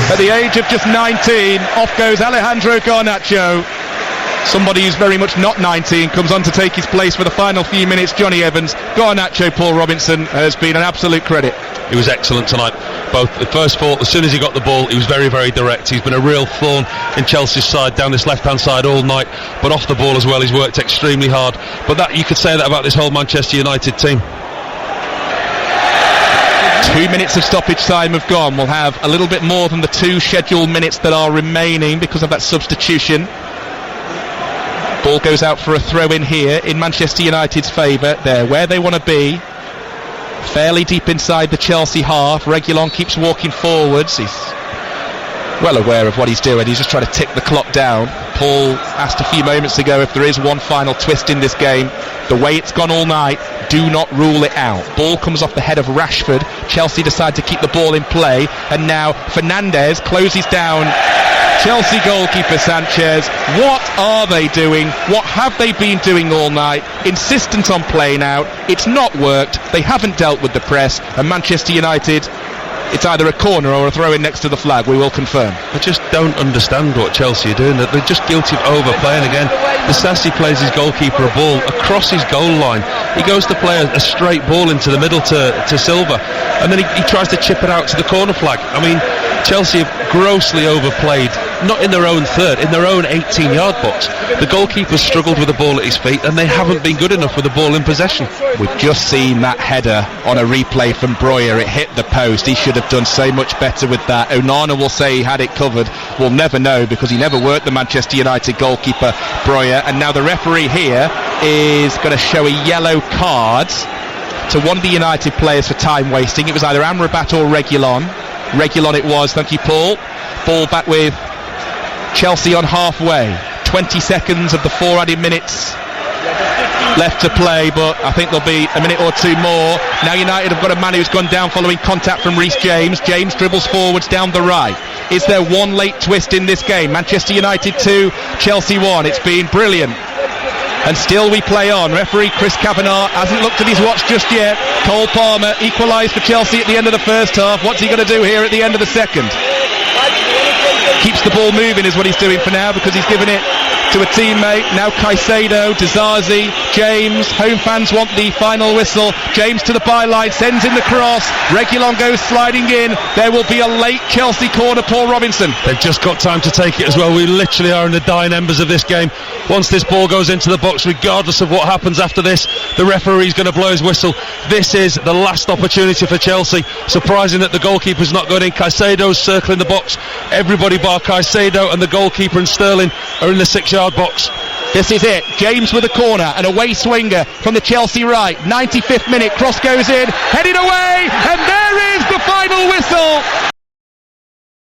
At the age of just 19, off goes Alejandro Garnacho. Somebody who's very much not 19 comes on to take his place for the final few minutes. Johnny Evans. Garnacho, Paul Robinson, has been an absolute credit. He was excellent tonight. Both the first thought, as soon as he got the ball, he was very, very direct. He's been a real thorn in Chelsea's side, down this left-hand side all night, but off the ball as well, he's worked extremely hard. But that, you could say that about this whole Manchester United team. 2 minutes of stoppage time have gone. We'll have a little bit more than the 2 scheduled minutes that are remaining because of that substitution. Ball goes out for a throw-in here in Manchester United's favour. They're where they want to be, fairly deep inside the Chelsea half. Reguilon keeps walking forwards. He's well aware of what he's doing. He's just trying to tick the clock down. Paul asked a few moments ago if there is one final twist in this game. The way it's gone all night, do not rule it out. Ball comes off the head of Rashford. Chelsea decide to keep the ball in play, and now Fernandes closes down Chelsea goalkeeper Sanchez. What are they doing? What have they been doing all night? Insistent on playing out. It's not worked. They haven't dealt with the press, and Manchester United, it's either a corner or a throw-in next to the flag. We will confirm. I just don't understand what Chelsea are doing. They're just guilty of overplaying again. Disasi plays his goalkeeper a ball across his goal line. He goes to play a straight ball into the middle to Silva, and then he tries to chip it out to the corner flag. I mean, Chelsea have grossly overplayed, not in their own third, in their own 18-yard box. The goalkeeper's struggled with the ball at his feet, and they haven't been good enough with the ball in possession. We've just seen that header on a replay from Breuer. It hit the post. He should have done so much better with that. Onana will say he had it covered. We'll never know because he never worked the Manchester United goalkeeper Breuer. And now the referee here is going to show a yellow card to one of the United players for time wasting. It was either Amrabat or Reguilon. Reguilon it was, thank you Paul. Ball back with Chelsea on halfway. 20 seconds of the 4 added minutes left to play, but I think there'll be a minute or two more. Now United have got a man who's gone down following contact from Reece James. James dribbles forwards down the right. Is there one late twist in this game? Manchester United 2, Chelsea 1. It's been brilliant. And still we play on. Referee Chris Kavanagh hasn't looked at his watch just yet. Cole Palmer equalised for Chelsea at the end of the first half. What's he going to do here at the end of the second? Keeps the ball moving is what he's doing for now, because he's given it to a teammate. Now Caicedo, Disasi, James. Home fans want the final whistle. James to the byline, sends in the cross. Reguilon goes sliding in. There will be a late Chelsea corner. Paul Robinson. They've just got time to take it as well. We literally are in the dying embers of this game. Once this ball goes into the box, regardless of what happens after this, the referee's going to blow his whistle. This is the last opportunity for Chelsea. Surprising that the goalkeeper's not going in. Caicedo's circling the box. Everybody bar Caicedo and the goalkeeper and Sterling are in the 6-yard box. This is it. James with a corner, an away swinger from the Chelsea right. 95th minute, cross goes in, headed away, and there is the final whistle.